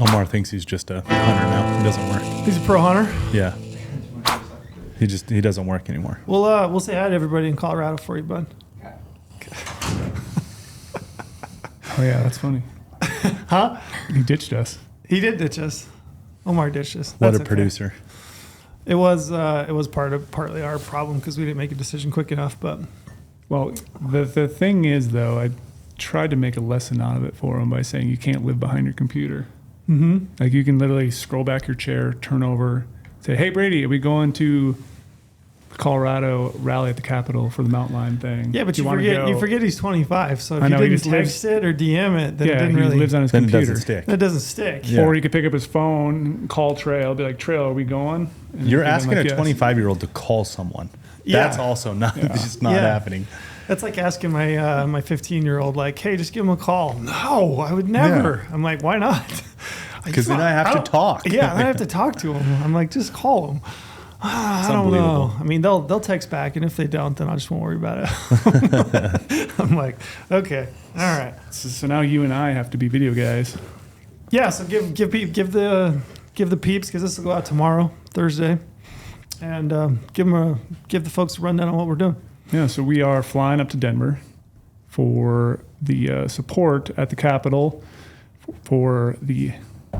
Omar thinks he's just a hunter now. He doesn't work. He's a pro hunter. Yeah. He doesn't work anymore. We'll say hi to everybody in Colorado for you, bud. Oh yeah, that's funny. Huh? He ditched us. He did ditch us. Omar ditched us. What That's a okay. producer. It was partly our problem because we didn't make a decision quick enough. But Well, the thing is, though, I tried to make a lesson out of it for him by saying you can't live behind your computer. mm-hmm. Like you can literally scroll back your chair, turn over, say, "Hey Brady, are we going to Colorado rally at the Capitol for the Mountain Lion thing?" Yeah, but you wanna go?" forget he's 25. So if I know, you he didn't just text it or DM it, then it Yeah, didn't he really. lives on his Then it computer. doesn't stick. That doesn't stick. Yeah. Or he could pick up his phone, call Trail, be like, "Trail, are we going?" And You're he'd been asking like, a "Yes." 25-year-old to call someone. Yeah. That's also not just not Yeah. happening. That's like asking my my 15-year-old, like, "Hey, just give him a call." No, I would never. I'm like, why not? Because then I have to talk. Yeah, I have to talk to him. I'm like, just call him. I don't know. unbelievable. I mean, they'll text back, and if they don't, then I just won't worry about it. I'm like, okay, all right. So now you and I have to be video guys. Yeah, so give the peeps, because this will go out tomorrow, Thursday, and give the folks a rundown on what we're doing. Yeah, so we are flying up to Denver for the support at the Capitol for the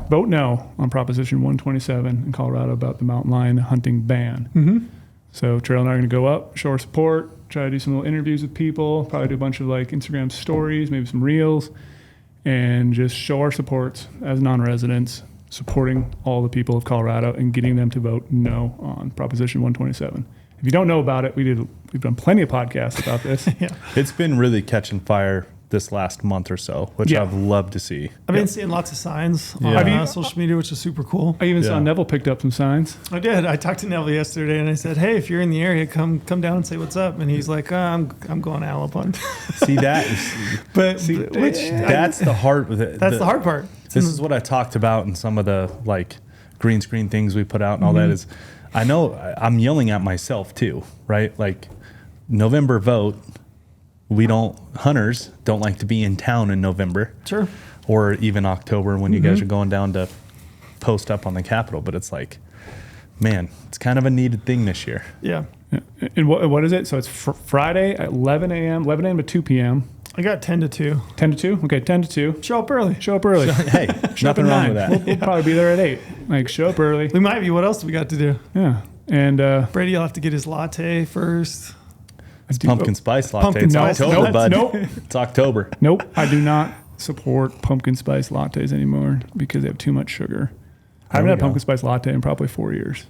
vote no on Proposition 127 in Colorado about the mountain lion hunting ban. Mm-hmm. So Trail and I are going to go up, show our support, try to do some little interviews with people, probably do a bunch of like Instagram stories, maybe some reels, and just show our supports as non-residents, supporting all the people of Colorado and getting them to vote no on Proposition 127. If you don't know about it, we've done plenty of podcasts about this. Yeah, It's been really catching fire this last month or so, which Yeah. I've loved to see. I've been seeing lots of signs on Yeah. social media, which is super cool. I even saw Yeah. Neville picked up some signs. I did. I talked to Neville yesterday, and I said, "Hey, if you're in the area, come down and say what's up." And he's like, I'm going owl hunt. See, that is, that's the hard. That's the hard part. This is what I talked about in some of the like green screen things we put out and all that is, I know I'm yelling at myself too, right? Like November vote, hunters don't like to be in town in November. Sure. Or even October when you guys are going down to post up on the Capitol. But it's like, man, it's kind of a needed thing this year. Yeah. Yeah. And what is it? So it's Friday at 11 a.m. to 2 p.m. I got 10 to 2. 10 to 2? Okay, 10 to 2. Show up early. Show up early. Hey, Show up nothing at wrong 9. with that. We'll probably be there at 8. Like, show up early. We might be. What else do we got to do? Yeah. And Brady will have to get his latte first. Pumpkin spice latte. Pumpkin It's spice. October, Nope, bud. nope. It's October. Nope, I do not support pumpkin spice lattes anymore because they have too much sugar. I haven't we had a go. pumpkin spice latte in probably 4 years.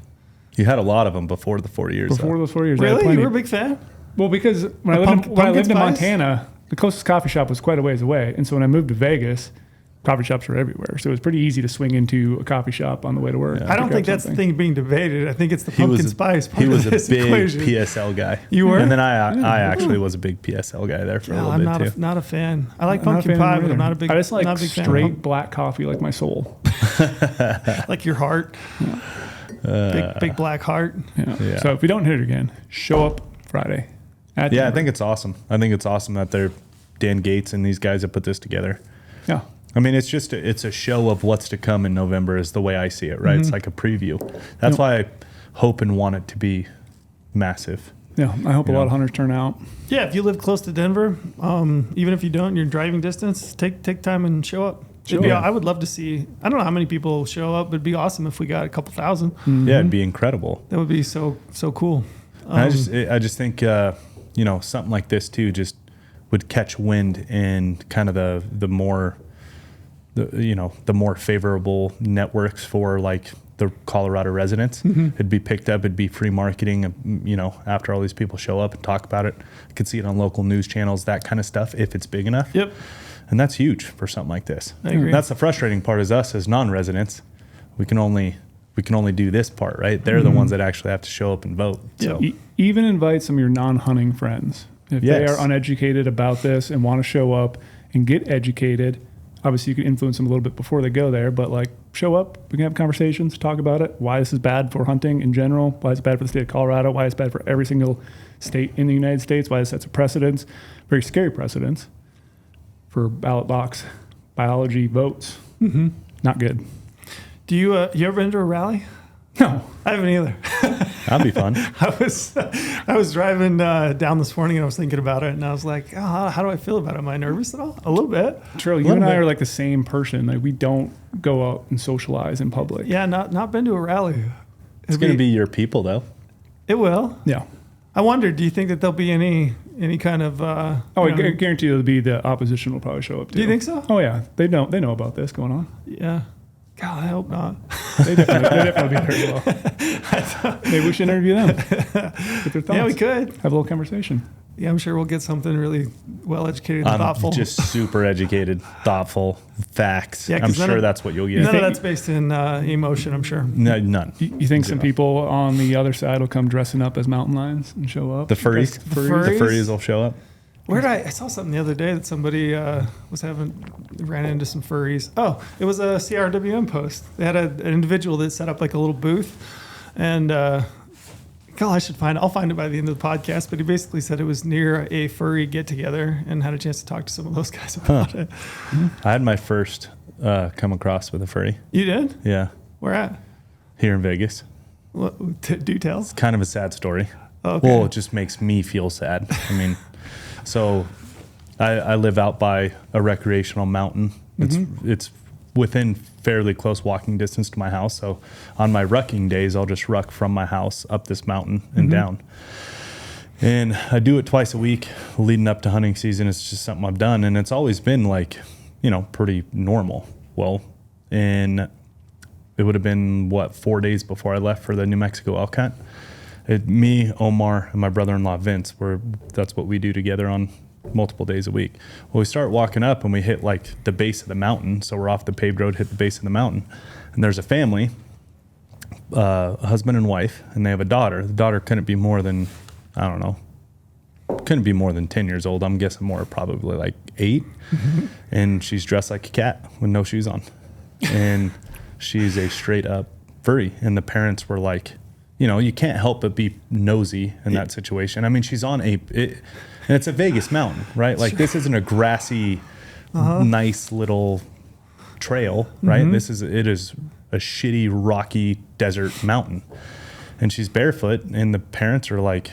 You had a lot of them before the 4 years. Before though. those 4 years, I had Really? plenty. You were a big fan? Well, because when I lived pumpkin in spice? Montana, the closest coffee shop was quite a ways away. And so when I moved to Vegas, coffee shops were everywhere. So it was pretty easy to swing into a coffee shop on the way to work. I don't think that's the thing being debated. I think it's the pumpkin spice part He was a of this big equation. PSL guy. You were? And then I actually was a big PSL guy there for a Yeah, little I'm bit too. not a fan. I like I'm not a pumpkin fan pie, but either. I'm not a big. I just like not a big fan straight black coffee, like my soul. like your heart. Big black heart. Yeah. Yeah. So if we don't hit it again, show up Friday. Yeah, I Denver. think it's awesome. I think it's awesome that they're Dan Gates and these guys have put this together. Yeah. I mean, it's just it's a show of what's to come in November is the way I see it, right? It's like a preview. That's why I hope and want it to be massive. Yeah. I hope a You lot know. of hunters turn out. Yeah, if you live close to Denver, even if you don't, you're driving distance. Take time and show up. Sure. I would love to see. I don't know how many people show up, but it'd be awesome if we got a couple thousand. Yeah, it'd be incredible. That would be so cool. I just think something like this too just would catch wind in kind of the more favorable networks for like the Colorado residents. It'd be picked up. It'd be free marketing. After all these people show up and talk about it, I could see it on local news channels, that kind of stuff, if it's big enough. Yep. And that's huge for something like this. I agree. That's the frustrating part is us as non-residents. We can only do this part, right? They're the ones that actually have to show up and vote. So Even invite some of your non-hunting friends. If they Yes. are uneducated about this and want to show up and get educated, obviously you can influence them a little bit before they go there, but like show up, we can have conversations, talk about it, why this is bad for hunting in general, why it's bad for the state of Colorado, why it's bad for every single state in the United States, why it sets a precedence, very scary precedence for ballot box biology votes. Not good. Do you ever been to a rally? No. I haven't either. That'd be fun. I was driving down this morning and I was thinking about it and I was like, oh, how do I feel about it? Am I nervous at all? A little bit. Trill, you and I are like the same person. Like we don't go out and socialize in public. Yeah, not been to a rally. It's going to be your people, though. It will. Yeah. I wonder, do you think that there'll be any kind of... I guarantee you the opposition will probably show up too. Do you think so? Oh yeah. They know about this going on. Yeah. God, I hope not. They definitely be there as well. Maybe we should interview them. Get their thoughts. Yeah, we could. Have a little conversation. Yeah, I'm sure we'll get something really well-educated and I'm thoughtful. just super educated, thoughtful, facts. Yeah, 'cause I'm sure that's what you'll get. None of that's based in emotion, I'm sure. No, none. You think some people on the other side will come dressing up as mountain lions and show up? The furries? The furries? The furries will show up. I saw something the other day that somebody ran into some furries. Oh, it was a CRWM post. They had an individual that set up like a little booth, and I should I'll find it by the end of the podcast. But he basically said it was near a furry get together, and had a chance to talk to some of those guys about it. I had my first come across with a furry. You did? Yeah, Where at? here in Vegas. What do tell? It's kind of a sad story. Okay. Well, it just makes me feel sad. I mean, so I live out by a recreational mountain. It's within fairly close walking distance to my house. So on my rucking days, I'll just ruck from my house up this mountain and down. And I do it twice a week leading up to hunting season. It's just something I've done. And it's always been like, pretty normal. Well, and it would have been 4 days before I left for the New Mexico elk hunt. Me, Omar, and my brother-in-law Vince, that's what we do together on multiple days a week. Well, we start walking up and we hit like the base of the mountain. So we're off the paved road, hit the base of the mountain, and there's a family, a husband and wife, and they have a daughter. The daughter couldn't be more than 10 years old. I'm guessing more, probably like 8. And she's dressed like a cat with no shoes on. And she's a straight up furry. And the parents were like, you can't help but be nosy in that situation. I mean, she's on and it's a Vegas mountain, right? Like this isn't a grassy, nice little trail, right? It is a shitty, rocky desert mountain. And she's barefoot, and the parents are like,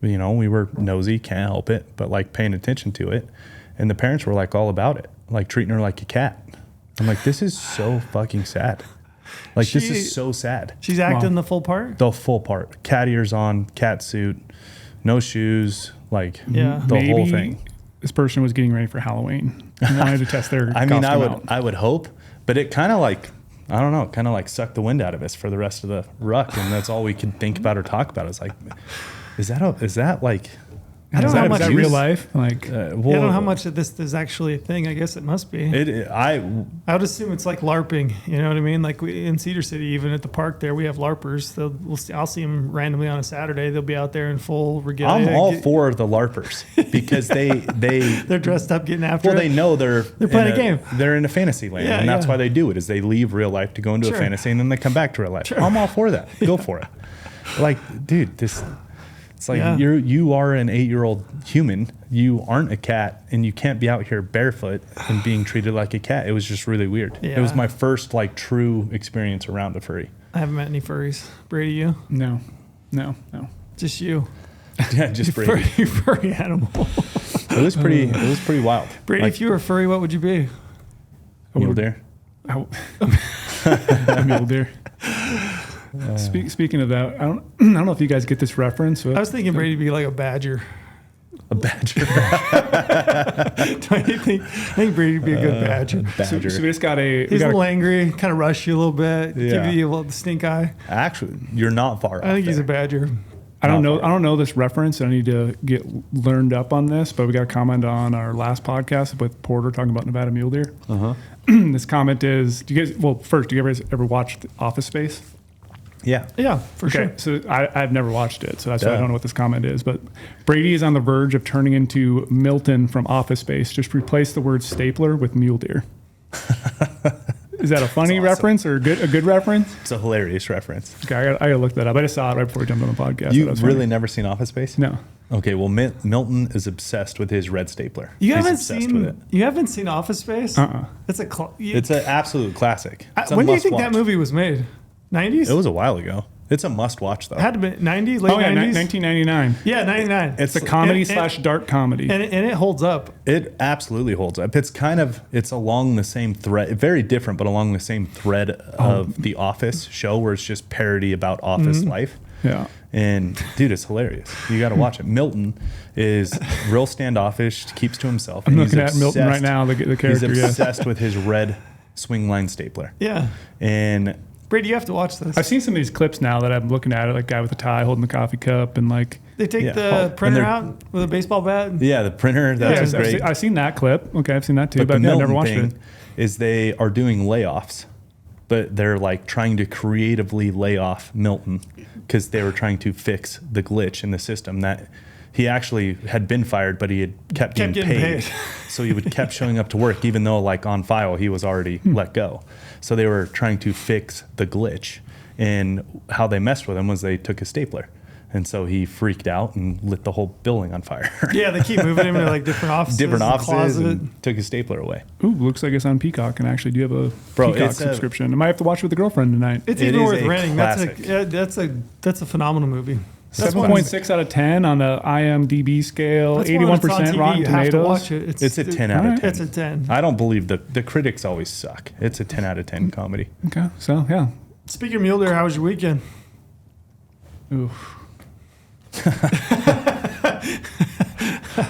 we were nosy, can't help it, but like paying attention to it. And the parents were like all about it, like treating her like a cat. I'm like, this is so fucking sad. Like, this is so sad. She's acting the full part? The full part. Cat ears on, cat suit, no shoes, like the whole thing. This person was getting ready for Halloween and wanted to test their I would hope, but it kind of like, I don't know, kind of like sucked the wind out of us for the rest of the ruck, and that's all we could think about or talk about. It's like, is that like... I don't know how much is that real life. Like, I don't know how much of this is actually a thing. I guess it must be. I would assume it's like LARPing. You know what I mean? Like in Cedar City, even at the park there, we have LARPers. I'll see them randomly on a Saturday. They'll be out there in full regalia. I'm all for the LARPers because they're dressed up getting after. Well, they know they're playing a game. They're in a fantasy land, and that's why they do it. Is they leave real life to go into a fantasy, and then they come back to real life. Sure. I'm all for that. Go for it. Like, dude, this. It's like you are an 8-year-old human. You aren't a cat, and you can't be out here barefoot and being treated like a cat. It was just really weird. Yeah. It was my first like true experience around a furry. I haven't met any furries. Brady, you? No. Just you. Yeah, just Brady. Furry animal. It was pretty wild. Brady, if you were a furry, what would you be? A mule deer. A mule deer. Speaking of that, I don't know if you guys get this reference. I was thinking Brady would be like a badger. A badger. Don't you think? I think Brady would be a good badger. So we just got He's a little angry, kind of rush you a little bit, give you a little stink eye. Actually, you're not far off. I think he's a badger. I don't know this reference. I need to get learned up on this, but we got a comment on our last podcast with Porter talking about Nevada mule deer. This comment is, do you guys ever watch Office Space? Yeah, for sure. So I've never watched it, so that's why I don't know what this comment is. But Brady is on the verge of turning into Milton from Office Space. Just replace the word stapler with mule deer. Is that a funny reference or a good reference? It's a hilarious reference. Okay, I gotta look that up. I just saw it right before we jumped on the podcast. You've really never seen Office Space? No. Okay, well, Milton is obsessed with his red stapler. You He's haven't obsessed with it. seen Office Space? It's a It's an absolute classic. It's a when do you think must-watch. that movie was made? 90s? It was a while ago. It's a must-watch, though. Had to be 90s, late Oh, yeah, 90s. 1999. Yeah, 99. It's It's a comedy slash dark comedy. and it holds up. It absolutely holds up. It's along the same thread, very different, but along the same thread of the Office show, where it's just parody about office life. Yeah. And dude, it's hilarious. You got to watch it. Milton is real standoffish, keeps to himself. I'm and looking he's at Milton right obsessed- now, the He's character. Yeah. obsessed with his red swing line stapler. Yeah. And Brady, you have to watch this. I've seen some of these clips now that I'm looking at it, like guy with a tie holding the coffee cup and like. They take Yeah. the And printer they're- out with a baseball bat. yeah, the printer, that's I've great. seen that clip. Okay, I've seen that too, But but, the I've Milton never watched thing it. is they are doing layoffs, but they're like trying to creatively lay off Milton because they were trying to fix the glitch in the system that he actually had been fired, but he had kept Kept getting getting paid. paid. So he would kept showing up to work, even though like on file he was already let go. So they were trying to fix the glitch, and how they messed with him was they took a stapler. And so he freaked out and lit the whole building on fire. Yeah, they keep moving him to like different offices. Different and offices closet. and took his stapler away. Ooh, looks like it's on Peacock, and I actually do have a Bro, Peacock it's a- subscription. I might have to watch it with a girlfriend tonight. It's It even is worth a renting. classic. That's a phenomenal movie. That's 7.6 out of 10 on the IMDb scale, That's one that's on 81% TV. Rotten You have to Tomatoes. watch it. It's a 10 out of 10. It's a 10. I don't believe the critics always suck. It's a 10 out of 10 comedy. Okay, so yeah. Speaking of mule deer, how was your weekend? Oof.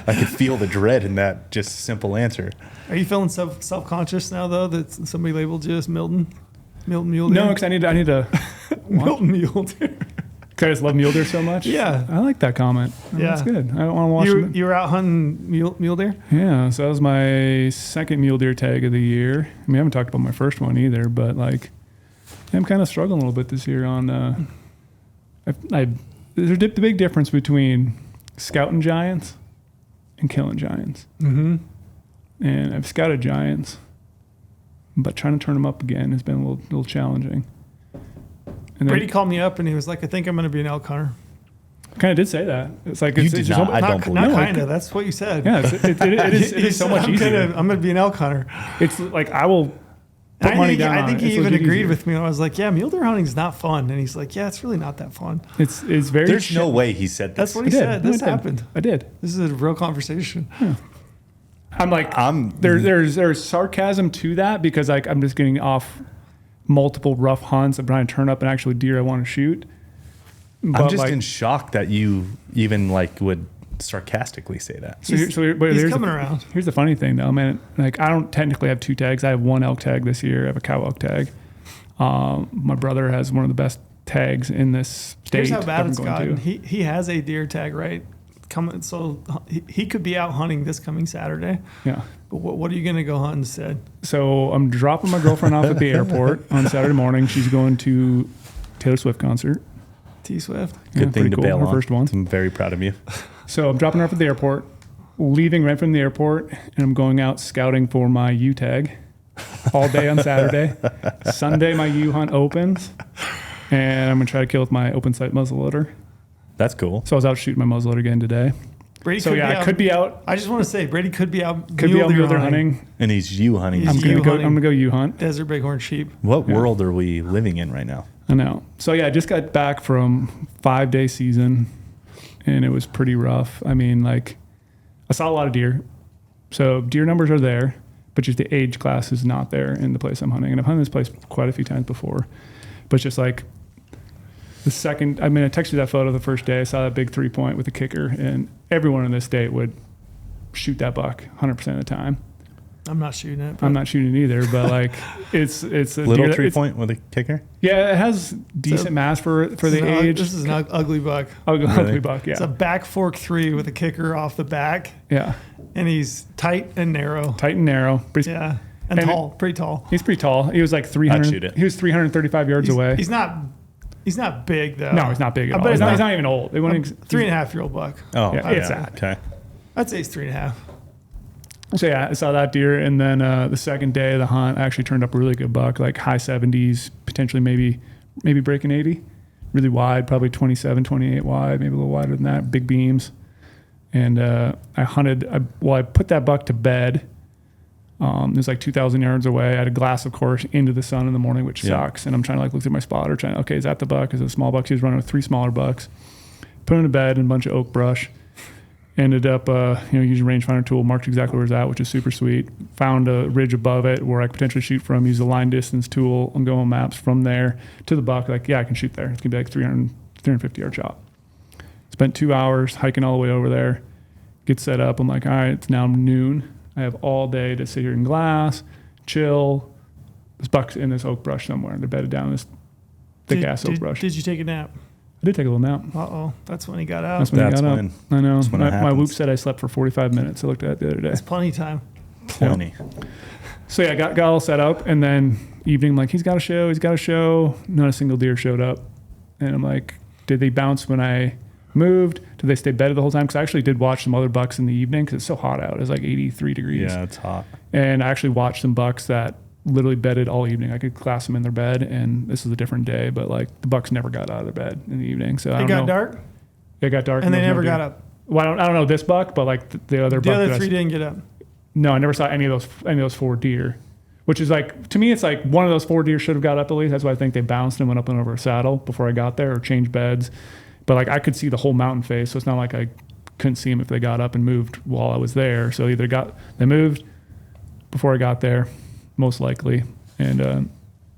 I could feel the dread in that just simple answer. Are you feeling self-conscious now, though, that somebody labeled you as Milton? Milton Mule Deer? No, because I need to. Milton Mule Deer. Because I just love mule deer so much. Yeah. I like that comment. Yeah. That's good. I don't want to watch them. You were out hunting mule deer? Yeah, so that was my second mule deer tag of the year. I mean, I haven't talked about my first one either, but like, I'm kind of struggling a little bit this year on. There's a big difference between scouting giants and killing giants. Mm-hmm. And I've scouted giants, but trying to turn them up again has been a little challenging. And Brady called me up and he was like, I think I'm going to be an elk hunter. kind of did say that. It's like You it's, did it's just not. almost- I don't believe Not it. kind of. That's what you said. Yeah, it is so much easier. I'm going to be an elk hunter. It's like I will put money down. I think on it. he It's even legit agreed easier. with me. I was like, yeah, mule deer hunting's not fun. And he's like, yeah, it's really not that fun. It's very. There's no way he said That's this. what I he did. said. No, This I did. happened. I did. This is a real conversation. I'm like, there's sarcasm to that because like I'm just getting off multiple rough hunts. I'm trying to turn up an actual deer I want to shoot. I'm But just like, in shock that you even like would sarcastically say that. but He's here's coming the, around. Here's the funny thing though, man. Like I don't technically have 2 tags. I have 1 elk tag this year. I have a cow elk tag. My brother has one of the best tags in this state. Here's how that bad I'm it's going gotten. to. He has a deer tag, right? So he could be out hunting this coming Saturday. Yeah. But what are you going to go hunt instead? So I'm dropping my girlfriend off at the airport on Saturday morning. She's going to Taylor Swift concert. T Swift. Yeah, Good thing pretty to cool. bail Her on. first one. I'm very proud of you. So I'm dropping her off at the airport, leaving right from the airport, and I'm going out scouting for my U tag all day on Saturday. Sunday, my U hunt opens, and I'm going to try to kill with my open sight muzzleloader. That's cool. So I was out shooting my muzzleloader again today. Brady So could yeah, be I out. could be out. I just want to say Brady could be out. Could be out mule deer hunting. And he's you hunting. He's I'm you gonna go. hunting. I'm gonna go U hunt. Desert bighorn sheep. What Yeah. world are we living in right now? I know. So yeah, I just got back from 5-day season, and it was pretty rough. I mean, like, I saw a lot of deer. So deer numbers are there, but just the age class is not there in the place I'm hunting. And I've hunted this place quite a few times before, but it's just like the second. I mean, I texted you that photo the first day. I saw that big 3-point with the kicker, and everyone in this state would shoot that buck 100% of the time. I'm not shooting it. I'm not shooting either, but like it's a Little deer that- 3-point with a kicker? Yeah, it has decent mass for the age. This is an ugly buck. Ugly Really? buck, yeah. It's a back fork 3 with a kicker off the back, Yeah, and he's tight and narrow. tight and narrow. But he's, Yeah, and tall, pretty tall. he's pretty tall. He was like I'd 300. shoot it. He was 335 yards away. He's not big though. No, he's not big at I all. bet He's it's not, he's not even old. They want 3.5-year-old buck. Oh, Yeah, it's that. Okay. I'd say it's 3.5. So yeah, I saw that deer, and then the second day of the hunt, I actually turned up a really good buck, like high 70s, potentially maybe breaking 80. Really wide, probably 27, 28 wide, maybe a little wider than that. Big beams. And I put that buck to bed. It was like 2,000 yards away. I had a glass, of course, into the sun in the morning, which sucks. And I'm trying to like look through my spotter, okay, is that the buck? Is it a small buck? He was running with 3 smaller bucks. Put him to bed in a bunch of oak brush. Ended up, using rangefinder tool, marked exactly where it's at, which is super sweet. Found a ridge above it where I could potentially shoot from. Use a line distance tool. I'm going maps from there to the buck. Like, yeah, I can shoot there. It's gonna be like 350 yard shot. Spent 2 hours hiking all the way over there. Get set up. I'm like, all right, it's now noon. I have all day to sit here in glass, chill. This buck's in this oak brush somewhere. They're bedded down in this thick ass oak brush. Did you take a nap? I did take a little nap. Uh-oh. That's when he got out. That's when he got up. I know. That's when it My whoop happens. said I slept for 45 minutes. I looked at it the other day. That's plenty of time. Plenty. So yeah, got all set up, and then evening, I'm like, he's got a show. Not a single deer showed up. And I'm like, did they bounce when I moved? Did they stay bedded the whole time? Because I actually did watch some other bucks in the evening because it's so hot out. It was like 83 degrees. Yeah, it's hot. And I actually watched some bucks that literally bedded all evening. I could class them in their bed, and this is a different day, but like the bucks never got out of their bed in the evening. So It got dark? It got dark. And they there was never no got deer. up. Well, I don't know this buck, but like the other The buck. other that I 3 didn't get up. No, I never saw any of those 4 deer, which is like, to me, it's like one of those 4 deer should have got up at least. That's why I think they bounced and went up and over a saddle before I got there or changed beds. But like I could see the whole mountain face. So it's not like I couldn't see them if they got up and moved while I was there. So either they moved before I got there, most likely. And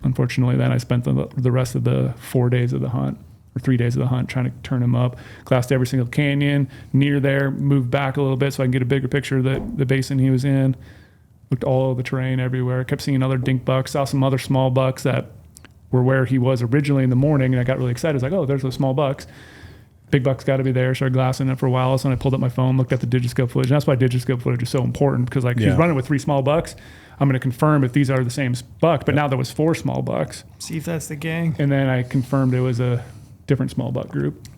unfortunately, then I spent the rest of the 4 days of the hunt, or 3 days of the hunt, trying to turn him up. Glassed every single canyon near there, moved back a little bit so I can get a bigger picture of the basin he was in. Looked all over the terrain everywhere. Kept seeing other dink bucks. Saw some other small bucks that were where he was originally in the morning, and I got really excited. I was like, oh, there's those small bucks. Big buck's got to be there. Started glassing it for a while. So I pulled up my phone, looked at the digiscope footage. And that's why digiscope footage is so important, because like he's running with 3 small bucks. I'm going to confirm if these are the same buck. But now there was 4 small bucks. See if that's the gang. And then I confirmed it was a different small buck group.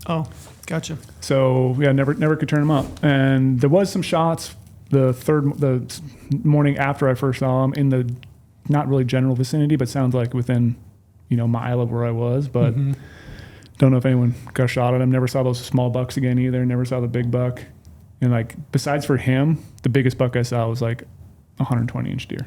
Oh, gotcha. So yeah, never could turn him up. And there was some shots the morning after I first saw him in the not really general vicinity, but sounds like within mile of where I was. But don't know if anyone got a shot at him. Never saw those small bucks again either. Never saw the big buck. And like besides for him, the biggest buck I saw was like 120-inch deer.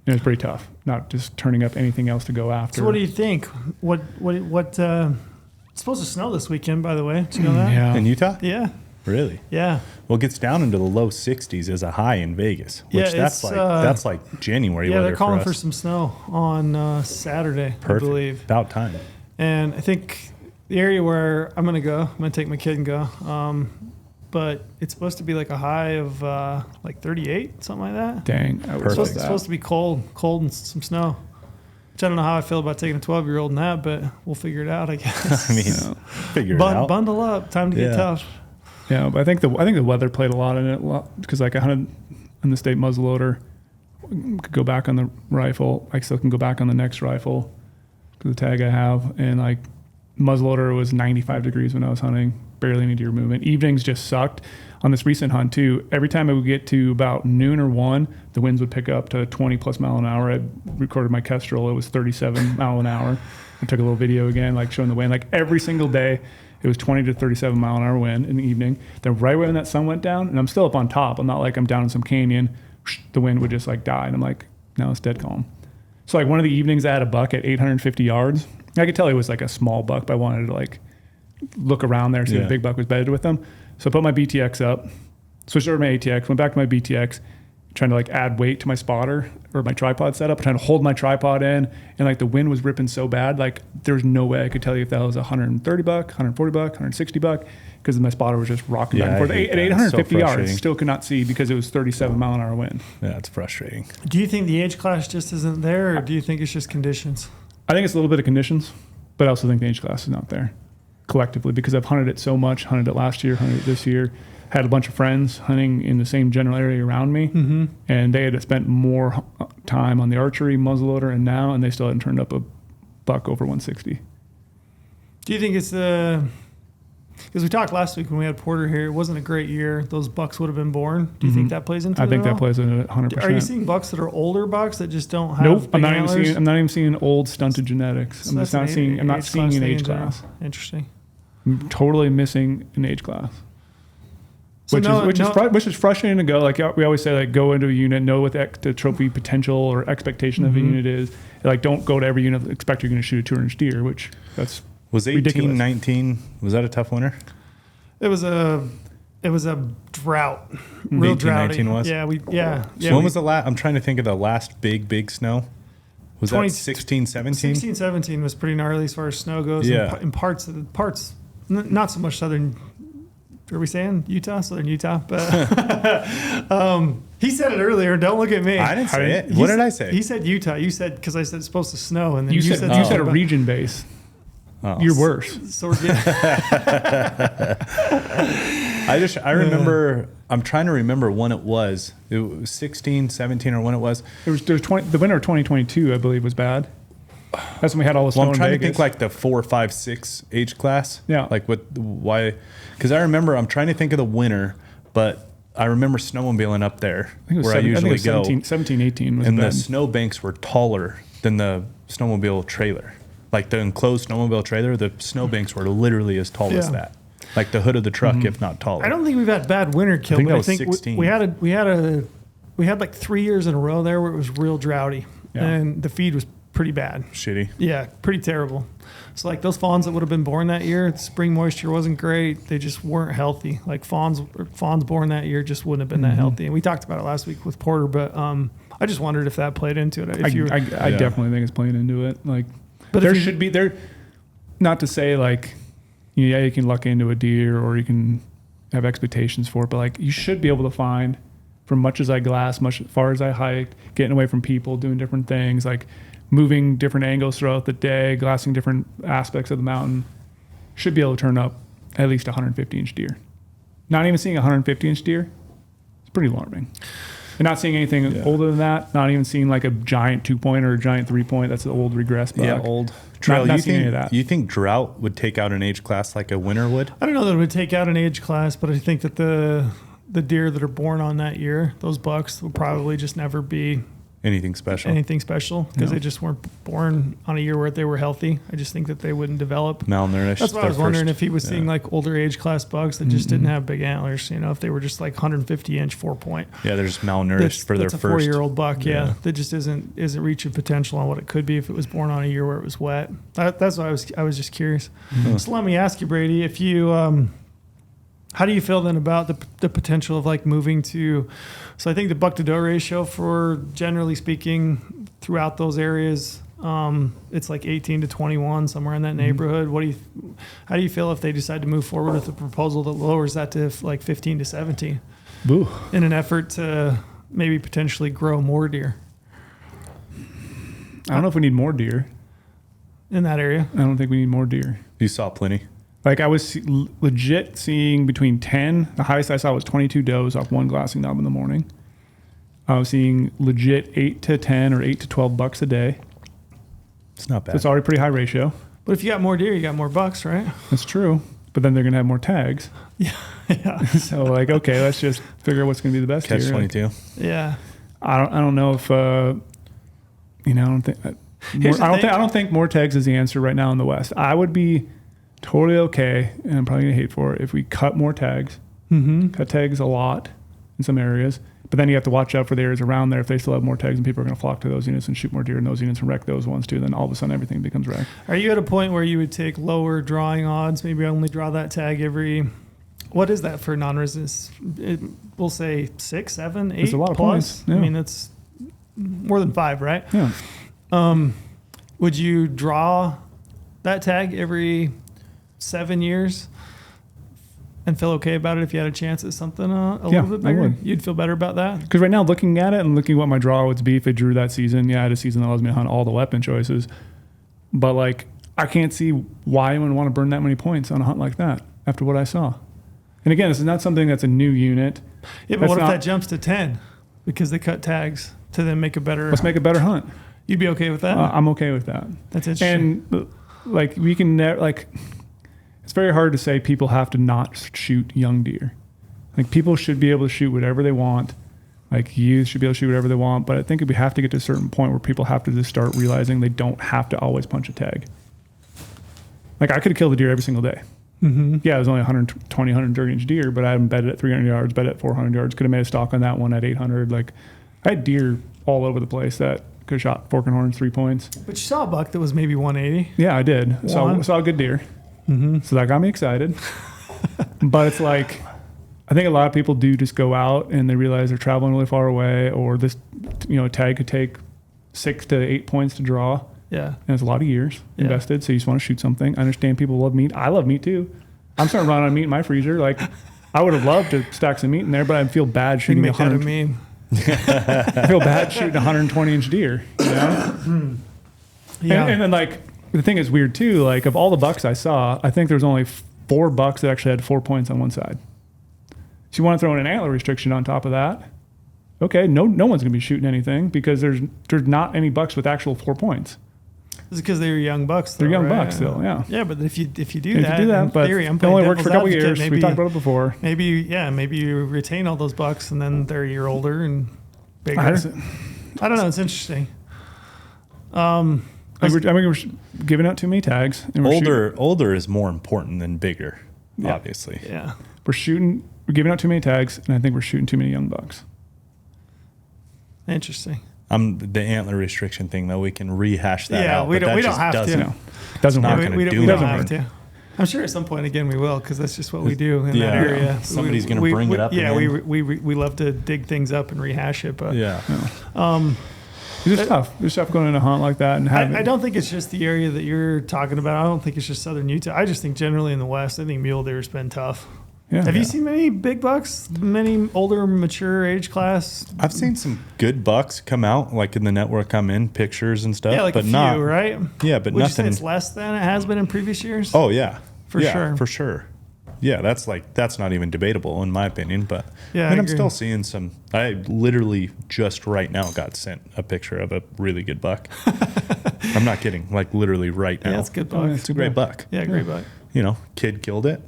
And it was pretty tough, not just turning up anything else to go after. So what do you think? What it's supposed to snow this weekend, by the way. Did you know that? Yeah. In Utah? Yeah. Really? Yeah. Well, it gets down into the low 60s as a high in Vegas, which Yeah, that's like January Yeah, weather they're calling for for us. some snow on Saturday, Perfect. I believe. About time. And I think the area where I'm going to take my kid and go. But it's supposed to be like a high of like 38, something like that. Dang. Perfect. It's supposed to be cold and some snow. Which I don't know how I feel about taking a 12-year-old in that, but we'll figure it out, I guess. I mean, figure it out. Bundle up. Time to get tough. Yeah, but I think the weather played a lot in it, because like I hunted on the state muzzleloader, could go back on the rifle. I still can go back on the next rifle because the tag I have, and like muzzleloader was 95 degrees when I was hunting, barely any deer movement. Evenings just sucked. On this recent hunt too, every time I would get to about noon or 1, the winds would pick up to 20 plus mile an hour. I recorded my Kestrel, it was 37 mile an hour. I took a little video again, like showing the wind. Like every single day, it was 20 to 37 mile an hour wind in the evening. Then right when that sun went down, and I'm still up on top, I'm not like I'm down in some canyon, the wind would just like die. And I'm like, now it's dead calm. So like one of the evenings I had a buck at 850 yards. I could tell he was like a small buck, but I wanted to like look around there, see if the big buck was bedded with them. So I put my BTX up, switched over to my ATX, went back to my BTX, trying to like add weight to my spotter or my tripod setup, trying to hold my tripod in, and like the wind was ripping so bad, like there's no way I could tell you if that was 130 buck, 140 buck, 160 buck, because my spotter was just rocking back and forth. At 850 yards, still could not see because it was 37 mile an hour wind. Yeah, it's frustrating. Do you think the age class just isn't there, or do you think it's just conditions? I think it's a little bit of conditions, but I also think the age class is not there collectively, because I've hunted it so much, hunted it last year, hunted it this year, had a bunch of friends hunting in the same general area around me, and they had spent more time on the archery muzzleloader and they still hadn't turned up a buck over 160. Do you think it's because we talked last week when we had Porter here, it wasn't a great year. Those bucks would have been born. Do you think that plays into it? I think at that all? plays into it 100%. Are you seeing bucks that are older bucks that just don't have Nope, big antlers? I'm not even seeing old stunted genetics. So I'm that's not seeing an age class. Interesting. totally missing an age class. So Which is frustrating to go. Like we always say, like go into a unit, know what the trophy potential or expectation of a unit is. Like don't go to every unit expect you're going to shoot a 2-inch deer, which was 18, ridiculous. 19. Was that a tough winter? It was a drought, real 18, droughty. 19 was? Yeah. So when was the last? I'm trying to think of the last big snow. Was that 16, 17? 16, 17 was pretty gnarly as far as snow goes. Yeah. In parts, not so much southern. Are we saying Utah, southern Utah? But he said it earlier. Don't look at me. I didn't say it. What did I say? He said Utah. You said because I said it's supposed to snow, and then you said a region base. Oh. You're worse. So we're getting. I remember. I'm trying to remember when it was. It was 16, 17, or when it was. There was the winter of 2022, I believe, was bad. That's when we had all the snow Well, I'm trying in to Vegas. think like the 4, 5, 6 age class. Yeah. Like why? Because I remember. I'm trying to think of the winter, but I remember snowmobiling up there I think it was where I usually go. 17, 18 was And bad. the snow banks were taller than the snowmobile trailer. Like the enclosed snowmobile trailer, the snow banks were literally as tall as Yeah. that. Like the hood of the truck, if not taller. I don't think we've had bad winter kill. I think but that was I think 16. we had like 3 years in a row there where it was real droughty, Yeah. and the feed was pretty bad. Shitty. Yeah, pretty terrible. So like those fawns that would have been born that year, the spring moisture wasn't great. They just weren't healthy. Like fawns born that year just wouldn't have been that healthy. And we talked about it last week with Porter, but I just wondered if that played into it. I definitely think it's playing into it. Like, But there if you- should be there. Not to say like, yeah, you can luck into a deer or you can have expectations for it, but like you should be able to find, for much as I glass, much as far as I hiked, getting away from people, doing different things, like moving different angles throughout the day, glassing different aspects of the mountain, should be able to turn up at least 150-inch deer. Not even seeing a 150-inch deer, it's pretty alarming. And not seeing anything older than that, not even seeing like a giant 2-point or a giant 3-point. That's the old regress buck. Yeah, old. Trail, not you seeing any think of that. you think drought would take out an age class like a winter would? I don't know that it would take out an age class, but I think that the deer that are born on that year, those bucks, will probably just never be Anything special? anything special because No. they just weren't born on a year where they were healthy. I just think that they wouldn't develop. Malnourished. That's why I their was wondering first- if he was seeing like older age class bucks that just didn't have big antlers. You know, if they were just like 150-inch 4-point. Yeah, they're just malnourished for their that's a first. 4-year-old buck. Yeah, Yeah. that just isn't reaching potential on what it could be if it was born on a year where it was wet. That's why I was just curious. So let me ask you, Brady, if you how do you feel then about the potential of like moving to? So I think the buck to doe ratio for generally speaking throughout those areas, it's like 18 to 21, somewhere in that neighborhood. How do you feel if they decide to move forward with a proposal that lowers that to like 15 to 17 Boo. in an effort to maybe potentially grow more deer I don't know if we need more deer. in that area? I don't think we need more deer. You saw plenty. Like I was legit seeing between 10, the highest I saw was 22 does off one glassing knob in the morning. I was seeing legit 8 to 10 or 8 to 12 bucks a day. It's not So bad. it's already a pretty high ratio. But if you got more deer, you got more bucks, right? That's true. But then they're going to have more tags. Yeah. So like, okay, let's just figure out what's going to be the best Catch here. 22. Yeah. I don't know if, I don't think, Here's the thing. I don't think more tags is the answer right now in the West. I would be totally okay, and I'm probably gonna hate for it, if we cut more tags. Mm-hmm. Cut tags a lot in some areas, but then you have to watch out for the areas around there. If they still have more tags and people are going to flock to those units and shoot more deer in those units and wreck those ones too, then all of a sudden everything becomes wrecked. Are you at a point where you would take lower drawing odds? Maybe only draw that tag every. What is that for non-residents? We'll say 6, 7, 8 That's a lot of plus. points, yeah. I mean, that's more than 5, right? Yeah. Would you draw that tag every 7 years and feel okay about it if you had a chance at something a Yeah, little bit I bigger? would. You'd feel better about that? Because right now, looking at it and looking at what my draw would be if it drew that season, yeah, I had a season that allows me to hunt all the weapon choices. But like, I can't see why anyone would want to burn that many points on a hunt like that after what I saw. And again, this is not something that's a new unit. Yeah, but That's what if not- that jumps to 10 because they cut tags to then make a better? Let's make a better hunt. You'd be okay with that? I'm okay with that. That's interesting. And like, we can like, it's very hard to say people have to not shoot young deer. Like, people should be able to shoot whatever they want. Like, youth should be able to shoot whatever they want. But I think we have to get to a certain point where people have to just start realizing they don't have to always punch a tag. Like, I could have killed a deer every single day. Yeah, it was only 120, 130 inch deer, but I hadn't bedded at 300 yards, bedded at 400 yards. Could have made a stalk on that one at 800. Like, I had deer all over the place that could have shot fork and horns 3 points. But you saw a buck that was maybe 180. Yeah, I did. Saw a good deer. So that got me excited. But it's like, I think a lot of people do just go out and they realize they're traveling really far away, or this, tag could take 6 to 8 points to draw. Yeah. And it's a lot of years invested, so you just want to shoot something. I understand people love meat. I love meat too. I'm starting to run out of meat in my freezer. Like, I would have loved to stack some meat in there, but I feel bad shooting make that a meme. I feel bad shooting a 120 inch deer. Yeah. And then, like, the thing is weird too. Like, of all the bucks I saw, I think there's only 4 bucks that actually had 4 points on one side. So you want to throw in an antler restriction on top of that? Okay, no one's gonna be shooting anything because there's not any bucks with actual 4 points. It's because they're young bucks. Though, they're young right? bucks still, yeah. Yeah, but if you do If that, you do that, in but theory, I'm it only worked for a couple devil's years. advocate. We talked about it before. Maybe you retain all those bucks and then they're a year older and bigger. I don't know. It's interesting. I mean, we're giving out too many tags. And Older is more important than bigger, obviously. Yeah. We're giving out too many tags, and I think we're shooting too many young bucks. Interesting. The antler restriction thing, though, we can rehash that out. We don't have to. No, doesn't not work. gonna We do don't it. have to. I'm sure at some point again we will, because that's just what we do in that area. Somebody's going to bring it up. Yeah, again. we love to dig things up and rehash it, but It's just tough. It's tough going in a hunt like that and having. I don't think it's just the area that you're talking about. I don't think it's just southern Utah. I just think generally in the West, I think mule deer's been tough. Yeah. Have you seen many big bucks? Many older, mature age class? I've seen some good bucks come out, like in the network I'm in, pictures and stuff. Yeah, like but a few, not, right? Yeah, but Would nothing. you say it's less than it has been in previous years? Oh yeah, sure. for sure. Yeah, that's not even debatable in my opinion. But Yeah, and I I'm agree. still seeing some. I literally just right now got sent a picture of a really good buck. I'm not kidding. Like literally right now. Yeah, it's a good buck. It's a great buck. Yeah, great buck. Kid killed it.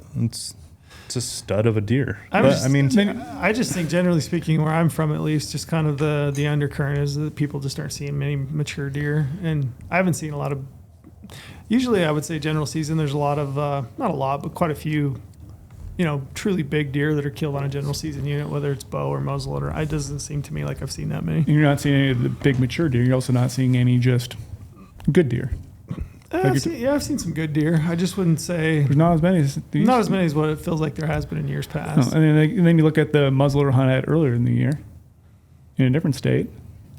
It's a stud of a deer. I But, just think generally speaking, where I'm from at least, just kind of the undercurrent is that people just aren't seeing many mature deer, and I haven't seen a lot of. Usually, I would say general season, there's a lot of not a lot, but quite a few, truly big deer that are killed on a general season unit, whether it's bow or muzzleloader. It doesn't seem to me like I've seen that many. You're not seeing any of the big mature deer. You're also not seeing any just good deer. I've seen some good deer. I just wouldn't say There's not as many as these. not as many as what it feels like there has been in years No, past. and then you look at the muzzleloader hunt I had earlier in the year in a different state.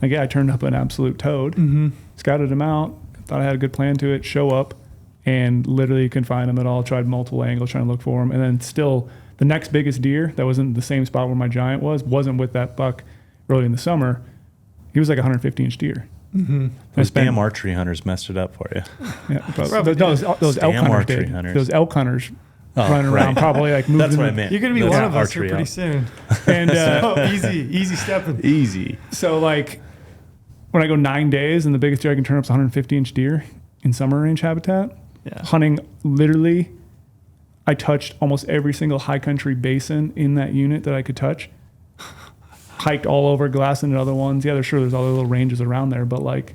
Like, I turned up an absolute toad, scouted him out, thought I had a good plan to it, show up, and literally couldn't find him at all. Tried multiple angles trying to look for him. And then still, the next biggest deer that was in the same spot where my giant wasn't with that buck early in the summer. He was like a 150-inch deer. those damn archery hunters messed it up for you. Yeah, Probably those elk Damn hunters archery did. hunters. Those elk hunters Oh, running around, right. probably like moving. That's what I meant. You're going to be That's one of us archery here pretty out. soon. And Easy stepping. Easy. so, like, when I go 9 days and the biggest deer I can turn up is 150-inch deer in summer range habitat, Yeah. hunting literally, I touched almost every single high country basin in that unit that I could touch. Hiked all over, glassed into other ones. Yeah, there's all the little ranges around there, but like,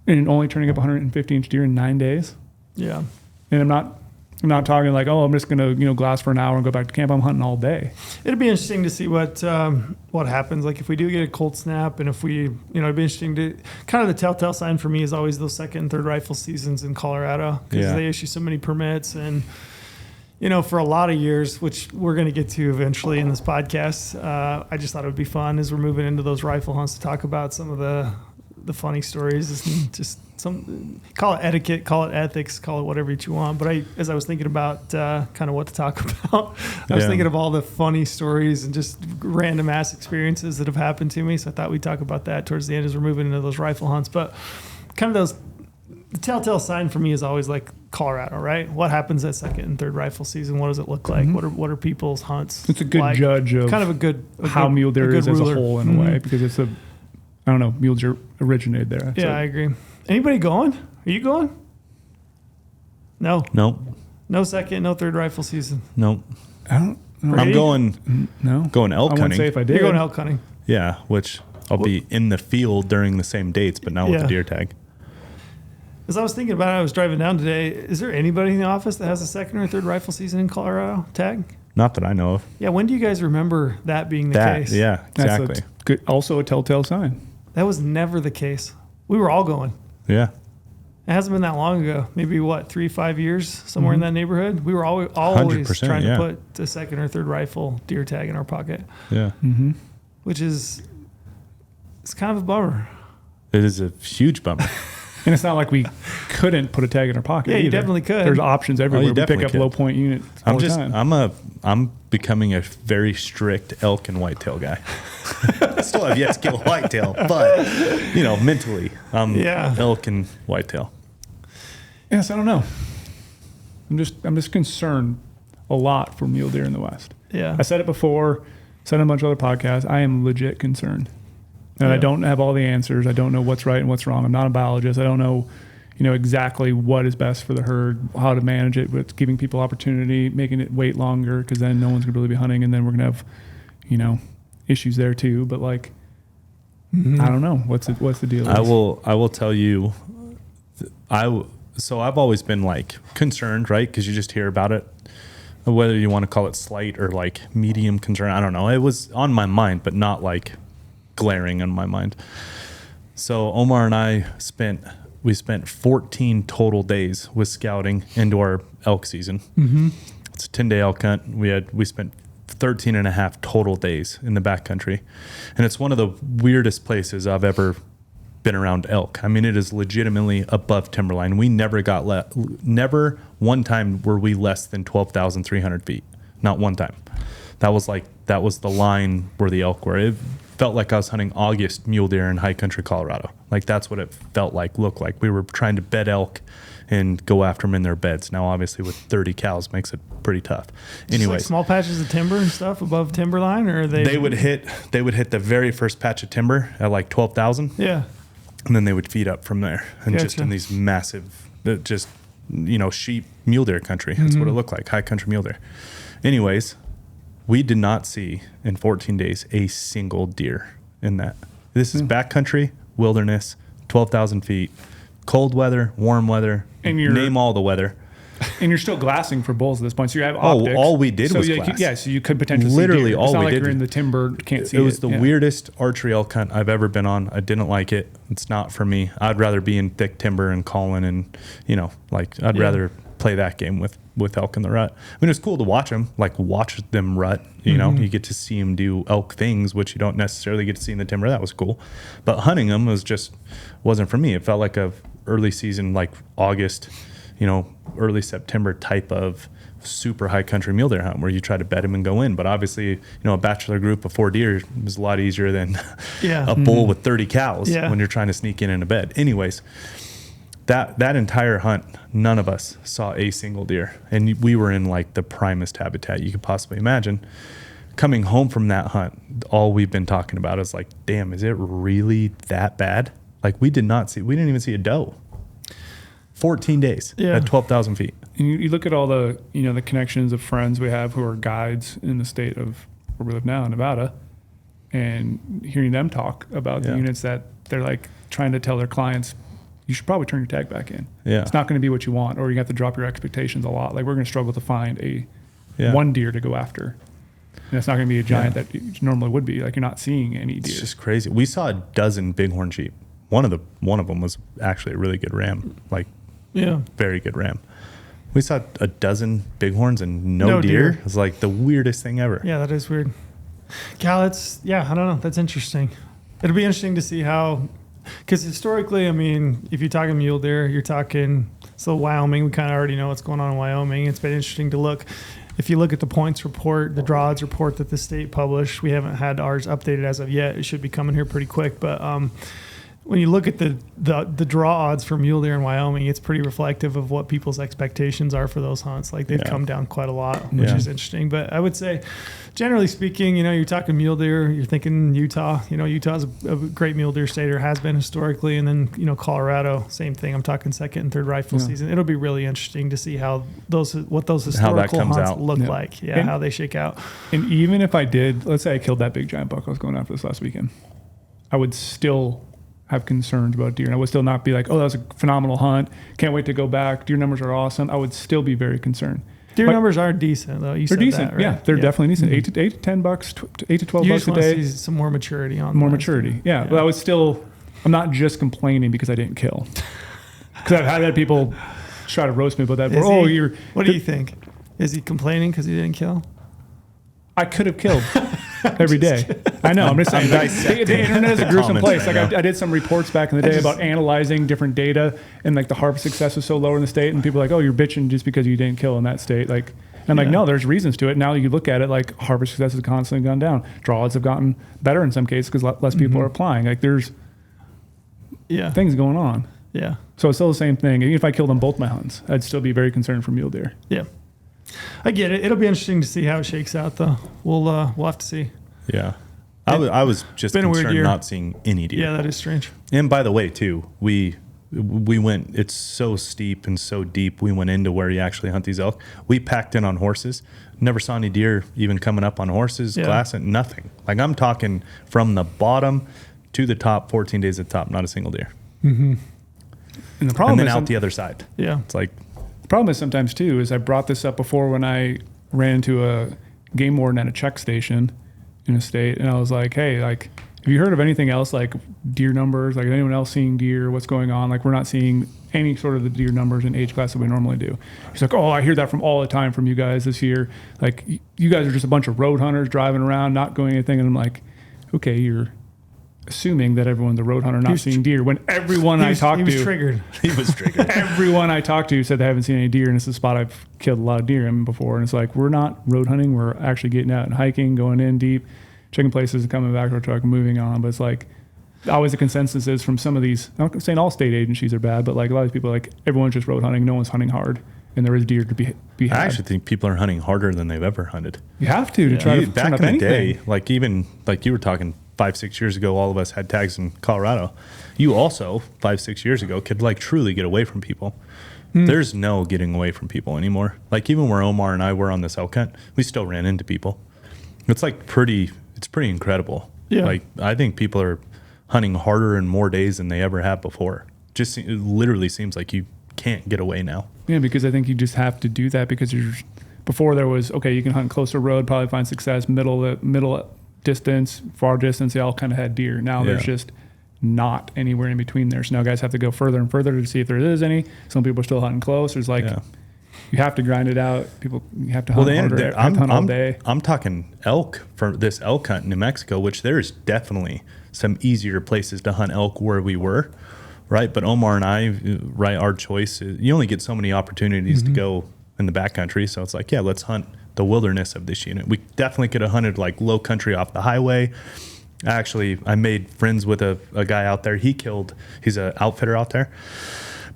and only turning up 150-inch deer in 9 days. Yeah. And I'm not talking like, oh, I'm just gonna glass for an hour and go back to camp. I'm hunting all day. It'd be interesting to see what happens. Like if we do get a cold snap, and if we, it'd be interesting to kind of the telltale sign for me is always those second and third rifle seasons in Colorado, because they issue so many permits, and for a lot of years, which we're going to get to eventually in this podcast. I just thought it would be fun as we're moving into those rifle hunts to talk about some of the funny stories, just some, call it etiquette, call it ethics, call it whatever you want. But as I was thinking about kind of what to talk about, I was thinking of all the funny stories and just random ass experiences that have happened to me. So I thought we'd talk about that towards the end as we're moving into those rifle hunts. But kind of the telltale sign for me is always like Colorado, right? What happens at second and third rifle season? What does it look like? What are people's hunts? It's a good like? judge of kind of a good how mule deer is as a ruler. whole in a way, because it's I don't know, mule deer originated there. Yeah, I agree. Anybody going? Are you going? No. Nope. No second, no third rifle season. Nope. I don't know. I'm going No. going elk I wouldn't hunting. say if I did. You're going elk hunting. Yeah, which I'll be in the field during the same dates, but not with Yeah. the deer tag. As I was thinking about it, I was driving down today. Is there anybody in the office that has a second or third rifle season in Colorado tag? Not that I know of. Yeah. When do you guys remember that being the case? Yeah, exactly. Also a telltale sign. That was never the case. We were all going. Yeah. It hasn't been that long ago. Maybe 3-5 years, somewhere in that neighborhood. We were always trying to put the second or third rifle deer tag in our pocket. Yeah. Which is, it's kind of a bummer. It is a huge bummer. And it's not like we couldn't put a tag in our pocket. Yeah, either. you definitely could. There's options everywhere. We pick up could. low point units all the time. I'm becoming a very strict elk and whitetail guy. I still have yet to kill a whitetail, but mentally, elk and whitetail. Yes, I don't know. I'm just concerned a lot for mule deer in the West. Yeah. I said it before, said on a bunch of other podcasts. I am legit concerned. And I don't have all the answers. I don't know what's right and what's wrong. I'm not a biologist. I don't know, exactly what is best for the herd, how to manage it, but giving people opportunity, making it wait longer, because then no one's going to really be hunting, and then we're going to have, issues there too. But I don't know. What's the deal? I will tell you, so I've always been concerned, right? Because you just hear about it, whether you want to call it slight or medium concern. I don't know. It was on my mind, but not glaring on my mind. So Omar and I spent 14 total days with scouting into our elk season. It's a 10-day elk hunt. We spent 13 and a half total days in the backcountry, and it's one of the weirdest places I've ever been around elk. I mean, it is legitimately above timberline. We never never one time were we less than 12,300 feet. Not one time. That was the line where the elk were. It felt like I was hunting August mule deer in high country Colorado. That's what it looked like. We were trying to bed elk and go after them in their beds. Now, obviously, with 30 cows makes it pretty tough. Anyway, small patches of timber and stuff above timberline, or they would hit the very first patch of timber at 12,000. Yeah, and then they would feed up from there, and just in these massive, sheep mule deer country. That's what it looked like, high country mule deer. Anyways, we did not see in 14 days a single deer in that. This is backcountry, wilderness, 12,000 feet, cold weather, warm weather, and name all the weather. And you're still glassing for bulls at this point, so you have optics. All we did was glass. So you could potentially literally see deer. all it's not we like did. You're in the timber, can't see it. It was the weirdest archery elk hunt I've ever been on. I didn't like it. It's not for me. I'd rather be in thick timber and calling, and I'd rather play that game with elk in the rut. I mean, it was cool to watch them, watch them rut. You get to see them do elk things, which you don't necessarily get to see in the timber. That was cool, but hunting them wasn't for me. It felt like a early season, August, early September type of super high country mule deer hunt where you try to bed them and go in. But obviously, a bachelor group of 4 deer is a lot easier than a bull with 30 cows when you're trying to sneak in a bed. Anyways, that entire hunt, none of us saw a single deer, and we were in the primest habitat you could possibly imagine. Coming home from that hunt, all we've been talking about is damn, is it really that bad? We didn't even see a doe. 14 days at 12,000 feet. And you look at all the the connections of friends we have who are guides in the state of where we live now in Nevada, and hearing them talk about the units that they're trying to tell their clients, you should probably turn your tag back in. Yeah. It's not going to be what you want, or you have to drop your expectations a lot. We're going to struggle to find one deer to go after. And it's not going to be a giant that you normally would be. You're not seeing any deer. It's just crazy. We saw a dozen bighorn sheep. One of them was actually a really good ram, very good ram. We saw a dozen bighorns and no deer. It was the weirdest thing ever. Yeah, that is weird. Cal, I don't know. That's interesting. It'll be interesting to see how, because historically, I mean, if you're talking mule deer, you're talking, Wyoming, we kind of already know what's going on in Wyoming. It's been interesting to look. If you look at the points report, the draw odds report that the state published, we haven't had ours updated as of yet. It should be coming here pretty quick. But when you look at the draw odds for mule deer in Wyoming, it's pretty reflective of what people's expectations are for those hunts. They've come down quite a lot, which is interesting. But I would say, generally speaking, you're talking mule deer, you're thinking Utah. Utah's a great mule deer state, or has been historically. And then, Colorado, same thing. I'm talking second and third rifle season. It'll be really interesting to see what those historical hunts look like. Yeah, how they shake out. And even if let's say I killed that big giant buck I was going after this last weekend, I would still have concerns about deer. And I would still not be like, oh, that was a phenomenal hunt. Can't wait to go back. Deer numbers are awesome. I would still be very concerned. Deer numbers are decent, though. They're decent. That, right? Yeah, they're definitely decent. $8 to $10, $8 to $12 you a day. See some more maturity on more maturity. Yeah, but I was still. I'm not just complaining because I didn't kill. Because I've had people try to roast me about that. What do you think? Is he complaining because he didn't kill? I could have killed every day. I know. I'm just saying. The internet is a gruesome place. Like I did some reports back in the day about analyzing different data, and like the harvest success was so lower in the state, and people are like, "Oh, you're bitching just because you didn't kill in that state." Like, and I'm like, no, there's reasons to it. Now you look at it, like harvest success has constantly gone down. Draw odds have gotten better in some cases because less people are applying. Like there's things going on. Yeah. So it's still the same thing. Even if I killed on both my hunts, I'd still be very concerned for mule deer. Yeah. I get it. It'll be interesting to see how it shakes out, though. We'll have to see. Yeah. I was just concerned not seeing any deer. Yeah, that is strange. And by the way, too, we went, it's so steep and so deep. We went into where you actually hunt these elk. We packed in on horses. Never saw any deer even coming up on horses, glassing, nothing. Like I'm talking from the bottom to the top, 14 days at the top, not a single deer. Mm-hmm. And the problem and then is out the other side. Yeah. It's like, the problem is sometimes too, is I brought this up before when I ran into a game warden at a check station in a state. And I was like, hey, like, have you heard of anything else like deer numbers? Like anyone else seeing deer? What's going on? Like we're not seeing any sort of the deer numbers in age class that we normally do. He's like, oh, I hear that from all the time from you guys this year. Like you guys are just a bunch of road hunters driving around, not going anything. And I'm like, okay, you're assuming that everyone, the road hunter, not seeing deer when everyone I talked to, he was triggered. He was triggered. Everyone I talked to said they haven't seen any deer, and it's a spot I've killed a lot of deer in before. And it's like, we're not road hunting. We're actually getting out and hiking, going in deep, checking places and coming back to our truck and moving on. But it's like, always the consensus is from some of these, I'm not saying all state agencies are bad, but like a lot of people are like, everyone's just road hunting. No one's hunting hard. And there is deer to be had. I actually think people are hunting harder than they've ever hunted. You have to try to back turn up in the anything. day, like even like you were talking 5-6 years ago, all of us had tags in Colorado. You also 5-6 years ago could like truly get away from people. There's no getting away from people anymore. Like even where Omar and I were on this elk hunt, we still ran into people. It's like pretty incredible. Yeah. Like I think people are hunting harder and more days than they ever have before. Just it literally seems like you can't get away now. Yeah, because I think you just have to do that because before there was, okay, you can hunt closer road, probably find success, middle distance, far distance, they all kind of had deer. Now there's just not anywhere in between there. So now guys have to go further and further to see if there is any. Some people are still hunting close. There's like, you have to grind it out. You have to hunt harder. Hunt all day. I'm talking elk for this elk hunt in New Mexico, which there's definitely some easier places to hunt elk where we were, right? But Omar and I, right, our choice is you only get so many opportunities to go in the backcountry. So it's like, let's hunt the wilderness of this unit. We definitely could have hunted like low country off the highway. Actually, I made friends with a guy out there. He's an outfitter out there.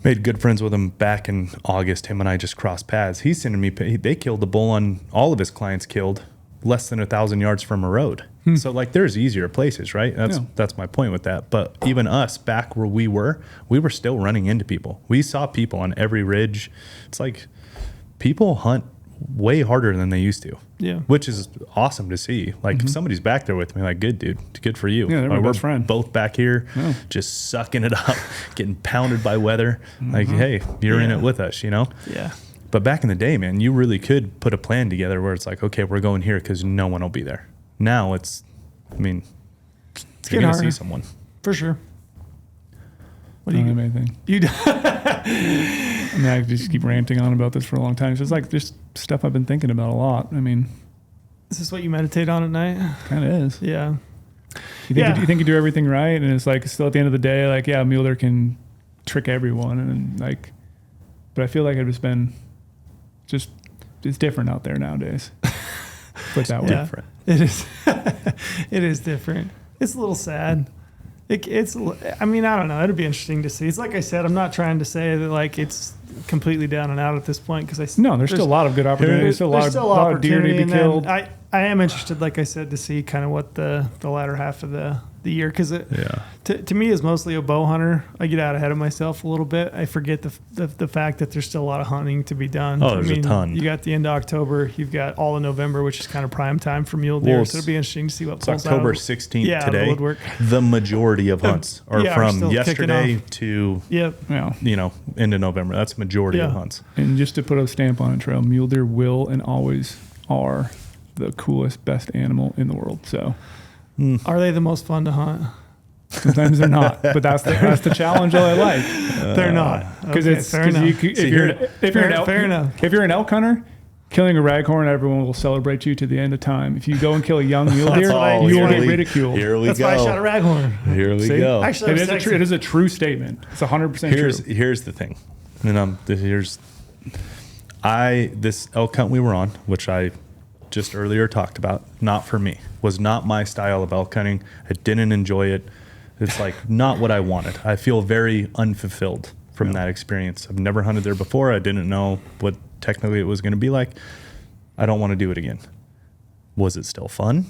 Made good friends with him back in August. Him and I just crossed paths. He's sending me, they killed the bull on, all of his clients killed less than 1,000 yards from a road. So like there's easier places, right? That's my point with that. But even us back where we were still running into people. We saw people on every ridge. It's like people hunt way harder than they used to. Yeah. Which is awesome to see. Like if somebody's back there with me, like good dude, good for you. Yeah, they're my we're best friend. both back here just sucking it up, getting pounded by weather. Like, hey, you're in it with us, you know? Yeah. But back in the day, man, you really could put a plan together where it's like, okay, we're going here because no one will be there. Now it's you're going to see someone. For sure. What do I you don't have anything. I mean, I could just keep ranting on about this for a long time. It's just like just stuff I've been thinking about a lot. I mean, Is this what you meditate on at night? kind of is. Yeah. You think you do everything right, and it's like still at the end of the day, like a mule deer can trick everyone, and like, but I feel like I've just been it's different out there nowadays. Put it that way. Different. It is. It is different. It's a little sad. I mean, I don't know. It'd be interesting to see. It's like I said, I'm not trying to say that like it's completely down and out at this point because No, there's still a lot of good opportunities. There's still a lot of deer to be killed. I am interested, like I said, to see kind of what the latter half of the year, because to me is mostly a bow hunter. I get out ahead of myself a little bit. I forget the fact that there's still a lot of hunting to be done. Oh, there's a ton. You got the end of October, you've got all of November, which is kind of prime time for mule deer. So it'll be interesting to see what it's pulls October out 16th today. The majority of hunts are from yesterday to into November. That's majority of hunts. And just to put a stamp on it, Trail, mule deer will and always are the coolest, best animal in the world. So, are they the most fun to hunt? Sometimes they're not, but that's the challenge that I like. They're not, because if you're an elk hunter, killing a raghorn, everyone will celebrate you to the end of time. If you go and kill a young mule deer, you will get ridiculed. Here we That's go. why I shot a raghorn. Here we go. Actually, it is a true statement. It's 100% true. Here's the thing, and this elk hunt we were on, which I just earlier talked about, not for me, was not my style of elk hunting. I didn't enjoy it. It's like not what I wanted. I feel very unfulfilled from that experience. I've never hunted there before. I didn't know what technically it was going to be like. I don't want to do it again. Was it still fun?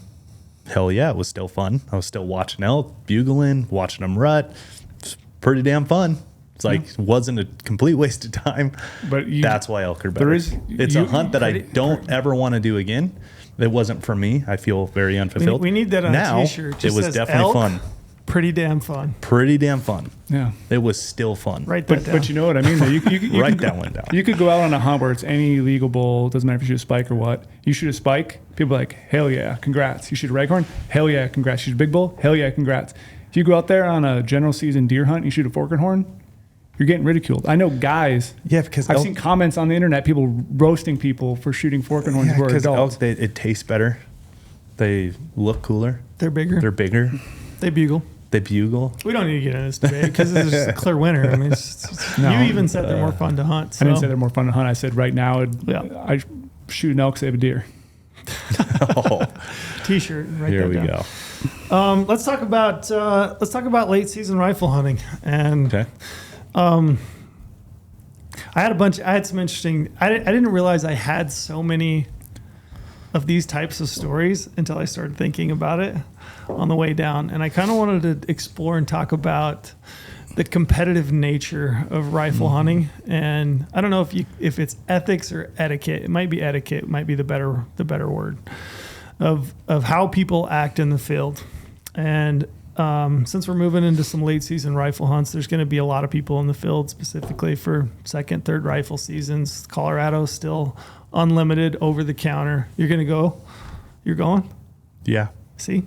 Hell yeah, it was still fun. I was still watching elk, bugling, watching them rut. It's pretty damn fun. It's like it wasn't a complete waste of time. But that's why elk are better. It's a hunt that I don't ever want to do again. It wasn't for me. I feel very unfulfilled. We need that on a t-shirt. It was definitely fun. Pretty damn fun. Pretty damn fun. Yeah. It was still fun. Write that down. But you know what I mean? You write that one down. You could go out on a hunt where it's any legal bull. Doesn't matter if you shoot a spike or what. You shoot a spike, people are like, hell yeah, congrats. You shoot a raghorn, hell yeah, congrats. You shoot a big bull, hell yeah, congrats. If you go out there on a general season deer hunt and you shoot a fork and horn, you're getting ridiculed. I know guys. Yeah, because I've seen comments on the internet, people roasting people for shooting fork and horns. Because elk, it tastes better. They look cooler. They're bigger. They bugle. They bugle. We don't need to get into this debate because this is a clear winner. I mean, you even said they're more fun to hunt. So. I didn't say they're more fun to hunt. I said right now, I shoot an elk, save a deer. T-shirt. Right Here we go. Let's talk about late season rifle hunting. And I had some interesting. I didn't realize I had so many of these types of stories until I started thinking about it on the way down. And I kind of wanted to explore and talk about the competitive nature of rifle hunting. And I don't know if it's ethics or etiquette. It might be etiquette. It might be the better word of how people act in the field. And since we're moving into some late season rifle hunts, there's going to be a lot of people in the field specifically for second, third rifle seasons. Colorado's still unlimited over the counter. You're going to go? You're going? Yeah. See?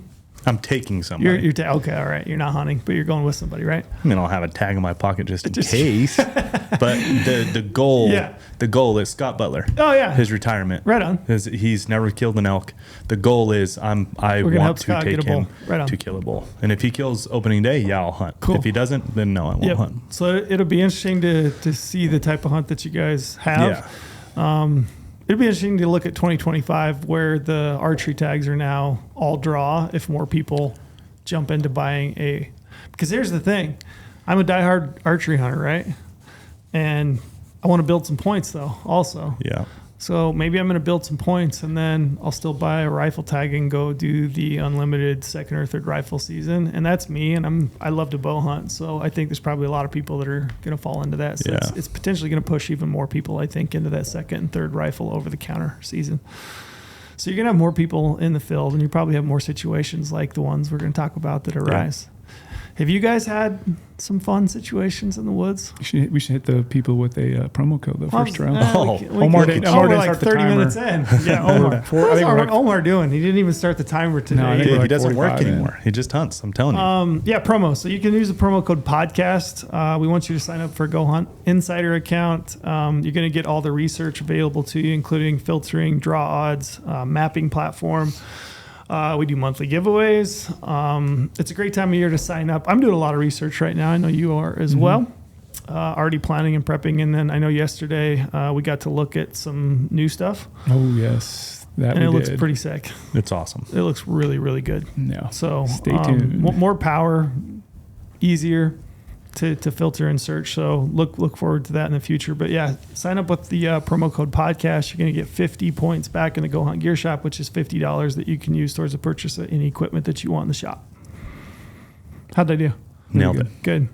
I'm taking somebody. Okay, all right. You're not hunting, but you're going with somebody, right? I mean, I'll have a tag in my pocket just in case. But the goal is Scott Butler. Oh yeah, his retirement. Right on. He's never killed an elk. The goal is I want to take him to kill a bull. And if he kills opening day, I'll hunt. Cool. If he doesn't, then no, I won't hunt. So it'll be interesting to see the type of hunt that you guys have. Yeah. It'd be interesting to look at 2025 where the archery tags are now all draw if more people jump into buying because here's the thing. I'm a diehard archery hunter, right? And I want to build some points though also. Yeah. So maybe I'm going to build some points and then I'll still buy a rifle tag and go do the unlimited second or third rifle season. And that's me. And I love to bow hunt. So I think there's probably a lot of people that are going to fall into that. So it's potentially going to push even more people, I think, into that second and third rifle over the counter season. So you're going to have more people in the field and you probably have more situations like the ones we're going to talk about that arise. Yeah. Have you guys had some fun situations in the woods? We should hit the people with a promo code the first round. Omar didn't start 30 minutes in. Yeah, Omar. What's Omar doing? He didn't even start the timer today. No, he doesn't work anymore. He just hunts. I'm telling you. Yeah, promo. So you can use the promo code podcast. We want you to sign up for GOHUNT Insider account. You're going to get all the research available to you, including filtering, draw odds, mapping platform. We do monthly giveaways. It's a great time of year to sign up. I'm doing a lot of research right now. I know you are as well. Already planning and prepping. And then I know yesterday we got to look at some new stuff. Oh, yes. It looks pretty sick. It's awesome. It looks really, really good. Yeah. So stay tuned. More power, easier, to filter and search. So look forward to that in the future. But yeah, sign up with the promo code podcast. You're going to get 50 points back in the Go Hunt Gear Shop, which is $50 that you can use towards the purchase of any equipment that you want in the shop. How'd I do? Nailed it. Good.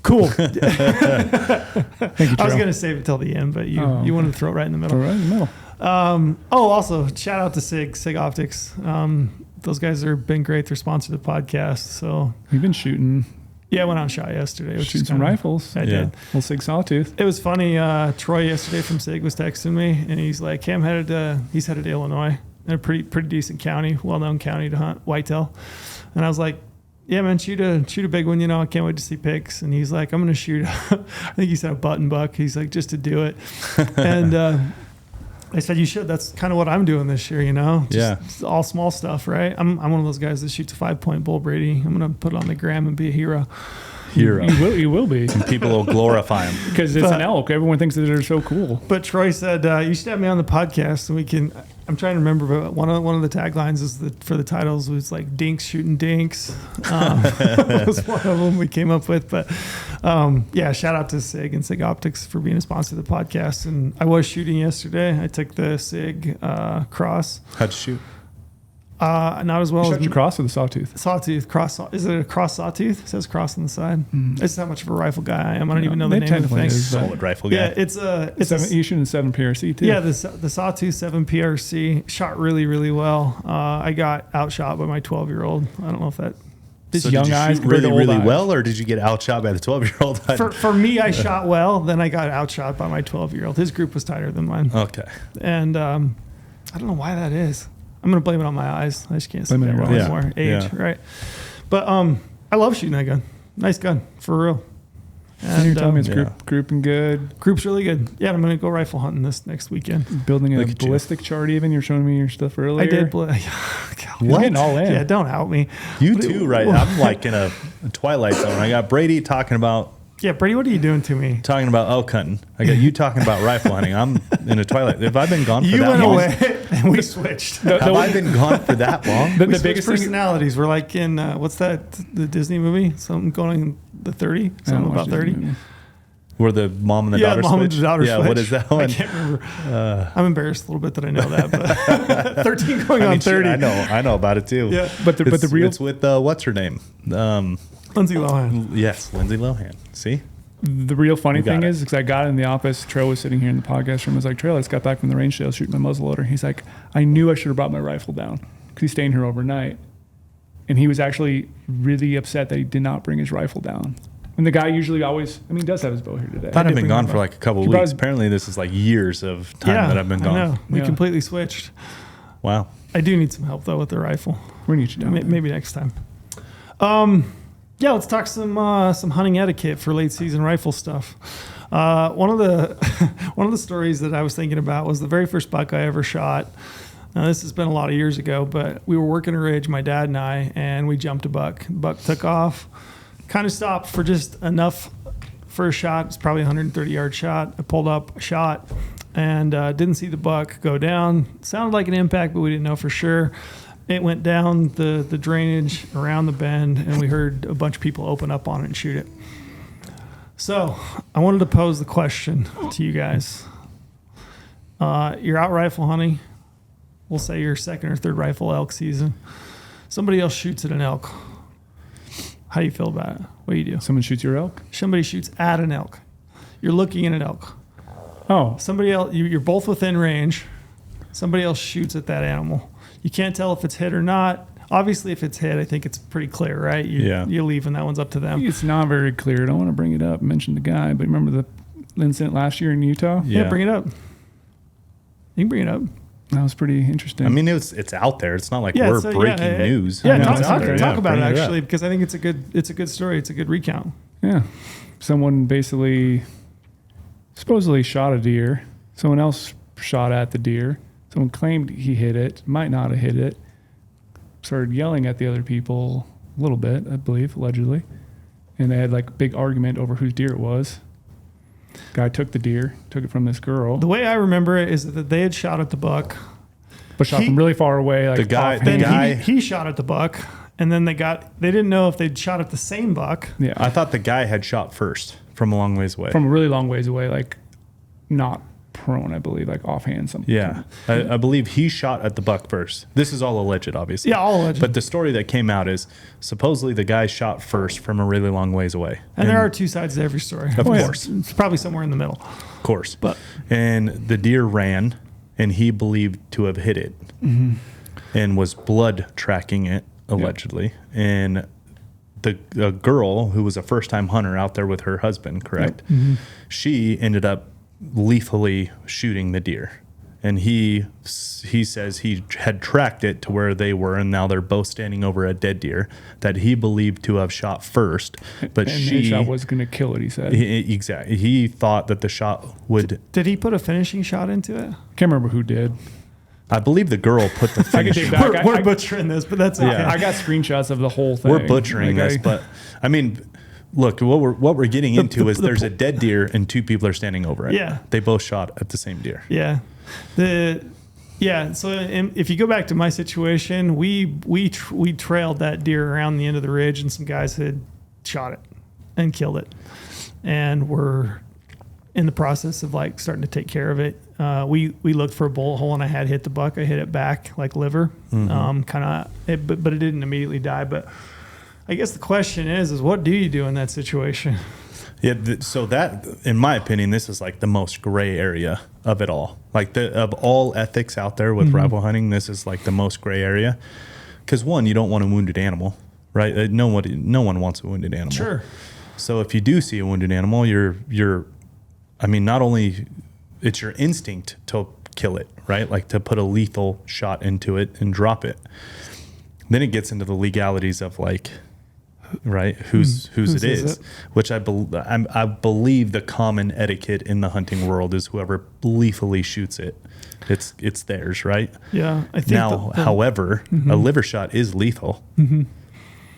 Cool. Thank you, I was Trill. going to save it till the end, but you wanted to throw it right in the middle. Right in the middle. Also shout out to Sig Optics. Those guys have been great. They're sponsored the podcast. So We've been shooting yeah, I went out and shot yesterday. Which shooting is some kinda- rifles. I did. Little Sig Sawtooth. It was funny. Troy yesterday from Sig was texting me, and he's like, "Hey, he's headed to Illinois, in a pretty decent county, well-known county to hunt whitetail." And I was like, "Yeah, man, shoot a big one. I can't wait to see pics." And he's like, "I'm gonna shoot." I think he said a button buck. He's like, just to do it. And I said, "You should." That's kind of what I'm doing this year. Just all small stuff, right? I'm one of those guys that shoots a 5-point bull, Brady. I'm gonna put it on the gram and be a hero. Hero. You will be. People will glorify him. Because it's an elk. Everyone thinks that they're so cool. But Troy said, you should have me on the podcast and we can. I'm trying to remember, but one of the taglines is for the titles was like "Dinks shooting dinks." Was one of them we came up with. But shout out to Sig and Sig Optics for being a sponsor of the podcast. And I was shooting yesterday. I took the Sig cross. How'd you shoot? Not as well You as shot your cross with a sawtooth. sawtooth cross. Is it a cross sawtooth? It says cross on the side. It's not much of a rifle guy I am. I don't even know the name of the thing. Solid rifle guy. Yeah, it's You shooting 7 PRC too. Yeah, the Sawtooth 7 PRC shot really, really well. I got outshot by my 12-year-old. I don't know if that. So young did you eyes shoot compared to really, old really eyes. well, or did you get outshot by the 12-year-old? For me, I shot well. Then I got outshot by my 12-year-old. His group was tighter than mine. Okay. And I don't know why that is. I'm going to blame it on my eyes. I just can't see Blame it that on well your eyes. anymore. Age, Yeah. right? But I love shooting that gun. Nice gun, for real. And you're telling me it's yeah. grouping good, Group's really good. Yeah, I'm going to go rifle hunting this next weekend. building a Look at you. ballistic chart even. You're showing me your stuff earlier. I did. You're What? getting all in. Yeah, don't out me. You too, right? I'm like in a twilight zone. I got Brady talking about Yeah, Brady, what are you doing to me? elk hunting. I got you talking about rifle hunting. I'm in a twilight. Have I been gone for You that went long? away and we switched. Have I been gone for that long? The We switched biggest thing. personalities. We're like in what's that? The Disney movie? Something going in the 30? Something about 30? Where the mom and the Yeah, daughter mom and switch? the daughter Yeah, switch. what is that I one? can't remember. I'm embarrassed a little bit that I know that, but 13 going on shit, 30. I know about it too. Yeah. But the real it's with what's her name? Lindsay Lohan. Yes, Lindsay Lohan. See, funny You got thing it. is, because I got in the office, Trail was sitting here in the podcast room. I was like, Trail, I just got back from the range sale shooting my muzzleloader. He's like, I knew I should have brought my rifle down because he's staying here overnight. And he was actually really upset that he did not bring his rifle down. And the guy usually always, does have his bow here today. thought I'd did been bring gone my for bow. like a couple He of brought weeks. his- Apparently, this is like years of time Yeah, that I've been I gone. know. We Yeah. completely switched. Wow. I do need some help, though, with the rifle. We're going to get you down. there. Maybe next time. Let's talk some hunting etiquette for late season rifle stuff. One of the stories that I was thinking about was the very first buck I ever shot. Now, this has been a lot of years ago, but we were working a ridge, my dad and I, and we jumped a buck. The buck took off, kind of stopped for just enough for a shot. It's probably a 130-yard shot. I pulled up, shot, and didn't see the buck go down. Sounded like an impact, but we didn't know for sure. It went down the drainage around the bend, and we heard a bunch of people open up on it and shoot it. So I wanted to pose the question to you guys. You're out rifle hunting. We'll say your second or third rifle elk season. Somebody else shoots at an elk. How do you feel about it? What do you do? Someone shoots your elk? Somebody shoots at an elk. You're looking at an elk. Oh, Somebody else, you're both within range. Somebody else shoots at that animal. You can't tell if it's hit or not. Obviously, if it's hit, I think it's pretty clear, right? You're leaving. That one's up to them. it's not very clear. I don't want to bring it up, mention the guy, but remember the incident last year in Utah? Yeah, bring it up. You can bring it up. That was pretty interesting. I mean, it's out there. It's not like Yeah, we're so, breaking news. Yeah, I mean, talk, it's out talk, there. talk Yeah, about it bring actually, up. because I think it's a good story. It's a good recount. Yeah. Someone basically supposedly shot a deer. Someone else shot at the deer. Someone claimed he hit it, might not have hit it. Started yelling at the other people a little bit, I believe, allegedly. And they had like a big argument over whose deer it was. Guy took the deer, took it from this girl, The way I remember it is that they had shot at the buck. but shot from really far away. Like The guy- off the hand. Then guy- he shot at the buck, and then they didn't know if they'd shot at the same buck. Yeah. I thought the guy had shot first from a long ways away. From a really long ways away, like not prone, I believe, like offhand. Something. Yeah. I believe he shot at the buck first. This is all alleged, obviously. Yeah, all alleged. But the story that came out is supposedly the guy shot first from a really long ways away. And there are two sides to every story. Of course. It's probably somewhere in the middle. Of course. But and the deer ran, and he believed to have hit it and was blood tracking it, allegedly. And the girl, who was a first-time hunter out there with her husband, correct? She ended up lethally shooting the deer. And he says he had tracked it to where they were, and now they're both standing over a dead deer that he believed to have shot first. But And the shot was going to kill it, he said. Exactly. He thought that the shot would... did he put a finishing shot into it? Can't remember who did. I believe the girl put the finish. take that. We're butchering this, but that's okay. Yeah. I got screenshots of the whole thing. We're butchering Like, this, but I mean, look, what we're getting into is there's a dead deer and two people are standing over it. Yeah. They both shot at the same deer. Yeah. So if you go back to my situation, we trailed that deer around the end of the ridge, and some guys had shot it and killed it, and we're in the process of like starting to take care of it. We looked for a bullet hole, and I had hit the buck. I hit it back like liver, but it didn't immediately die. But I guess the question is what do you do in that situation? Yeah. So that, in my opinion, this is like the most gray area of it all. Like of all ethics out there with rifle hunting, this is like the most gray area. Because one, you don't want a wounded animal, right? No one wants a wounded animal. Sure. So if you do see a wounded animal, I mean, not only it's your instinct to kill it, right? Like to put a lethal shot into it and drop it. Then it gets into the legalities of like, right, whose it is, which I believe the common etiquette in the hunting world is whoever lethally shoots it, it's theirs, right? Yeah, I think now, however, a liver shot is lethal. The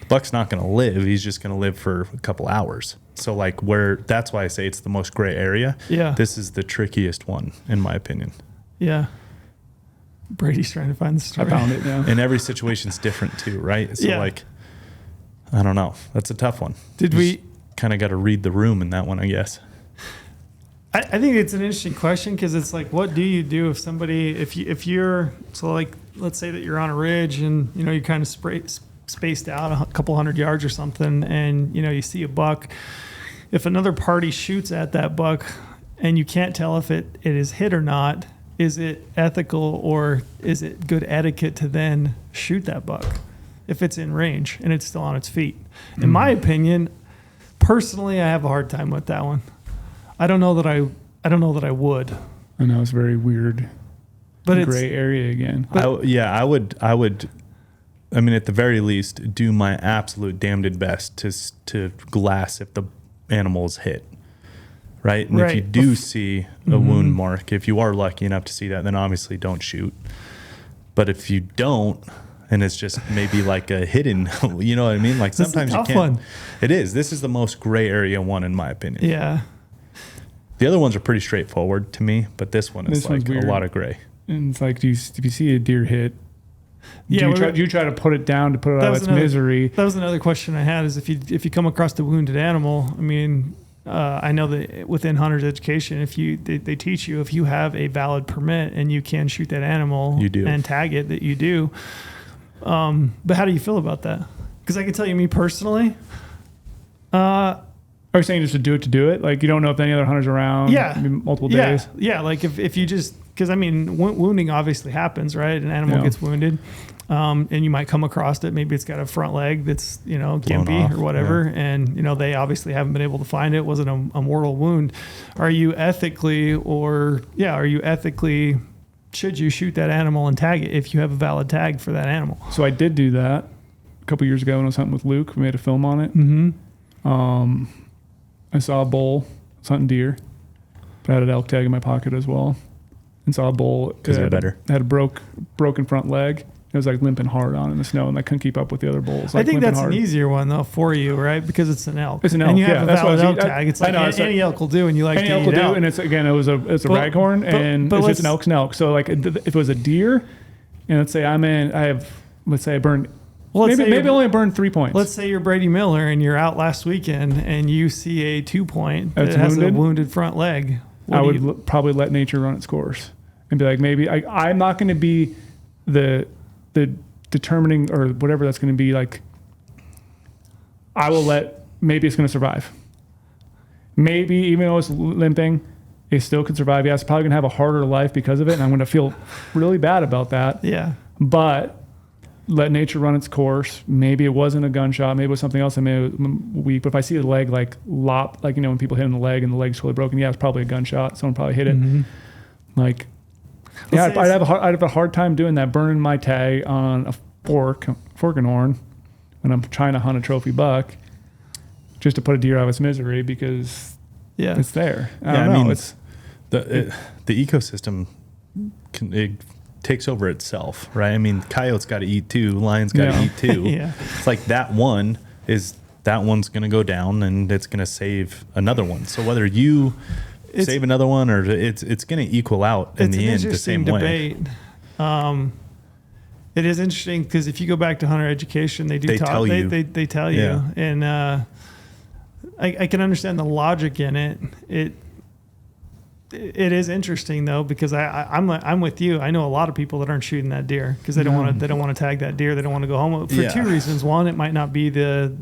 buck's not going to live; he's just going to live for a couple hours. So, like, that's why I say it's the most gray area. Yeah, this is the trickiest one, in my opinion. Yeah. Brady's trying to find the story. I found it. Yeah. And every situation's different too, right? So, like, I don't know. That's a tough one. Did we kind of got to read the room in that one, I guess? I think it's an interesting question because it's like, what do you do if somebody, if you're, so like, let's say that you're on a ridge and, you know, you're kind of spaced out a couple 100 yards or something, and, you know, you see a buck. If another party shoots at that buck and you can't tell if it is hit or not, is it ethical or is it good etiquette to then shoot that buck if it's in range and it's still on its feet? In my opinion, personally, I have a hard time with that one. I don't know that I would. I know it's very weird, but gray area again. I would. I mean, at the very least, do my absolute damned best to glass if the animal is hit, right? And if you do see a wound mark, if you are lucky enough to see that, then obviously don't shoot. But if you don't, and it's just maybe like a hidden, you know what I mean? Like sometimes you can't. One. It is. This is the most gray area one, in my opinion. Yeah. The other ones are pretty straightforward to me, but this one is like a lot of gray. And it's like, if you see a deer hit, do you try to put it down to put it out of its misery? That was another question I had, is if you come across the wounded animal, I mean, I know that within hunter's education, they teach you, if you have a valid permit and you can shoot that animal, you do, and tag it that you do. But how do you feel about that? Because I can tell you, me personally, are you saying just to do it? Like, you don't know if any other hunter's around? Yeah. Multiple days? Yeah. Like if you just, because I mean, wounding obviously happens, right? An animal gets wounded, and you might come across it. Maybe it's got a front leg that's, you know, gimpy or whatever. Yeah. And, you know, they obviously haven't been able to find it. It wasn't a mortal wound. Are you ethically, should you shoot that animal and tag it if you have a valid tag for that animal? So I did do that a couple years ago when I was hunting with Luke. We made a film on it. I saw a bull. I was hunting deer, but I had an elk tag in my pocket as well, and saw a bull. Because they're better. Had a broken front leg. It was like limping hard on in the snow, and I couldn't keep up with the other bulls. Like, I think that's an easier one though for you, right? Because it's an elk. It's an elk. And you have a valid elk tag. It's like any elk will do, and you like any elk will do. And it's a raghorn, and it's just an elk's an elk. So like if it was a deer, and let's say I burned Well, maybe only burn 3 points. Let's say you're Brady Miller and you're out last weekend and you see a 2 point that has a wounded front leg. I would probably let nature run its course and be like, maybe I'm not going to be the determining or whatever that's going to be. Like, I will maybe it's going to survive. Maybe even though it's limping, it still could survive. Yeah, it's probably going to have a harder life because of it, and I'm going to feel really bad about that. Yeah. But let nature run its course. Maybe it wasn't a gunshot. Maybe it was something else that made it weak. But if I see the leg like when people hit in the leg and the leg's totally broken, yeah, it's probably a gunshot. Someone probably hit it. Mm-hmm. Like, yeah, I'd have a hard time doing that, burning my tag on a fork and horn when I'm trying to hunt a trophy buck just to put a deer out of its misery because it's there. I don't know. It's the ecosystem it takes over itself, right? I mean, coyotes got to eat too, lions got to eat too. Yeah. It's like that one's going to go down and it's going to save another one. So whether you save another one or it's going to equal out in the end the same way. It is interesting because if you go back to hunter education, they tell you, Yeah. and I can understand the logic in it. It is interesting though because I'm with you. I know a lot of people that aren't shooting that deer because they don't want to tag that deer. They don't want to go home for two reasons. One, it might not be the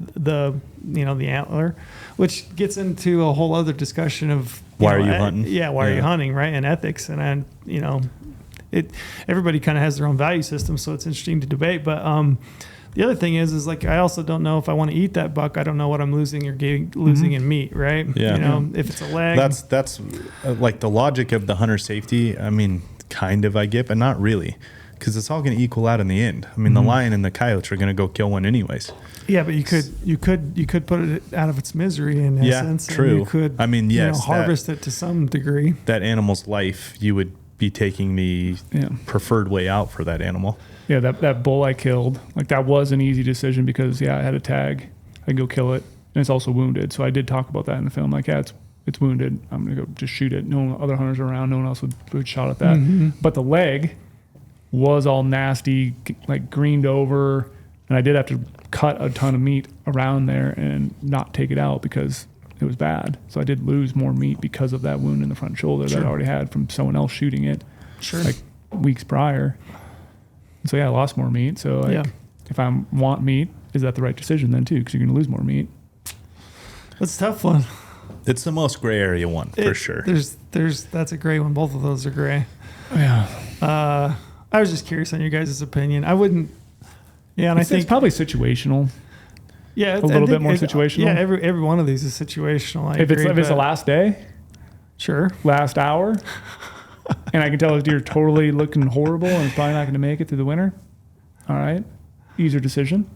antler, which gets into a whole other discussion of why are you hunting? Yeah, why are you hunting, right? And ethics and everybody kind of has their own value system, so it's interesting to debate. But the other thing is like I also don't know if I want to eat that buck. I don't know what I'm losing or losing in meat, right? Yeah. If it's a leg. That's like the logic of the hunter safety. I mean, kind of I get, but not really, because it's all going to equal out in the end. I mean, the lion and the coyotes are going to go kill one anyways. Yeah, but you could put it out of its misery in essence. Yeah, true. And you could, I mean, yes, harvest it to some degree. That animal's life, you would be taking the preferred way out for that animal. Yeah, that bull I killed, like that was an easy decision because I had a tag. I could go kill it, and it's also wounded. So I did talk about that in the film. Like, it's wounded. I'm gonna go just shoot it. No other hunters are around. No one else would shot at that. Mm-hmm. But the leg was all nasty, like greened over, and I did have to cut a ton of meat around there and not take it out because it was bad. So I did lose more meat because of that wound in the front shoulder that I already had from someone else shooting it, like weeks prior. So I lost more meat. So if I want meat, is that the right decision then too? Because you're going to lose more meat. That's a tough one. It's the most gray area one for sure. That's a gray one. Both of those are gray. Yeah. I was just curious on your guys' opinion. I wouldn't. Yeah, and I think it's probably situational. Yeah, a little bit more situational. Yeah, every one of these is situational. If it's the last day, sure, last hour. And I can tell this deer totally looking horrible and it's probably not going to make it through the winter. All right. Easier decision.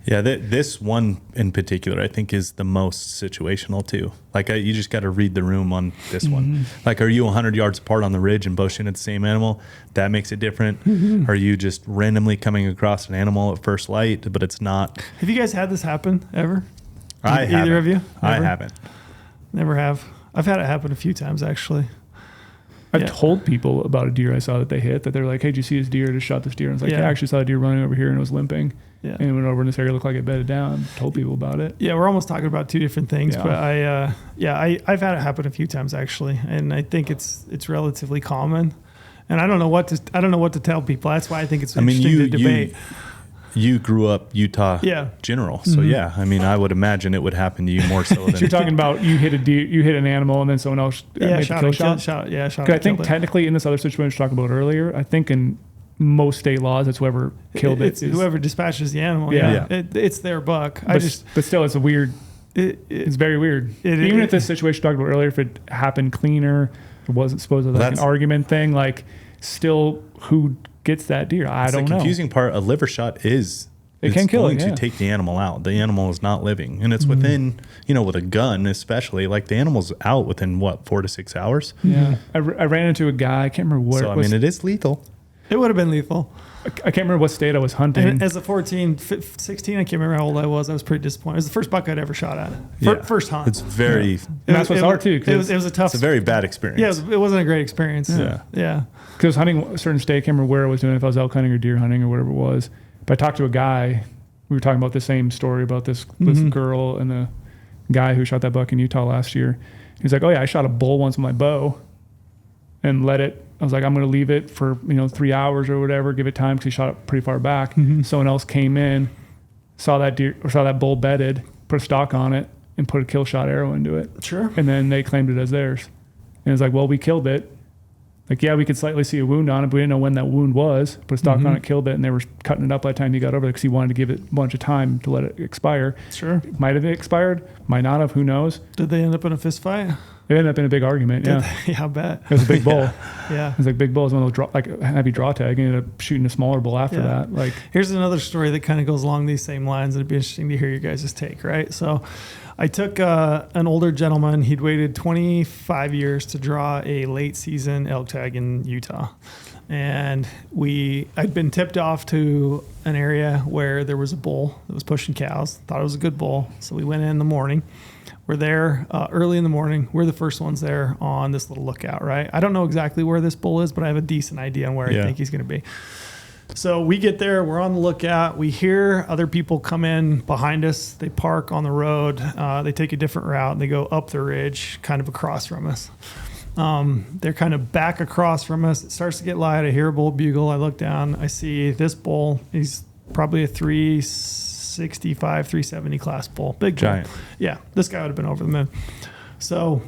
Yeah, this one in particular, I think, is the most situational too. Like, you just got to read the room on this one. Like, are you 100 yards apart on the ridge and both shooting at the same animal? That makes it different. Are you just randomly coming across an animal at first light, but it's not? Have you guys had this happen ever? I haven't. Either of you? Never? I haven't. Never have. I've had it happen a few times, actually. I've told people about a deer I saw that they hit, that they're like, hey, did you see this deer? I just shot this deer. And it's like, I actually saw a deer running over here and it was limping. Yeah. And it went over in this area, looked like it bedded down. Told people about it. Yeah, we're almost talking about two different things. But I've had it happen a few times actually. And I think it's relatively common. And I don't know what to tell people. That's why I think it's interesting to debate. You grew up Utah general. So I mean, I would imagine it would happen to you more so than you're talking about you hit a deer, you hit an animal and then someone else made shot the kill shot. Shot. I think technically in this other situation we were talking about earlier, I think in most state laws, it's whoever killed it. It's whoever dispatches the animal. Yeah. It's their buck. But still, it's a weird. It's very weird. Even if this situation we talked about earlier, if it happened cleaner, it wasn't supposed to be like an argument thing. Like, still, who gets that deer? I don't know. The confusing part, a liver shot is. It can kill it, to take the animal out. The animal is not living. And it's within, with a gun especially, like the animal's out within, 4 to 6 hours? Yeah. I ran into a guy, I can't remember what it was. So, it is lethal. It would have been lethal. I can't remember what state I was hunting. And as a 14, 16, I can't remember how old I was. I was pretty disappointed. It was the first buck I'd ever shot at. First hunt. It's very... And that's what's hard too. It was a tough... It's a very bad experience. Yeah, it wasn't a great experience. Yeah. Because hunting a certain state, I can't remember where I was doing, if I was elk hunting or deer hunting or whatever it was. But I talked to a guy we were talking about the same story about this girl and the guy who shot that buck in Utah last year. He's like, oh yeah, I shot a bull once with my bow and let it. I was like, I'm going to leave it for 3 hours or whatever, give it time because he shot it pretty far back. Someone else came in, saw that deer or saw that bull bedded, put a stock on it, and put a kill shot arrow into it. Sure. And then they claimed it as theirs. And it's like, well, we killed it. Like, yeah, we could slightly see a wound on it, but we didn't know when that wound was. Put a stock on it, killed it, and they were cutting it up by the time he got over there because he wanted to give it a bunch of time to let it expire. Sure. It might have expired, might not have, who knows. Did they end up in a fist fight? It ended up in a big argument, Yeah, I bet. It was a big bull. Yeah. It was like big bull. It was one of those heavy draw tag. He ended up shooting a smaller bull after that. Like, here's another story that kind of goes along these same lines. It'd be interesting to hear your guys' take, right? So I took an older gentleman. He'd waited 25 years to draw a late season elk tag in Utah. And I'd been tipped off to an area where there was a bull that was pushing cows. Thought it was a good bull. So we went in the morning. We're there early in the morning. We're the first ones there on this little lookout, right? I don't know exactly where this bull is, but I have a decent idea on where I think he's going to be. So we get there. We're on the lookout. We hear other people come in behind us. They park on the road. They take a different route. And they go up the ridge, kind of across from us. They're kind of back across from us. It starts to get light. I hear a bull bugle. I look down. I see this bull. He's probably a 365, 370 class bull. Big bull. Giant. Yeah, this guy would have been over the moon. So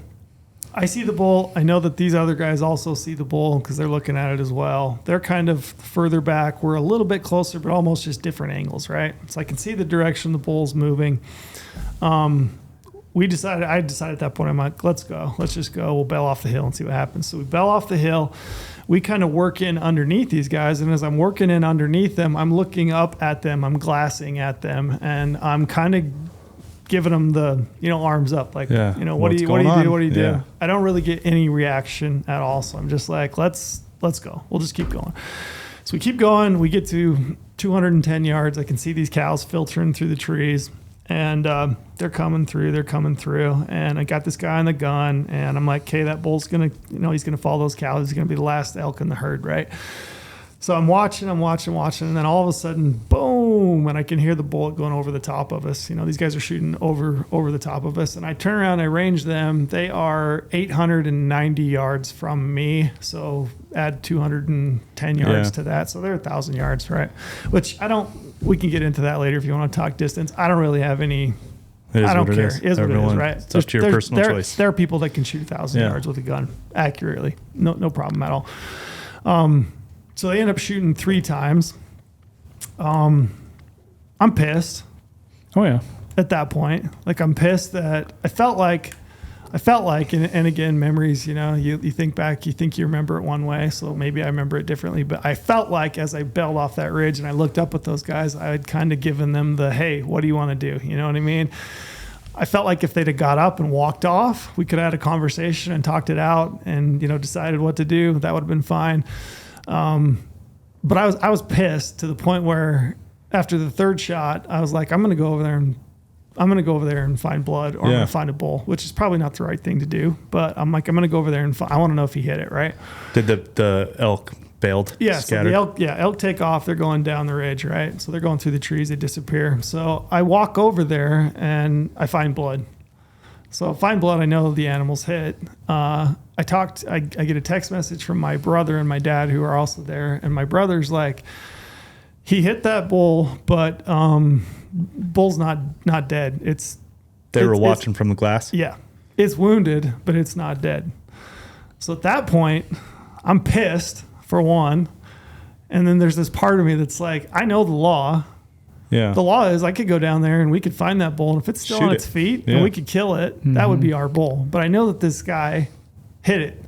I see the bull. I know that these other guys also see the bull because they're looking at it as well. They're kind of further back. We're a little bit closer, but almost just different angles, right? So I can see the direction the bull's moving. I decided at that point, I'm like, let's go. Let's just go. We'll bail off the hill and see what happens. So we bail off the hill. We kind of work in underneath these guys. And as I'm working in underneath them, I'm looking up at them. I'm glassing at them. And I'm kind of giving them the, arms up. Like, what do you do? Yeah. I don't really get any reaction at all. So I'm just like, let's go. We'll just keep going. So we keep going. We get to 210 yards. I can see these cows filtering through the trees. And they're coming through. And I got this guy on the gun. And I'm like, okay, that bull's going to, he's going to follow those cows. He's going to be the last elk in the herd, right? So I'm watching. And then all of a sudden, boom, and I can hear the bullet going over the top of us. These guys are shooting over the top of us. And I turn around, I range them. They are 890 yards from me. So add 210 yards to that. So they're 1,000 yards, right? Which we can get into that later if you want to talk distance. I don't really have any. I don't care. It is what it is, right? It's up to your personal choice. There are people that can shoot 1,000 yards with a gun accurately. No problem at all. So they end up shooting 3 times. I'm pissed. oh yeah. At that point, like I'm pissed that I felt like, and again, memories, you think back, you think you remember it one way. So maybe I remember it differently, but I felt like as I bailed off that ridge and I looked up at those guys, I had kind of given them the, hey, what do you want to do? You know what I mean? I felt like if they'd have got up and walked off, we could have had a conversation and talked it out and, decided what to do. That would have been fine. But I was pissed to the point where after the 3rd shot, I was like, I'm going to go over there and find blood, or I'm going to find a bull, which is probably not the right thing to do. But I'm like, I'm going to go over there and I want to know if he hit it, right? Did the elk bailed? Yeah, scattered? So elk take off. They're going down the ridge, right? So they're going through the trees. They disappear. So I walk over there and I find blood. So I find blood. I know the animal's hit. I get a text message from my brother and my dad who are also there. And my brother's like, he hit that bull, but bull's not dead. They were watching from the glass? Yeah. It's wounded, but it's not dead. So at that point, I'm pissed, for one. And then there's this part of me that's like, I know the law. Yeah. The law is I could go down there and we could find that bull. And if it's still on its feet and we could kill it, that would be our bull. But I know that this guy hit it,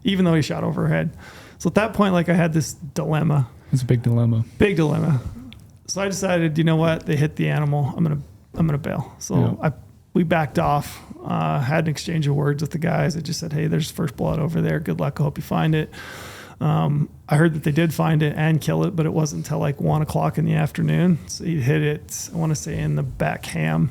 even though he shot overhead. So at that point, like I had this dilemma. It's a big dilemma. Big dilemma. So I decided, you know what? They hit the animal. I'm gonna bail. So we backed off. Had an exchange of words with the guys. I just said, hey, there's first blood over there. Good luck. I hope you find it. I heard that they did find it and kill it, but it wasn't until like 1:00 in the afternoon. So he hit it, I want to say in the back ham,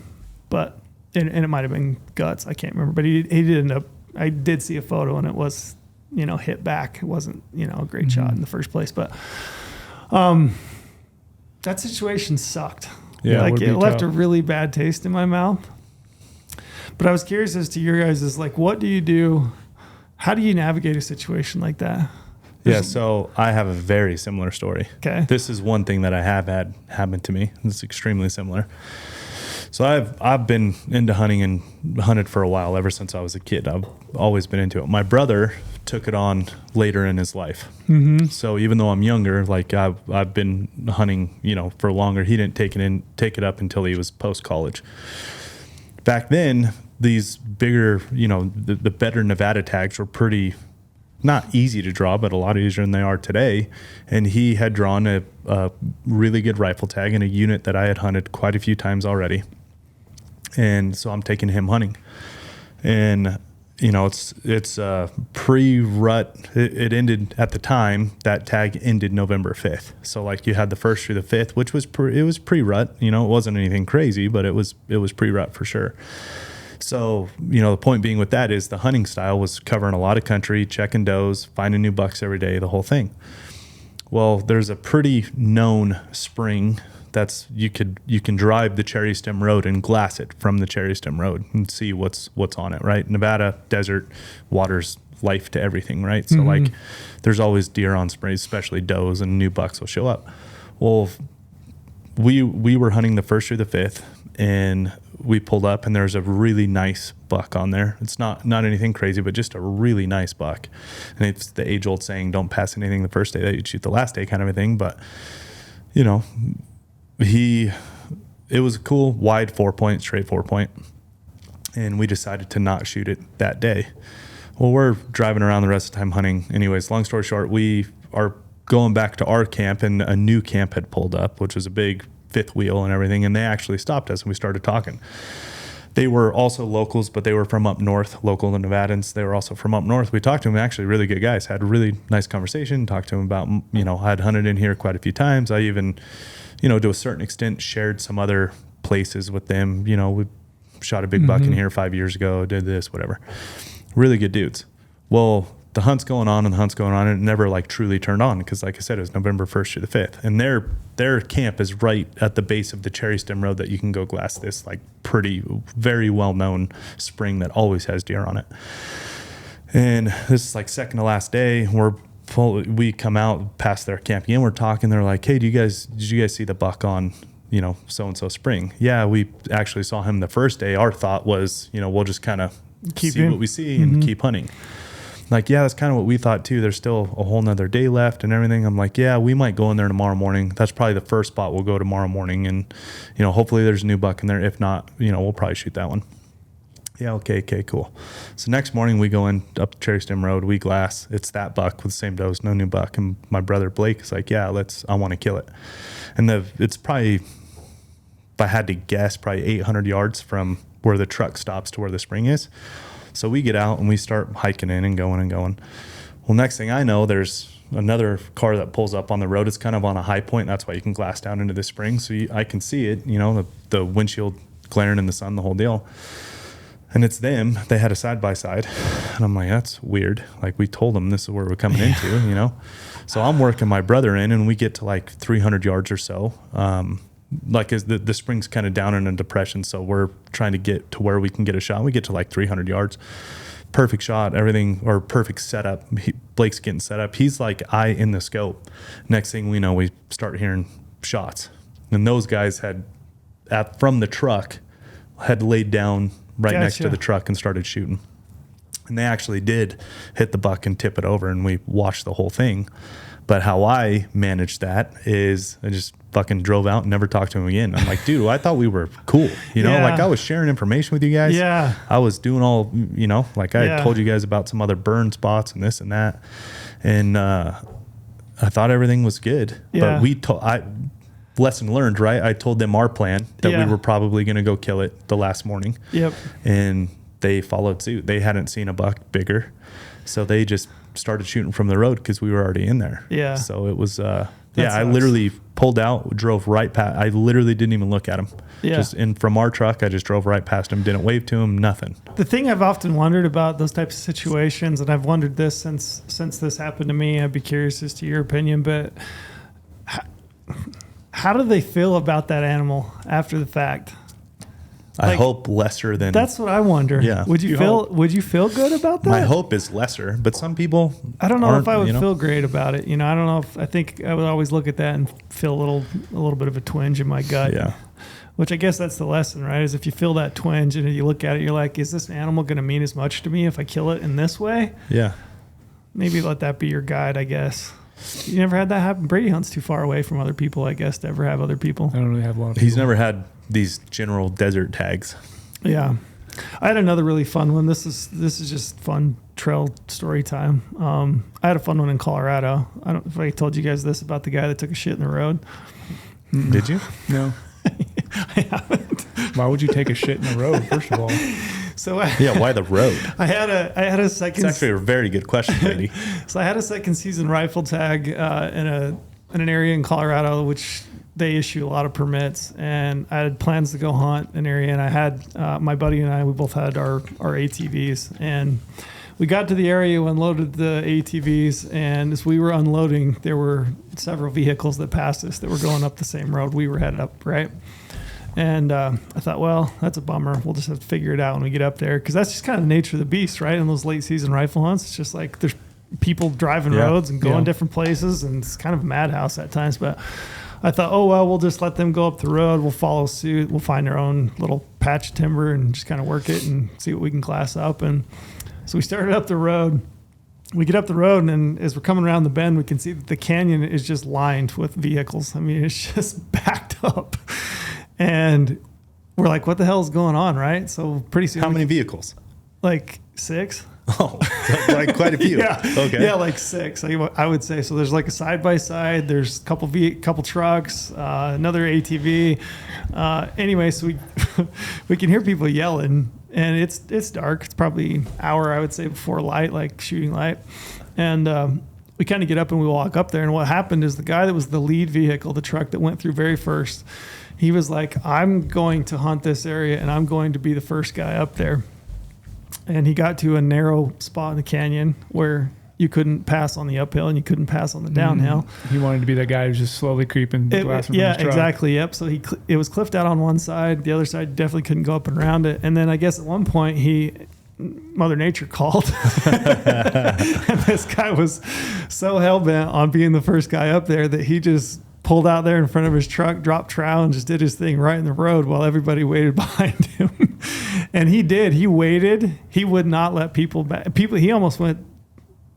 but and it might have been guts. I can't remember, but he did end up. I did see a photo and it was, hit back. It wasn't, a great shot in the first place, but that situation sucked. Yeah, like would it be left tough. a really bad taste in my mouth. But I was curious as to your guys' like, what do you do? How do you navigate a situation like that? Yeah, so I have a very similar story. Okay. This is one thing that I have had happen to me. It's extremely similar. So I've been into hunting and hunted for a while, ever since I was a kid. I've always been into it. My brother took it on later in his life. Mm-hmm. So even though I'm younger, like I've been hunting, for longer. He didn't take it up until he was post college. Back then, these bigger, the better Nevada tags were pretty not easy to draw, but a lot easier than they are today. And he had drawn a really good rifle tag in a unit that I had hunted quite a few times already. And so I'm taking him hunting, and it's pre-rut. It ended at the time, that tag ended November 5th. So like you had the 1st through the 5th, which was it was pre-rut. It wasn't anything crazy, but it was pre-rut for sure. So, the point being with that is the hunting style was covering a lot of country, checking does, finding new bucks every day, the whole thing. Well, there's a pretty known spring that's you can drive the Cherry Stem Road and glass it from the Cherry Stem Road and see what's on it, right? Nevada, desert, water's life to everything, right? So like there's always deer on springs, especially does, and new bucks will show up. Well, we were hunting the 1st through the 5th, and we pulled up, and there's a really nice buck on there. It's not anything crazy, but just a really nice buck. And it's the age old saying, don't pass anything the first day that you shoot the last day kind of a thing. But, it was a cool, wide 4-point, straight 4-point. And we decided to not shoot it that day. Well, we're driving around the rest of the time hunting. Anyways, long story short, we are going back to our camp, and a new camp had pulled up, which was a big 5th wheel and everything, and they actually stopped us and we started talking. They were also locals, but they were from up north, local Nevadans. They were also from up north. We talked to them, actually really good guys, had a really nice conversation, talked to them about, I'd hunted in here quite a few times. I even, to a certain extent, shared some other places with them. We shot a big buck in here 5 years ago, did this, whatever. Really good dudes. Well, the hunt's going on and it never like truly turned on, because like I said, it was November 1st through the 5th, and their camp is right at the base of the Cherry Stem Road that you can go glass this like very well known spring that always has deer on it. And this is like second to last day. We come out past their camp again. We're talking. They're like, "Hey, did you guys see the buck on so and so spring?" Yeah, we actually saw him the first day. Our thought was, we'll just kind of see what we see and keep hunting. Like, yeah, that's kind of what we thought too. There's still a whole nother day left and everything. I'm like, yeah, we might go in there tomorrow morning. That's probably the first spot we'll go tomorrow morning. And, hopefully there's a new buck in there. If not, we'll probably shoot that one. Yeah. Okay, cool. So next morning we go in up Cherry Stem Road, we glass. It's that buck with the same does, no new buck. And my brother Blake is like, yeah, I want to kill it. And it's probably, if I had to guess, probably 800 yards from where the truck stops to where the spring is. So we get out and we start hiking in and going. Well, next thing I know, there's another car that pulls up on the road. It's kind of on a high point. That's why you can glass down into the spring. So I can see it, the windshield glaring in the sun, the whole deal. And it's them. They had a side-by-side. And I'm like, that's weird. Like, we told them this is where we're coming into, So I'm working my brother in, and we get to like 300 yards or so. Like as the spring's kind of down in a depression, so we're trying to get to where we can get a shot. We get to like 300 yards, perfect shot, everything, or perfect setup. Blake's getting set up. He's like eye in the scope. Next thing we know, we start hearing shots, and those guys from the truck had laid down right next to the truck and started shooting. And they actually did hit the buck and tip it over, and we watched the whole thing. But how I managed that is I just fucking drove out and never talked to him again. I'm like, dude, I thought we were cool. Like I was sharing information with you guys. Yeah. I was doing all, like I had told you guys about some other burn spots and this and that. And I thought everything was good. Yeah. But lesson learned, right? I told them our plan that we were probably going to go kill it the last morning. Yep. And they followed suit. They hadn't seen a buck bigger. So they just started shooting from the road because we were already in there. Yeah. So it was, I literally pulled out, drove right past. I literally didn't even look at him. Yeah. From our truck, I just drove right past him, didn't wave to him, nothing. The thing I've often wondered about those types of situations, and I've wondered this since this happened to me, I'd be curious as to your opinion, but how do they feel about that animal after the fact? I hope lesser than. That's what I wonder. Yeah. Would you feel good about that? My hope is lesser, but some people. I don't know if I would feel great about it. I don't know if I think I would always look at that and feel a little bit of a twinge in my gut. Yeah. Which I guess that's the lesson, right? Is if you feel that twinge and you look at it, you're like, is this animal going to mean as much to me if I kill it in this way? Yeah. Maybe let that be your guide, I guess. You never had that happen? Brady hunts too far away from other people, I guess, to ever have other people. I don't really have a lot of people. He's never had these general desert tags. Yeah. I had another really fun one. This is just fun trail story time. I had a fun one in Colorado. I don't know if I told you guys this about the guy that took a shit in the road. Did you? No. I haven't. Why would you take a shit in the road, first of all? So Yeah, why the road? I had a second. It's actually a very good question, Brady. So I had a second season rifle tag in an area in Colorado, which they issue a lot of permits, and I had plans to go hunt an area, and I had my buddy and I, we both had our ATVs, and we got to the area, unloaded the ATVs, and as we were unloading, there were several vehicles that passed us that were going up the same road we were headed up, right? And I thought, well, that's a bummer. We'll just have to figure it out when we get up there, because that's just kind of the nature of the beast, right? In those late season rifle hunts, it's just like there's people driving roads and going different places, and it's kind of a madhouse at times. But I thought, oh, well, we'll just let them go up the road. We'll follow suit. We'll find our own little patch of timber and just kind of work it and see what we can class up. And so we started up the road. We get up the road, and as we're coming around the bend, we can see that the canyon is just lined with vehicles. I mean, it's just backed up. And we're like, what the hell is going on, right? So pretty soon. How many vehicles? Like 6. Oh, like quite a few. Yeah. Okay. Yeah, like 6. I would say. So there's like a side-by-side. There's a couple trucks, another ATV. Anyway, so we can hear people yelling, and it's dark. It's probably an hour, I would say, before light, like shooting light. And we kind of get up and we walk up there. And what happened is the guy that was the lead vehicle, the truck that went through very first, he was like, I'm going to hunt this area, and I'm going to be the first guy up there. And he got to a narrow spot in the canyon where you couldn't pass on the uphill and you couldn't pass on the downhill. He wanted to be that guy who's just slowly creeping the glass from his truck. Exactly. Yep. So it was cliffed out on one side. The other side definitely couldn't go up and around it. And then I guess at one point Mother Nature called. And this guy was so hell-bent on being the first guy up there that he just pulled out there in front of his truck, dropped trowel, and just did his thing right in the road while everybody waited behind him. And he did. He waited. He would not let people back. He almost went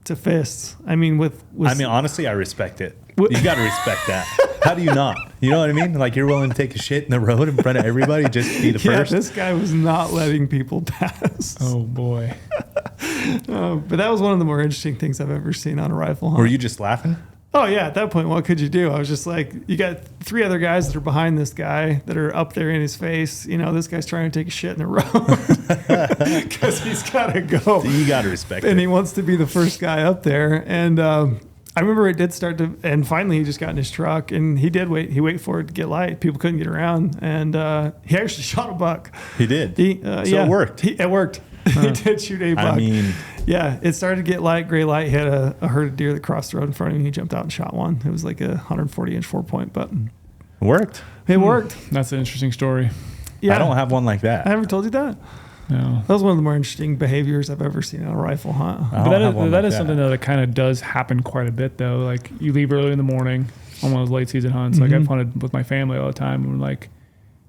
to fists. I mean, honestly, I respect it. You got to respect that. How do you not? You know what I mean? Like, you're willing to take a shit in the road in front of everybody just to be the first? This guy was not letting people pass. Oh, boy. But that was one of the more interesting things I've ever seen on a rifle hunt. Were you just laughing? Oh, yeah. At that point, what could you do? I was just like, you got 3 other guys that are behind this guy that are up there in his face. You know, this guy's trying to take a shit in the road because he's got to go. So you got to respect it. And he wants to be the first guy up there. And I remember it did start to, and finally he just got in his truck, and he did wait. He waited for it to get light. People couldn't get around. And he actually shot a buck. He did? It worked. It worked. He did shoot a buck. I mean, yeah, it started to get light, gray light. He had a herd of deer that crossed the road in front of him. He jumped out and shot one. It was like a 140-inch 4-point, but it worked. It worked. That's an interesting story. Yeah, I don't have one like that. I never told you that. No. That was one of the more interesting behaviors I've ever seen on a rifle hunt. But that is something that kind of does happen quite a bit, though. Like, you leave early in the morning on one of those late season hunts. Mm-hmm. Like, I've hunted with my family all the time, and like,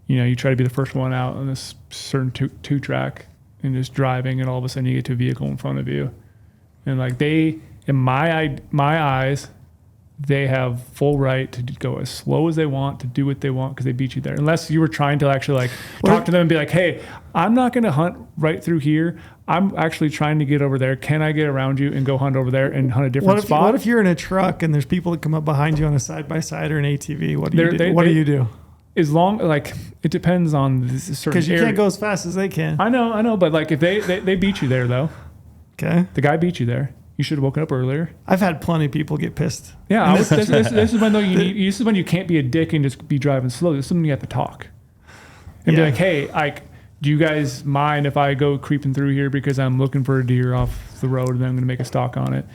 you know, you try to be the first one out on this certain two track and just driving, and all of a sudden you get to a vehicle in front of you, and like, they, in my eyes, they have full right to go as slow as they want, to do what they want, because they beat you there. Unless you were trying to actually like talk to them and be like, hey, I'm not going to hunt right through here. I'm actually trying to get over there. Can I get around you and go hunt over there and hunt a different spot? What if you're in a truck and there's people that come up behind you on a side-by-side or an ATV? What do you do? As long, like, it depends on this certain because you area. can't go as fast as they can. I know, but like, if they beat you there, though. Okay. The guy beat you there. You should have woken up earlier. I've had plenty of people get pissed. Yeah, this is when this is when you can't be a dick and just be driving slow. This is when you have to talk and be like, hey, do you guys mind if I go creeping through here because I'm looking for a deer off the road and then I'm going to make a stalk on it?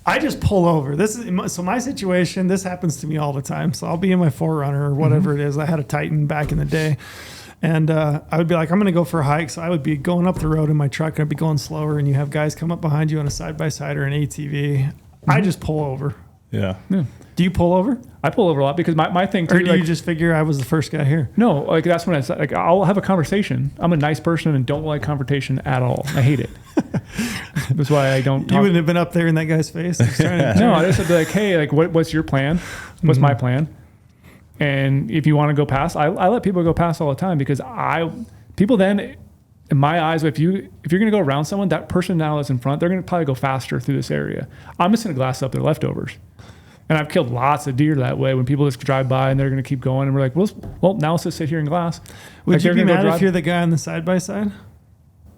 I just pull over. So my situation, this happens to me all the time. So I'll be in my 4Runner or whatever it is. I had a Titan back in the day. And I would be like, I'm going to go for a hike. So I would be going up the road in my truck. And I'd be going slower. And you have guys come up behind you on a side-by-side or an ATV. I just pull over. Yeah. Do you pull over? I pull over a lot because my thing too. Or do you just figure I was the first guy here? No, like that's when I'll have a conversation. I'm a nice person and don't like confrontation at all. I hate it. That's why I don't talk. You wouldn't have been up there in that guy's face? No, I just said like, hey, like what's your plan? What's my plan? And if you want to go past, I let people go past all the time because people then, in my eyes, if you're going to go around someone, that person now that's in front, they're going to probably go faster through this area. I'm just going to glass up their leftovers. And I've killed lots of deer that way when people just drive by and they're going to keep going. And we're like, well, now let's just sit here and glass. Would you be mad if you're the guy on the side-by-side?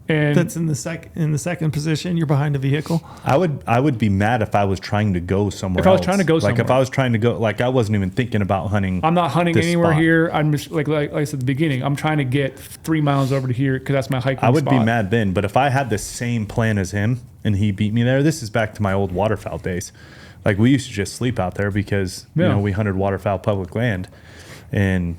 And that's in the second position, you're behind a vehicle. I would be mad if I was trying to go somewhere. If I was trying to go somewhere, like if I was trying to go, like I wasn't even thinking about hunting. I'm not hunting anywhere spot. here. I'm just like I said at the beginning. I'm trying to get 3 miles over to here because that's my hiking. I would spot. be mad then, but if I had the same plan as him and he beat me there, this is back to my old waterfowl days. Like we used to just sleep out there because we hunted waterfowl public land, and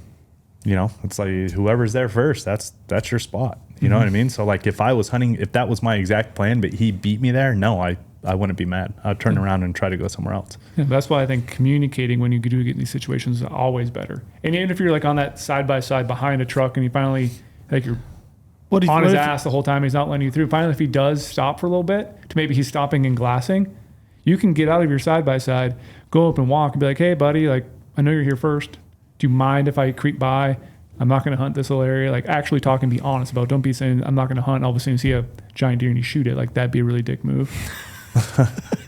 it's like whoever's there first, that's your spot. You know what I mean? So like if I was hunting, if that was my exact plan, but he beat me there, no, I wouldn't be mad. I'd turn around and try to go somewhere else. Yeah, that's why I think communicating when you do get in these situations is always better. And even if you're like on that side by side behind a truck and you finally like you're on his ass the whole time, he's not letting you through. Finally, if he does stop for a little bit, to maybe he's stopping and glassing, you can get out of your side by side, go up and walk and be like, hey buddy, like I know you're here first. Do you mind if I creep by? I'm not going to hunt this little area. Like actually talk and be honest about. Don't be saying I'm not going to hunt. And all of a sudden you see a giant deer and you shoot it. Like that'd be a really dick move.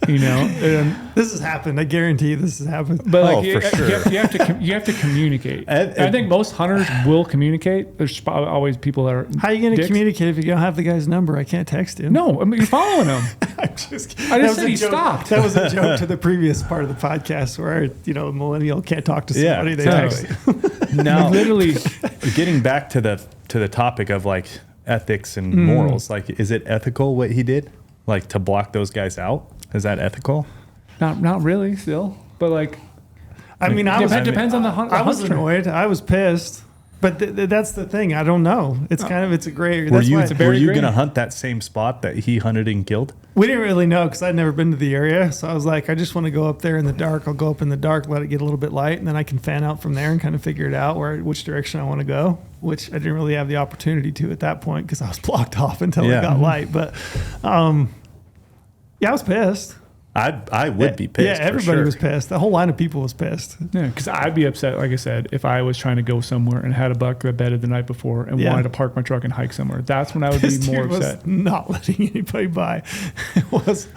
This has happened. I guarantee you this has happened. But like for sure. you have to communicate. And I think most hunters will communicate. There's always people that are. How are you going to communicate if you don't have the guy's number? I can't text him. No, I mean, you're following him. I'm just kidding. I just said he stopped. That was a joke to the previous part of the podcast where a millennial can't talk to somebody. They text. Now, literally getting back to the topic of like ethics and morals, like is it ethical what he did? Like to block those guys out? Is that ethical? Not really still, but like I mean, it depends on the hunt. I was annoyed. I was pissed. But that's the thing. I don't know. It's it's a gray area. Were you going to hunt that same spot that he hunted and killed? We didn't really know because I'd never been to the area. So I was like, I just want to go up there in the dark. I'll go up in the dark, let it get a little bit light, and then I can fan out from there and kind of figure it out which direction I want to go, which I didn't really have the opportunity to at that point because I was blocked off until it got light. But I was pissed. I would be pissed. Yeah, everybody was pissed. The whole line of people was pissed. Yeah, because I'd be upset, like I said, if I was trying to go somewhere and had a buck that bedded the night before and wanted to park my truck and hike somewhere. That's when I would be more upset. Was not letting anybody by. It was,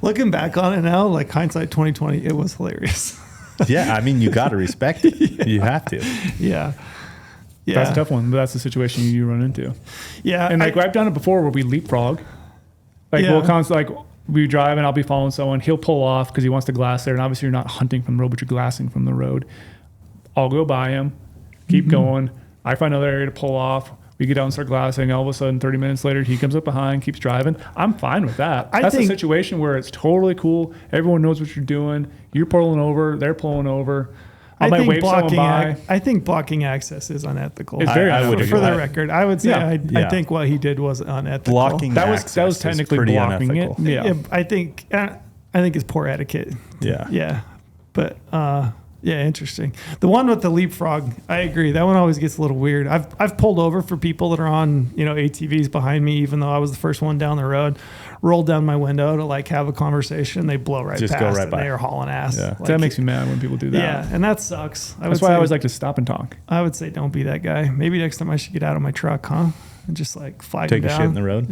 looking back on it now, like hindsight 2020, it was hilarious. Yeah, I mean, you got to respect it. Yeah. You have to. Yeah. Yeah. That's a tough one, but that's the situation you run into. Yeah. And I've done it before where we leapfrog. We'll constantly we drive and I'll be following someone. He'll pull off because he wants to glass there. And obviously you're not hunting from the road, but you're glassing from the road. I'll go by him, keep going. I find another area to pull off. We get out and start glassing. All of a sudden, 30 minutes later, he comes up behind, keeps driving. I'm fine with that. That's a situation where it's totally cool. Everyone knows what you're doing. You're pulling over. They're pulling over. I might wave someone by. I think blocking access is unethical. It's very unethical. For the record, I would say I think what he did was unethical. Blocking that was technically blocking unethical. it. Yeah. I think it's poor etiquette. Yeah. Yeah. But interesting. The one with the leapfrog, I agree. That one always gets a little weird. I've pulled over for people that are on, ATVs behind me, even though I was the first one down the road, rolled down my window to like have a conversation. They blow right past go right by. They are hauling ass. Yeah. Like, that makes me mad when people do that. Yeah. And that sucks. That's why I always like to stop and talk. I would say don't be that guy. Maybe next time I should get out of my truck, huh? And just like flag Take him a down. shit in the road.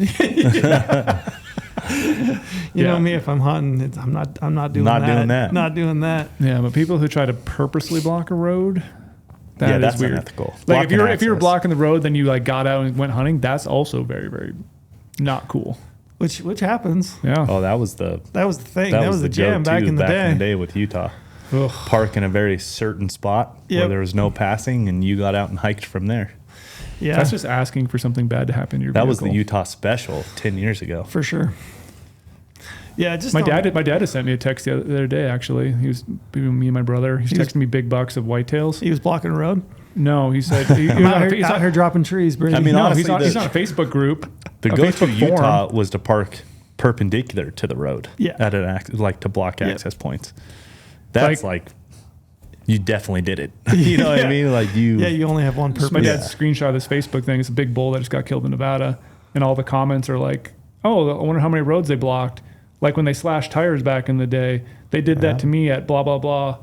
You know me, if I'm hunting, I'm not doing that. Not doing that. Yeah, but people who try to purposely block a road, that's weird. Unethical. Like if you were blocking the road, then you like got out and went hunting. That's also very, very not cool. Which happens. Yeah. Oh, that was the thing. That was the jam back in the day with Utah. Ugh. Park in a very certain spot where there was no passing, and you got out and hiked from there. Yeah. That's just asking for something bad to happen to your That vehicle. was the Utah special 10 years ago. For sure. Yeah, just My dad had sent me a text the other day. Actually, he was me and my brother. He's texting me big bucks of whitetails. He was blocking the road. No, he said he's out here dropping trees. Brady. I mean, no, honestly, he's on a Facebook group. The a go-to Facebook Utah forum. was to park perpendicular to the road. Yeah. At like to block access points. That's like you definitely did it. You know what I mean? Like you. Yeah, you only have one purpose. My dad's screenshot of this Facebook thing. It's a big bull that just got killed in Nevada, and all the comments are like, "Oh, I wonder how many roads they blocked." Like when they slashed tires back in the day, they did that to me at blah blah blah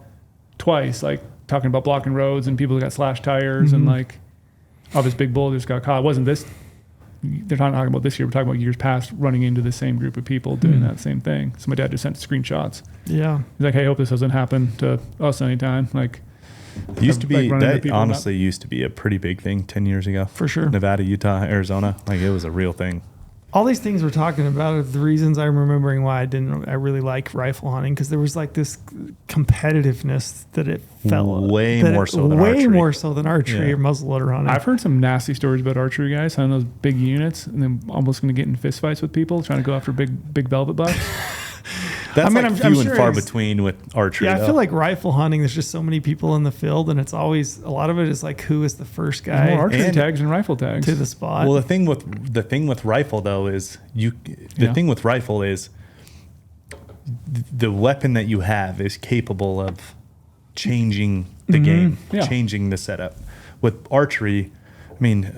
twice. Like talking about blocking roads and people that got slashed tires and like, oh, this big bull just got caught. It wasn't this. They're not talking about this year. We're talking about years past, running into the same group of people doing that same thing. So my dad just sent screenshots. Yeah. He's like, "Hey, I hope this doesn't happen to us anytime." Like, It used to be running into that people honestly used to be a pretty big thing 10 years ago. For sure. Nevada, Utah, Arizona, like it was a real thing. All these things we're talking about are the reasons I'm remembering why I really like rifle hunting, because there was like this competitiveness that it felt Way more so than way archery. more so than archery Yeah. or muzzleloader hunting. I've heard some nasty stories about archery guys having those big units and then almost going to get in fistfights with people trying to go after big velvet bucks. That's I mean, like I'm few and sure far it's- between with archery. Yeah, I though. feel like rifle hunting, there's just so many people in the field, and it's always, a lot of it is like, who is the first More guy archery And- tags and rifle tags. to the spot? Well, the thing with rifle though is the weapon that you have is capable of changing the game, Yeah. changing the setup. With archery, I mean,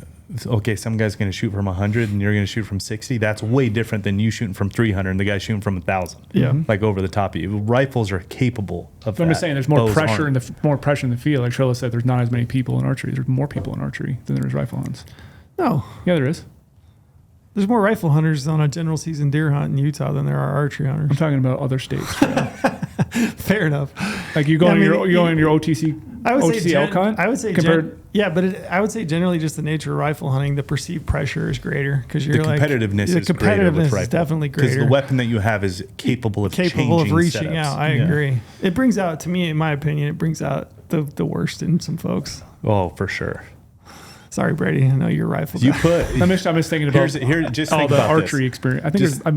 okay, some guy's going to shoot from 100 and you're going to shoot from 60. That's way different than you shooting from 300 and the guy shooting from 1,000. Yeah. Like over the top of you. Rifles are capable of So I'm that. just saying, there's more Bows pressure aren't. more pressure in the field. Like Charlotte said, there's not as many people in archery. There's more people in archery than there is rifle hunts. No, Yeah, there is. there's more rifle hunters on a general season deer hunt in Utah than there are archery I'm hunters. talking about other states. Fair enough. Like you go Yeah, on I mean, your OTC I would OTC say elk hunt. I would say compared. I would say generally just the nature of rifle hunting, the perceived pressure is greater because The you're like competitiveness the is greater with competitiveness rifle. is definitely Because greater. the weapon that you have is capable of capable of changing reaching setups. out. I Yeah. agree. It brings out, to me, in my opinion, it brings out the worst in some folks. Oh, for sure. Sorry, Brady. I know you're a rifle You guy. put I'm just thinking about just all think the about archery this. experience. I think Just- I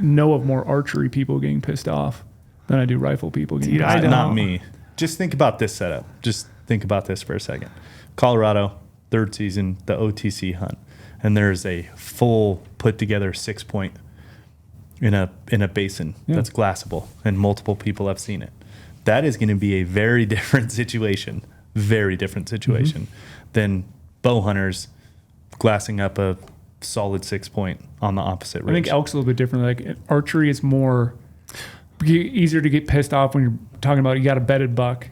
know of more archery people getting pissed off than I do rifle people getting Dude, pissed I off. don't. Not me. Just think about this setup. Just think about this for a second. Colorado, third season, the OTC hunt, and there's a full put together 6-point in a basin that's glassable, and multiple people have seen it. That is going to be a very different situation. Very different situation than bow hunters glassing up a solid 6-point on the opposite I ridge. think elk's a little bit different. Like archery is more easier to get pissed off when you're talking about you got a bedded buck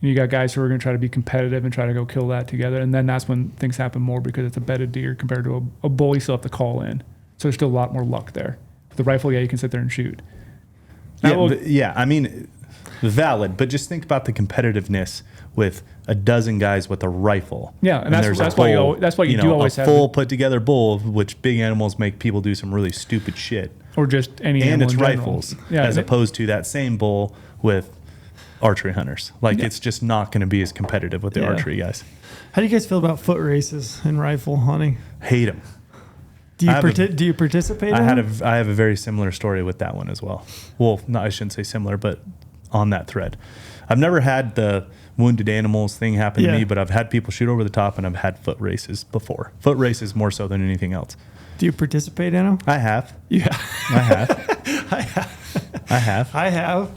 and you got guys who are going to try to be competitive and try to go kill that together. And then that's when things happen more because it's a bedded deer compared to a bull you still have to call in. So there's still a lot more luck there. With the rifle, you can sit there and shoot. I mean, valid, but just think about the competitiveness with a dozen guys with a rifle. Yeah, and there's that's a why you bull, al- that's why you do always a have full put together bull, which big animals make people do some really stupid shit. Or just any And animal it's in general. rifles, Yeah, as opposed to that same bull with archery hunters. Like it's just not going to be as competitive with the Yeah. archery guys. How do you guys feel about foot races in rifle hunting? Hate them. Do you I have a- do you participate? I in them? have a very similar story with that one as well. Well, no, I shouldn't say similar, but on that thread. I've never had the wounded animals thing happen to Yeah. me, but I've had people shoot over the top and I've had foot races before. Foot races more so than anything else. Do you participate in them? I have. Yeah, I have. I have.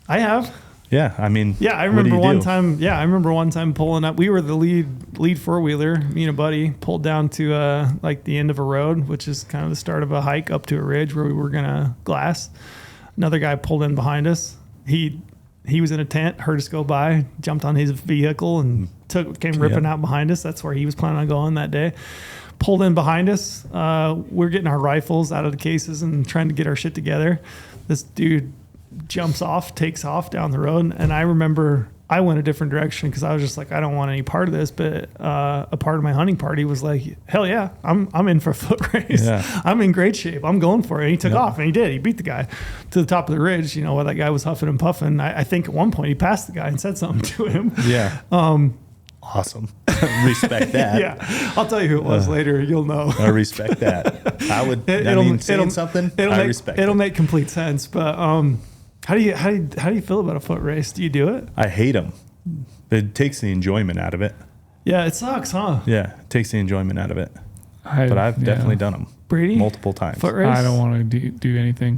I have. Yeah. I mean, Yeah, I what do remember you one do? time. Yeah, I remember one time pulling up. We were the lead 4-wheeler. Me and a buddy pulled down to like the end of a road, which is kind of the start of a hike up to a ridge where we were gonna glass. Another guy pulled in behind us. He was in a tent, heard us go by, jumped on his vehicle and came ripping out behind us. That's where he was planning on going that day. Pulled in behind us. We're getting our rifles out of the cases and trying to get our shit together. This dude jumps off, takes off down the road. And I remember I went a different direction because I was just like, I don't want any part of this. But a part of my hunting party was like, hell yeah, I'm in for a foot race. Yeah. I'm in great shape. I'm going for it. And he took off and he did. He beat the guy to the top of the ridge. You know, while that guy was huffing and puffing. I think at one point he passed the guy and said something to him. Yeah. awesome. Respect that. Yeah, I'll tell you who it was later. You'll know. I respect that. I would. Saying something. I respect. It'll make complete sense. But how do you feel about a foot race? Do you do it? I hate them. It takes the enjoyment out of it. Yeah, it sucks, huh? Yeah, it takes the enjoyment out of it. But I've definitely done them. Brady? Multiple times. Foot race? I don't want to do anything,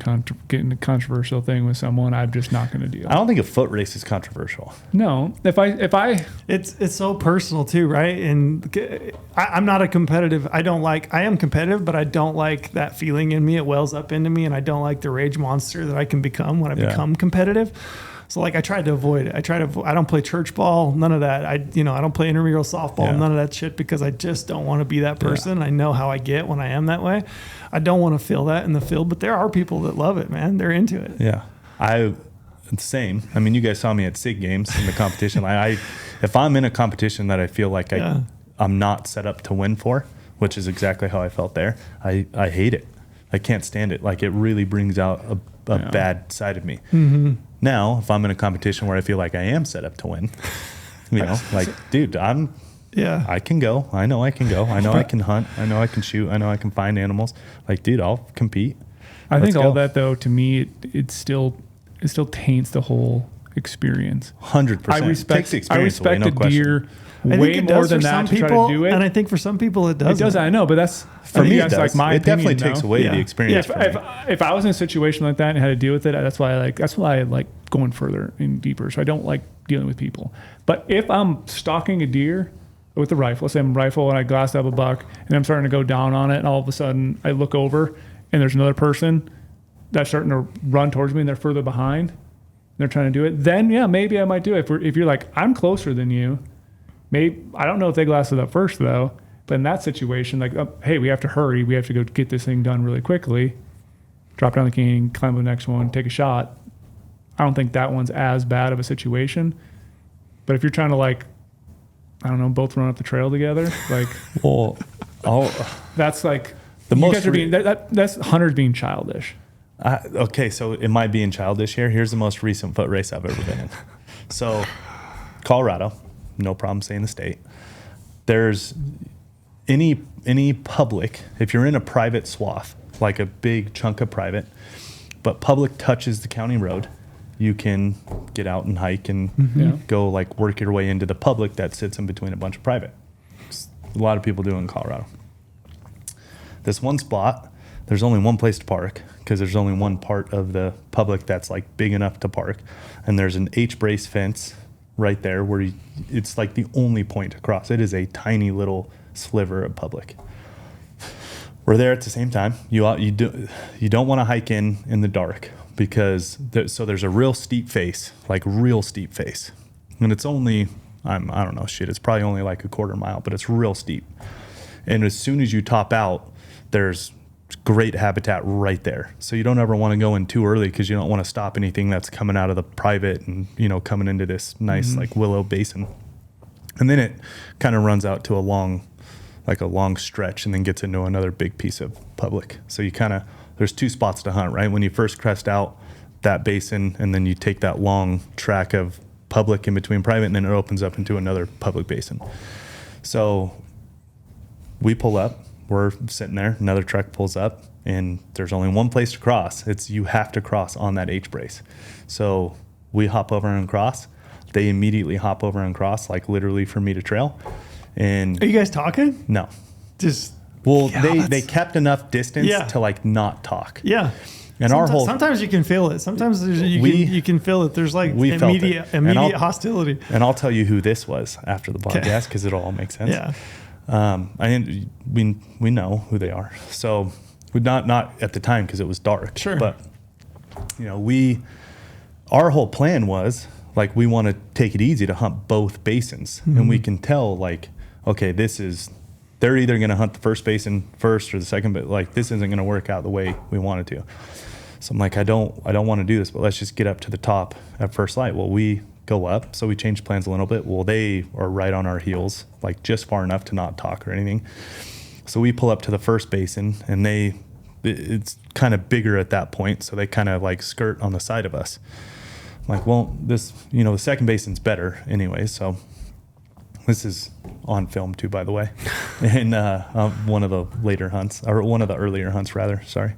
get in a controversial thing with someone. I'm just not going to do it. I don't think a foot race is controversial. No. If I It's so personal too, right? And I'm not a competitive. I am competitive, but I don't like that feeling in me. It wells up into me, and I don't like the rage monster that I can become when I become competitive. So like I tried to avoid it. I don't play church ball, none of that. I don't play intramural softball, none of that shit, because I just don't want to be that person. I know how I get when I am that way. I don't want to feel that in the field, but there are people that love it, man. They're into it. Yeah. Same. I mean, you guys saw me at SIG games in the competition. If I'm in a competition that I feel like I'm not set up to win for, which is exactly how I felt there, I hate it. I can't stand it. Like, it really brings out a bad side of me. Mm-hmm. Now, if I'm in a competition where I feel like I am set up to win, like, dude, I can go. I know I can go. I know I can hunt. I know I can shoot. I know I can find animals. Like, dude, I'll compete. I think all that, though, to me, it still taints the whole experience. 100%. I respect a deer way more than that to try to do it. And I think for some people it does. It does. I know, but that's for me. That's like my it opinion, definitely takes away the experience. If I was in a situation like that and had to deal with it, that's why I like going further and deeper. So I don't like dealing with people. But if I'm stalking a deer with a rifle, say I'm a rifle and I glassed up a buck and I'm starting to go down on it, and all of a sudden I look over and there's another person that's starting to run towards me and they're further behind, and they're trying to do it, then maybe I might do it. If you're like, I'm closer than you, maybe, I don't know if they glassed it up first though, but in that situation, like, hey, we have to hurry. We have to go get this thing done really quickly. Drop down the canyon, climb the next one, take a shot. I don't think that one's as bad of a situation. But if you're trying to, like, I don't know, both run up the trail together, like, well, that's like the most. That's hunters being childish. Okay, so am I being childish here? Here's the most recent foot race I've ever been in. So, Colorado, no problem saying the state. There's any public, if you're in a private swath, like a big chunk of private, but public touches the county road, you can get out and hike and go, like, work your way into the public that sits in between a bunch of private. A lot of people do in Colorado. This one spot, there's only one place to park because there's only one part of the public that's, like, big enough to park, and there's an H-brace fence right there where it's like the only point to cross. It is a tiny little sliver of public. We're there at the same time. You don't want to hike in the dark because there's a real steep face, and it's only I don't know, it's probably only like a quarter mile, but it's real steep. And as soon as you top out, there's great habitat right there. So you don't ever want to go in too early because you don't want to stop anything that's coming out of the private and, coming into this nice like willow basin. And then it kind of runs out to a long stretch and then gets into another big piece of public. So there's two spots to hunt, right? When you first crest out that basin, and then you take that long track of public in between private, and then it opens up into another public basin. So we pull up, we're sitting there, another truck pulls up, and there's only one place to cross. You have to cross on that H-brace. So we hop over and cross. They immediately hop over and cross, like literally for me to trail. And are you guys talking? No. They kept enough distance to, like, not talk. Yeah. And sometimes you can feel it. Sometimes you can feel it. There's like immediate hostility. And I'll tell you who this was after the podcast because it'll all make sense. Yeah. We know who they are. So we not at the time because it was dark. Sure. But our whole plan was, like, we want to take it easy to hunt both basins, and we can tell, like, okay, they're either going to hunt the first basin first or the second, but, like, this isn't going to work out the way we want it to. So I'm like, I don't want to do this, but let's just get up to the top at first light. Well, we go up, so we change plans a little bit. Well, they are right on our heels, like, just far enough to not talk or anything. So we pull up to the first basin, and it's kind of bigger at that point, so they kind of, like, skirt on the side of us. I'm like, well, this, the second basin's better anyway, so This is on film too, by the way, and one of the later hunts, or one of the earlier hunts rather. Sorry.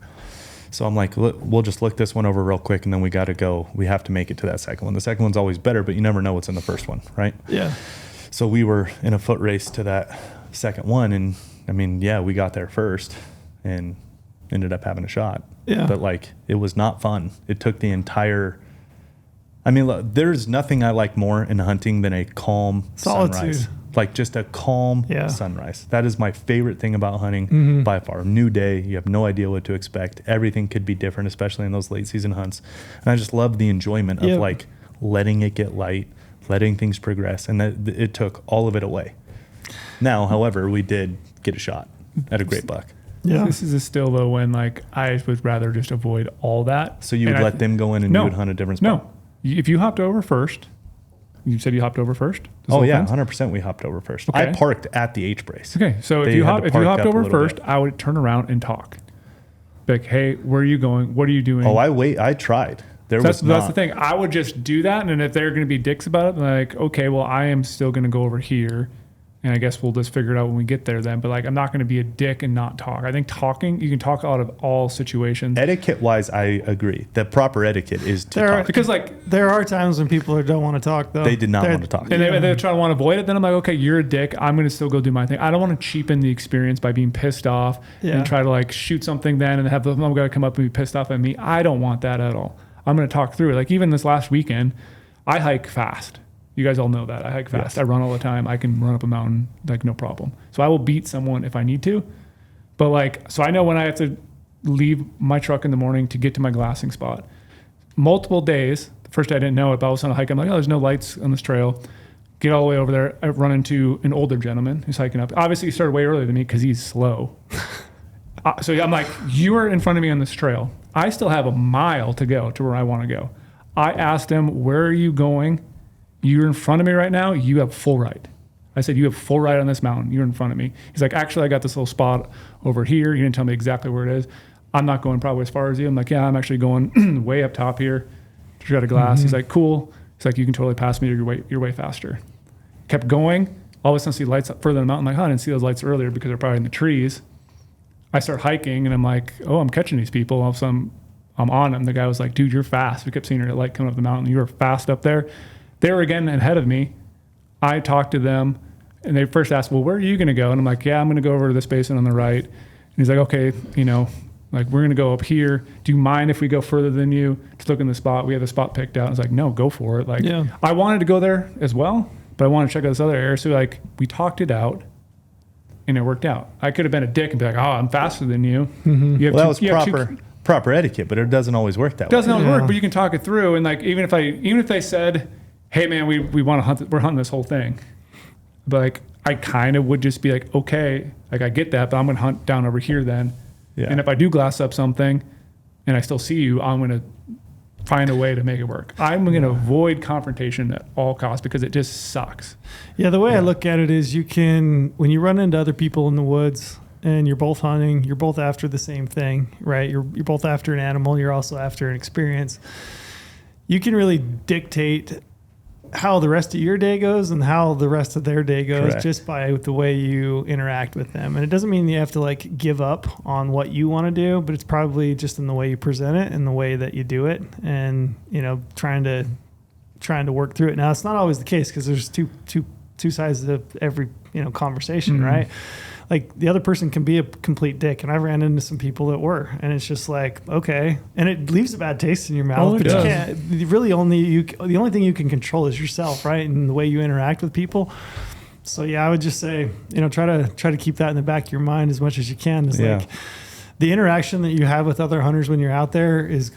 So I'm like, we'll just look this one over real quick, and then we got to go. We have to make it to that second one. The second one's always better, but you never know what's in the first one, right? Yeah. So we were in a foot race to that second one, and I mean, yeah, we got there first, and ended up having a shot. Yeah. But like, it was not fun. It took the entire. I mean, look, there's nothing I like more in hunting than a calm Solitude. sunrise. Like just a calm sunrise. That is my favorite thing about hunting by far. New day. You have no idea what to expect. Everything could be different, especially in those late season hunts. And I just love the enjoyment of like letting it get light, letting things progress. And that it took all of it away. Now, however, we did get a shot at a great buck. Yeah. This is still though when like I would rather just avoid all that. So you would let them go in and you would hunt a different spot? No. If you hopped over first, you said you hopped over first? Oh yeah, 100% we hopped over first. Okay. I parked at the H brace. Okay, so if you hopped over first, I would turn around and talk. Be like, hey, where are you going? What are you doing? Oh, I tried. That's the thing. I would just do that, and if they're going to be dicks about it, like, okay, well, I am still going to go over here, and I guess we'll just figure it out when we get there then. But like, I'm not going to be a dick and not talk. I think you can talk out of all situations. Etiquette-wise, I agree. The proper etiquette is to talk. Because like there are times when people don't want to talk though. They did not want to talk. And they try to want to avoid it. Then I'm like, okay, you're a dick. I'm going to still go do my thing. I don't want to cheapen the experience by being pissed off and try to like shoot something then and have the mom guy come up and be pissed off at me. I don't want that at all. I'm going to talk through it. Like even this last weekend, I hike fast. You guys all know that. I hike fast. Yes. I run all the time. I can run up a mountain, like no problem. So I will beat someone if I need to. But like, so I know when I have to leave my truck in the morning to get to my glassing spot. Multiple days. The first day I didn't know it, but I was on a hike. I'm like, oh, there's no lights on this trail. Get all the way over there. I run into an older gentleman who's hiking up. Obviously, he started way earlier than me because he's slow. So I'm like, you are in front of me on this trail. I still have a mile to go to where I want to go. I asked him, where are you going? You're in front of me right now. You have full right. I said, you have full right on this mountain. You're in front of me. He's like, actually, I got this little spot over here. He didn't tell me exactly where it is. I'm not going probably as far as you. I'm like, yeah, I'm actually going way up top here. Just got a glass. He's like, cool. He's like, you can totally pass me. You're way faster. Kept going. All of a sudden, I see lights up further in the mountain. I'm like, oh, I didn't see those lights earlier because they're probably in the trees. I start hiking, and I'm like, oh, I'm catching these people. All of a sudden, I'm on them. The guy was like, dude, you're fast. We kept seeing your light coming up the mountain. You were fast up there. They were again ahead of me. I talked to them, and they first asked, well, where are you going to go? And I'm like, yeah, I'm going to go over to this basin on the right. And he's like, okay, like we're going to go up here. Do you mind if we go further than you to look in the spot? We have a spot picked out. I was like, no, go for it. Like, I wanted to go there as well, but I wanted to check out this other area. So like we talked it out, and it worked out. I could have been a dick and be like, oh, I'm faster than you. That was proper etiquette, but it doesn't always work that way. It doesn't always work, but you can talk it through. And like, even if they said, hey man, we want to hunt, we're hunting this whole thing. But like, I kind of would just be like, okay, like I get that, but I'm going to hunt down over here then. Yeah. And if I do glass up something and I still see you, I'm going to find a way to make it work. I'm going to avoid confrontation at all costs because it just sucks. Yeah. The way I look at it is when you run into other people in the woods and you're both hunting, you're both after the same thing, right? You're both after an animal. You're also after an experience. You can really dictate how the rest of your day goes and how the rest of their day goes. Correct. Just by the way you interact with them. And it doesn't mean you have to like give up on what you want to do, but it's probably just in the way you present it and the way that you do it, and trying to work through it. Now it's not always the case because there's two sides of every conversation, right? Like the other person can be a complete dick, and I ran into some people that were, and it's just like, okay, and it leaves a bad taste in your mouth. But you can't really the only thing you can control is yourself, right, and the way you interact with people. So yeah, I would just say, try to keep that in the back of your mind as much as you can. It's like the interaction that you have with other hunters when you're out there is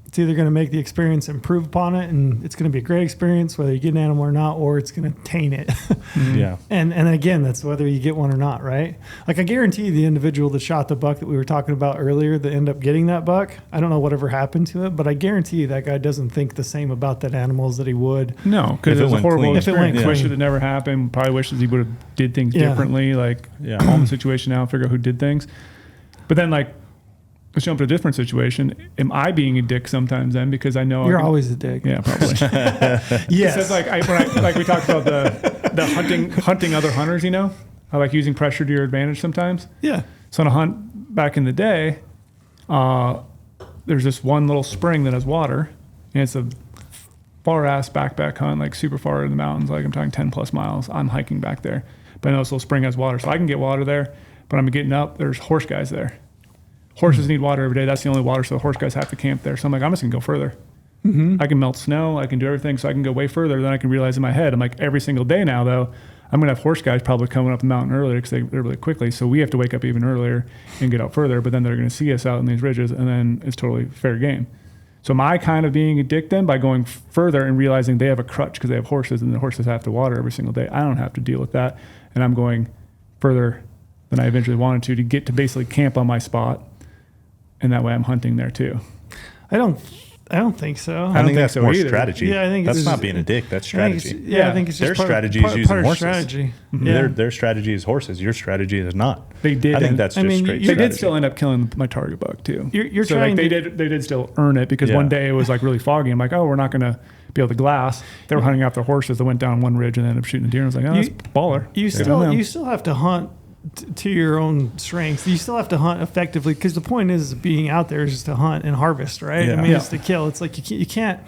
it's either going to make the experience improve upon it, and it's going to be a great experience whether you get an animal or not, or it's going to taint it. Yeah. And again, that's whether you get one or not, right? Like I guarantee the individual that shot the buck that we were talking about earlier that ended up getting that buck, I don't know whatever happened to it, but I guarantee that guy doesn't think the same about that animal as that he would. No, because it was a horrible experience. Wish it had never happened. Probably wishes he would have did things differently, like calm the situation out, figure out who did things. But then like, let's jump to a different situation. Am I being a dick sometimes then? Because I know you're always a dick. Yeah, probably. Yes. Like we talked about the hunting other hunters, you know, I like using pressure to your advantage sometimes. Yeah. So on a hunt back in the day, there's this one little spring that has water, and it's a far ass backpack hunt, like super far in the mountains, like I'm talking 10 plus miles. I'm hiking back there, but I know this little spring has water, so I can get water there. But I'm getting up, there's horse guys there. Horses need water every day. That's the only water, so the horse guys have to camp there. So I'm like, I'm just gonna go further. I can melt snow, I can do everything, so I can go way further. Then I can realize in my head, I'm like, every single day now though, I'm gonna have horse guys probably coming up the mountain earlier because they're really quickly. So we have to wake up even earlier and get out further. But then they're gonna see us out in these ridges, and then it's totally fair game. So am I kind of being a dick then by going further and realizing they have a crutch because they have horses and the horses have to water every single day? I don't have to deal with that, and I'm going further than I eventually wanted to get to basically camp on my spot, and that way I'm hunting there too. I don't think so. I think that's so more either. strategy. Yeah, I think that's it's not just- being a dick. That's I think strategy. I think it's just Their part, strategy part, is using part of horses. strategy. Yeah. Their strategy is horses. Your strategy is not. They did. I think that's just straight They strategy. did still end up killing my target buck too. You're so trying like to, they did still earn it because one day it was like really foggy. I'm like, oh, we're not gonna be able to glass. They were hunting after horses that went down one ridge and ended up shooting a deer. And I was like, oh, that's baller. You still have to hunt to your own strengths. You still have to hunt effectively because the point is being out there is just to hunt and harvest, right? Yeah. I mean, it's to kill. It's like you can't.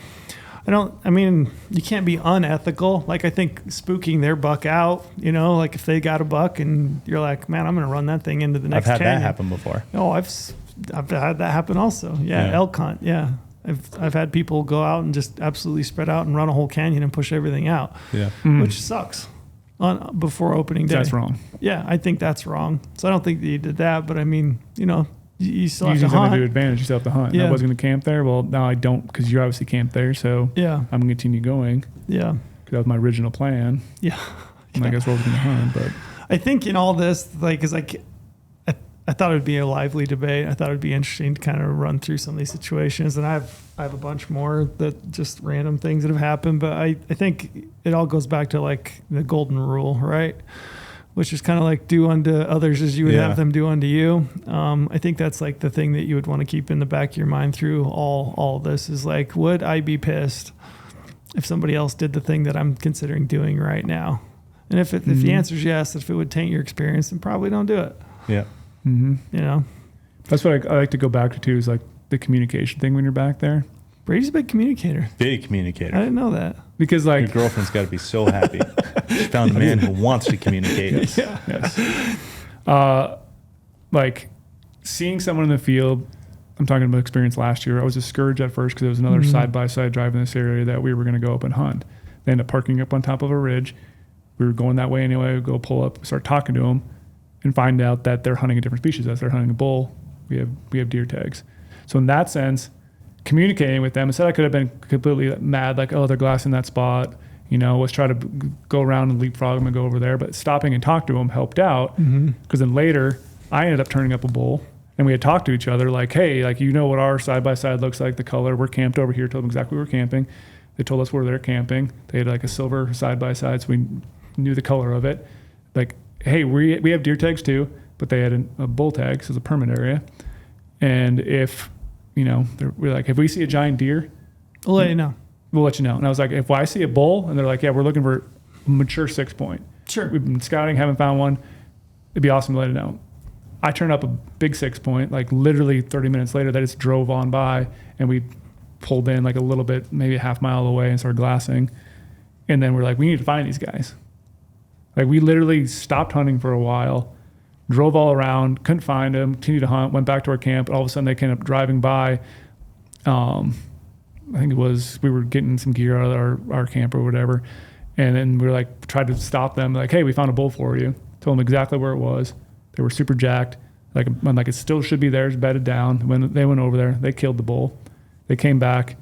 You can't be unethical. Like I think spooking their buck out, you know, like if they got a buck and you're like, man, I'm going to run that thing into the next I've had canyon. that happen before. No, I've had that happen also. Yeah. Elk hunt. Yeah. I've had people go out and just absolutely spread out and run a whole canyon and push everything out. Yeah. Which sucks before opening day. That's wrong. Yeah. I think that's wrong. So I don't think that you did that, but I mean, you know, you still have Using to something hunt. to advantage, you still have to hunt. Yeah. I was going to camp there. Well, now I don't because you obviously camped there. So Yeah. I'm going to continue going Yeah. because that was my original plan. Yeah. And I guess I was going to hunt, but I think in all this, like, is like, I thought it would be a lively debate. I thought it'd be interesting to kind of run through some of these situations, and I have a bunch more that just random things that have happened. But I think it all goes back to like the golden rule, right? Which is kind of like do unto others as you would have them do unto you. I think that's like the thing that you would want to keep in the back of your mind through all of this is like, would I be pissed if somebody else did the thing that I'm considering doing right now? And if the answer is yes, if it would taint your experience, then probably don't do it. Yeah. You know, that's what I like to go back to too, is like the communication thing when you're back there. Brady's a big communicator. Big I communicator. didn't know that. Because Your like, girlfriend's got to be so happy. She found a man who wants to communicate. yes. Like seeing someone in the field, I'm talking about experience last year. I was discouraged at first because there was another side-by-side drive in this area that we were going to go up and hunt. They ended up parking up on top of a ridge. We were going that way anyway. We go pull up, start talking to them, and find out that they're hunting a different species. As they're hunting a bull, we have deer tags. So in that sense, communicating with them, instead I could have been completely mad, like, oh, they're glassing that spot. You know, let's try to go around and leapfrog them and go over there. But stopping and talk to them helped out because then later I ended up turning up a bull. And we had talked to each other like, hey, like, you know what our side-by-side looks like, the color. We're camped over here. Told them exactly where we're camping. They told us where they're camping. They had like a silver side-by-side, so we knew the color of it. Like, hey, we have deer tags too, but they had a bull tag, so it's a permit area. And if, you know, we're like, if we see a giant deer, I'll let you know. we'll let you know. And I was like, if I see a bull, and they're like, yeah, we're looking for a mature 6-point. Sure. We've been scouting, haven't found one. It'd be awesome to let it know. I turned up a big 6-point, like literally 30 minutes later, they just drove on by and we pulled in like a little bit, maybe a half mile away and started glassing. And then we're like, we need to find these guys. Like we literally stopped hunting for a while, drove all around, couldn't find them, continued to hunt, went back to our camp. And all of a sudden they came up driving by. I think it was, we were getting some gear out of our camp or whatever. And then we were like, tried to stop them. Like, hey, we found a bull for you. Told them exactly where it was. They were super jacked. Like, I'm like, it still should be there. It's bedded down. When they went over there, they killed the bull. They came back,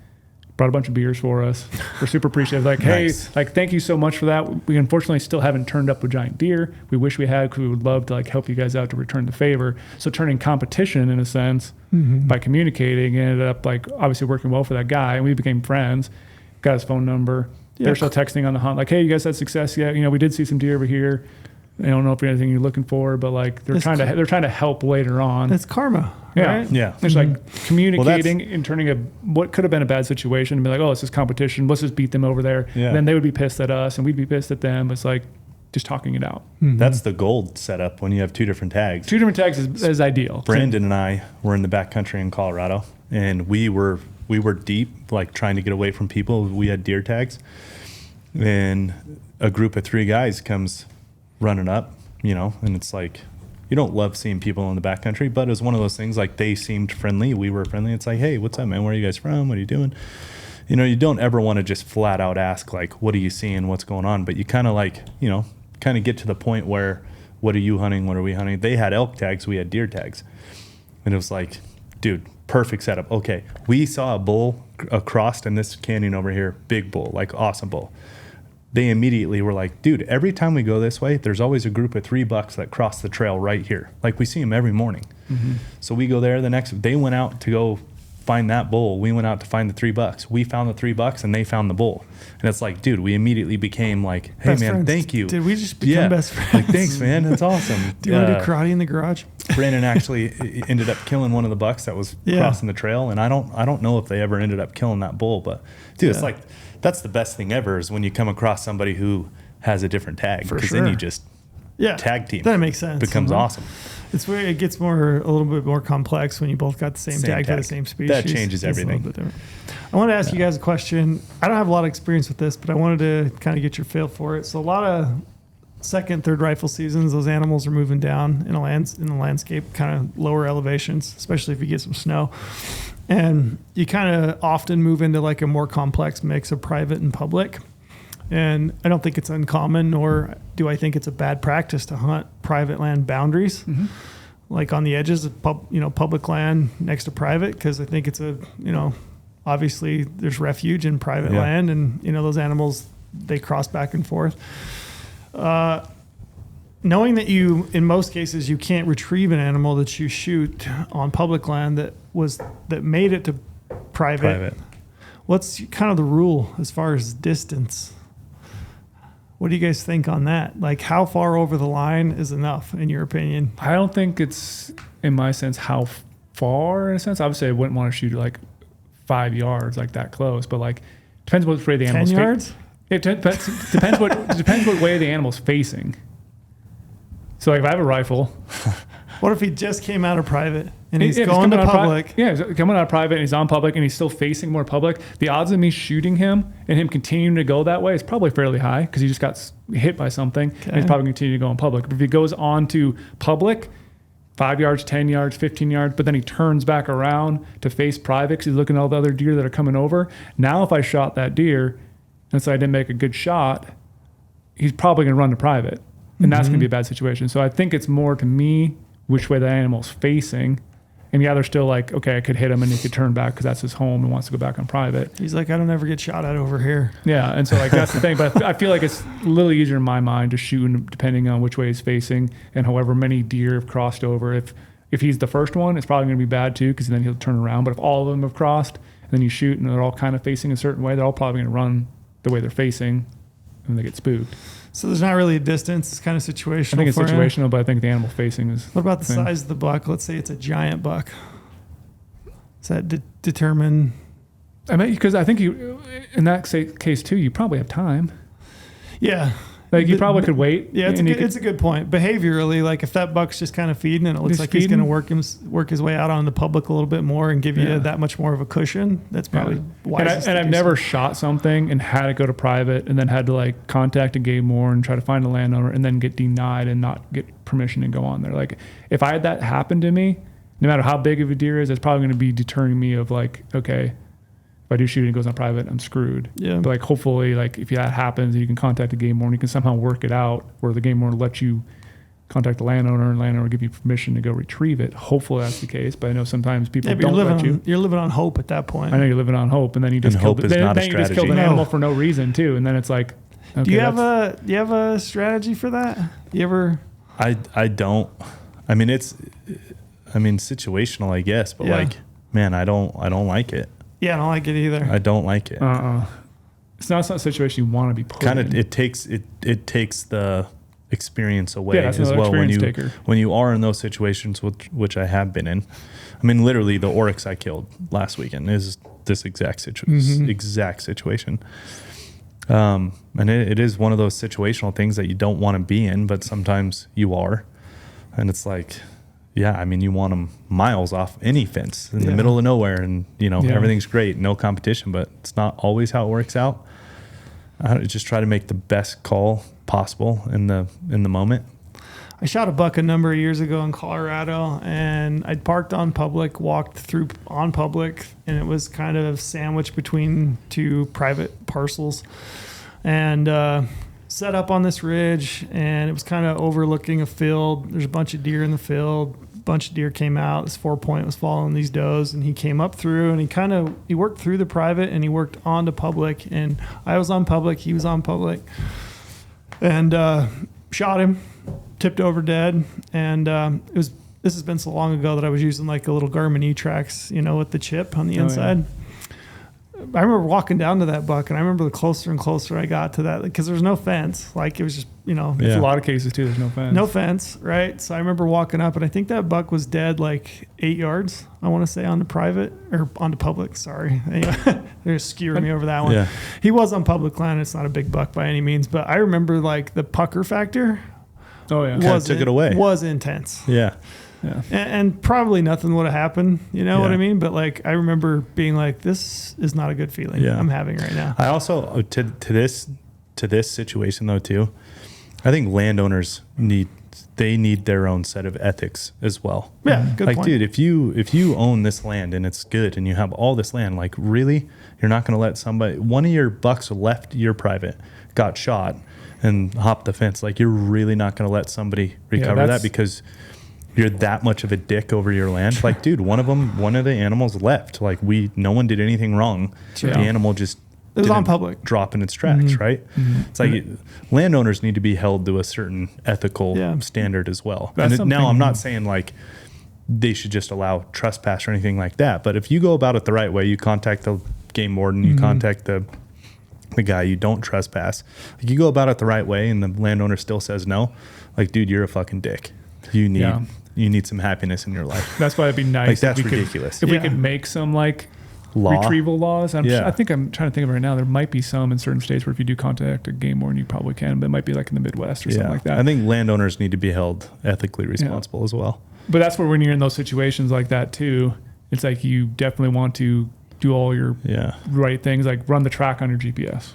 brought a bunch of beers for us. We're super appreciative. Like, Nice. hey, like, thank you so much for that. We unfortunately still haven't turned up a giant deer. We wish we had because we would love to like help you guys out to return the favor. So turning competition in a sense by communicating ended up like obviously working well for that guy, and we became friends. Got his phone number. Yeah. They're still texting on the hunt, like, hey, you guys had success yet? You know, we did see some deer over here. They don't know if you're anything you're looking for, but like they're trying to help later on. It's karma. Yeah. Right? Yeah. It's like communicating and turning what could have been a bad situation and be like, oh, it's this competition. Let's just beat them over there. Yeah. And then they would be pissed at us and we'd be pissed at them. It's like just talking it out. That's the gold setup when you have 2 different tags. 2 different tags is ideal. Brandon and I were in the backcountry in Colorado, and we were deep, like trying to get away from people. We had deer tags, and a group of 3 guys comes running up, and it's like, you don't love seeing people in the backcountry, but it was one of those things, like they seemed friendly. We were friendly. It's like, hey, what's up, man? Where are you guys from? What are you doing? You don't ever want to just flat out ask, like, what are you seeing? What's going on? But you kind of like, get to the point where, what are you hunting? What are we hunting? They had elk tags. We had deer tags. And it was like, dude, perfect setup. Okay. We saw a bull across in this canyon over here, big bull, like awesome bull. They immediately were like, dude, every time we go this way, there's always a group of 3 bucks that cross the trail right here. Like we see them every morning. So we go there they went out to go find that bull. We went out to find the 3 bucks. We found the 3 bucks and they found the bull. And it's like, dude, we immediately became like, hey Best man, friends. thank you. Did we just become best friends? Like, thanks, man. That's awesome. Do you want to do karate in the garage? Brandon actually ended up killing one of the bucks that was crossing the trail. And I don't know if they ever ended up killing that bull, but dude, it's like, that's the best thing ever is when you come across somebody who has a different tag. Because then you just tag team. That makes sense. Becomes awesome. It's where it gets a little bit more complex when you both got the same tag for the same species. That changes everything. I want to ask you guys a question. I don't have a lot of experience with this, but I wanted to kind of get your feel for it. So a lot of 2nd, 3rd rifle seasons, those animals are moving down in the landscape, kind of lower elevations, especially if you get some snow. And you kind of often move into like a more complex mix of private and public. And I don't think it's uncommon, nor do I think it's a bad practice to hunt private land boundaries, like on the edges of public land next to private, because I think it's obviously there's refuge in private land, and those animals, they cross back and forth. Knowing that in most cases, you can't retrieve an animal that you shoot on public land that made it to private. What's kind of the rule as far as distance? What do you guys think on that? Like, how far over the line is enough, in your opinion? I don't think it's, in my sense, how far, in a sense. Obviously, I wouldn't want to shoot like 5 yards, like that close, but like, depends what way the animal's 10 yards? It depends what way the animal's facing. So like if I have a rifle. What if he just came out of private and he's going to public? He's coming out of private and he's on public and he's still facing more public. The odds of me shooting him and him continuing to go that way is probably fairly high because he just got hit by something. And he's probably going to continue to go in public. But if he goes on to public, 5 yards, 10 yards, 15 yards, but then he turns back around to face private because he's looking at all the other deer that are coming over. Now if I shot that deer and so I didn't make a good shot, he's probably going to run to private. And that's going to be a bad situation. So I think it's more to me which way the animal's facing. And they're still like, okay, I could hit him and he could turn back because that's his home and wants to go back on private. He's like, I don't ever get shot at over here. Yeah, and so like that's the thing. But I feel like it's a little easier in my mind to shoot depending on which way he's facing and however many deer have crossed over. If he's the first one, it's probably going to be bad too because then he'll turn around. But if all of them have crossed and then you shoot and they're all kind of facing a certain way, they're all probably going to run the way they're facing and they get spooked. So there's not really a distance. It's kind of situational. I think it's situational, but I think the animal facing is. What about the size of the buck? Let's say it's a giant buck. Does that determine? I mean, because I think in that case too, you probably have time. Yeah. Like you probably could wait. Yeah, it's a good point. Behaviorally, like if that buck's just kind of feeding and it looks like he's going to work his way out on the public a little bit more and give you that much more of a cushion, that's probably wise. And I've never shot something and had it go to private and then had to like contact a game warden, try to find a landowner and then get denied and not get permission to go on there. Like if I had that happen to me, no matter how big of a deer is, it's probably going to be deterring me of like, okay, if I do shoot and it goes on private, I'm screwed. Yeah. But like hopefully like if that happens and you can contact a game warden, you can somehow work it out where the game warden will let you contact the landowner and landowner will give you permission to go retrieve it. Hopefully that's the case. But I know sometimes people don't let you. You're living on hope at that point. I know you're living on hope and then you just killed an animal for no reason too. And then it's like, okay, do you have a strategy for that? You ever? I don't. I mean, it's situational, I guess, but like, man, I don't like it. Yeah, I don't like it either. I don't like it. It's not a situation you want to be put in. It takes the experience away Yeah, that's as another well when experience taker. you are in those situations, which I have been in. I mean, literally, the oryx I killed last weekend is this exact situation. And it is one of those situational things that you don't want to be in, but sometimes you are. And it's like, yeah, I mean, you want them miles off any fence in the middle of nowhere, and everything's great, no competition, but it's not always how it works out. I just try to make the best call possible in the moment. I shot a buck a number of years ago in Colorado, and I'd parked on public, walked through on public, and it was kind of sandwiched between two private parcels, and set up on this ridge, and it was kind of overlooking a field. There's a bunch of deer in the field. A bunch of deer came out. This 4-point was following these does, and he came up through, and he worked through the private, and he worked onto public, and I was on public, he was on public, and shot him. Tipped over dead, and this has been so long ago that I was using like a little Garmin E-Trax, with the chip on the inside. Yeah. I remember walking down to that buck, and I remember the closer and closer I got to that, because there was no fence. Like, it was just, It's a lot of cases too. There's no fence. No fence, right? So I remember walking up, and I think that buck was dead like 8 yards, I want to say, on the private, or onto public, sorry. Anyway, they're skewering me over that one. Yeah. He was on public land. It's not a big buck by any means, but I remember like the pucker factor. Oh yeah, took it away. Was intense. Yeah. And probably nothing would have happened. You know what I mean? But like, I remember being like, this is not a good feeling I'm having right now. I also, to this situation though too, I think landowners need their own set of ethics as well. Yeah, good point. Dude, if you own this land and it's good and you have all this land, like, really, you're not going to let one of your bucks left your private, got shot, and hopped the fence. Like, you're really not going to let somebody recover that because you're that much of a dick over your land. Like, dude, one of the animals left. Like, no one did anything wrong. Sure. The animal just it was on public, drop in its tracks, right? Mm-hmm. It's like landowners need to be held to a certain ethical standard as well. Now, I'm not saying like they should just allow trespass or anything like that. But if you go about it the right way, you contact the game warden, you contact the guy, you don't trespass. Like, you go about it the right way, and the landowner still says no. Like, dude, you're a fucking dick. You need some happiness in your life. That's why it'd be nice. Like, that's ridiculous. If we could make some like retrieval laws. I think I'm trying to think of it right now. There might be some in certain states where if you do contact a game warden, you probably can, but it might be like in the Midwest or something like that. I think landowners need to be held ethically responsible as well. But that's where when you're in those situations like that too, it's like you definitely want to do all your right things, like run the track on your GPS.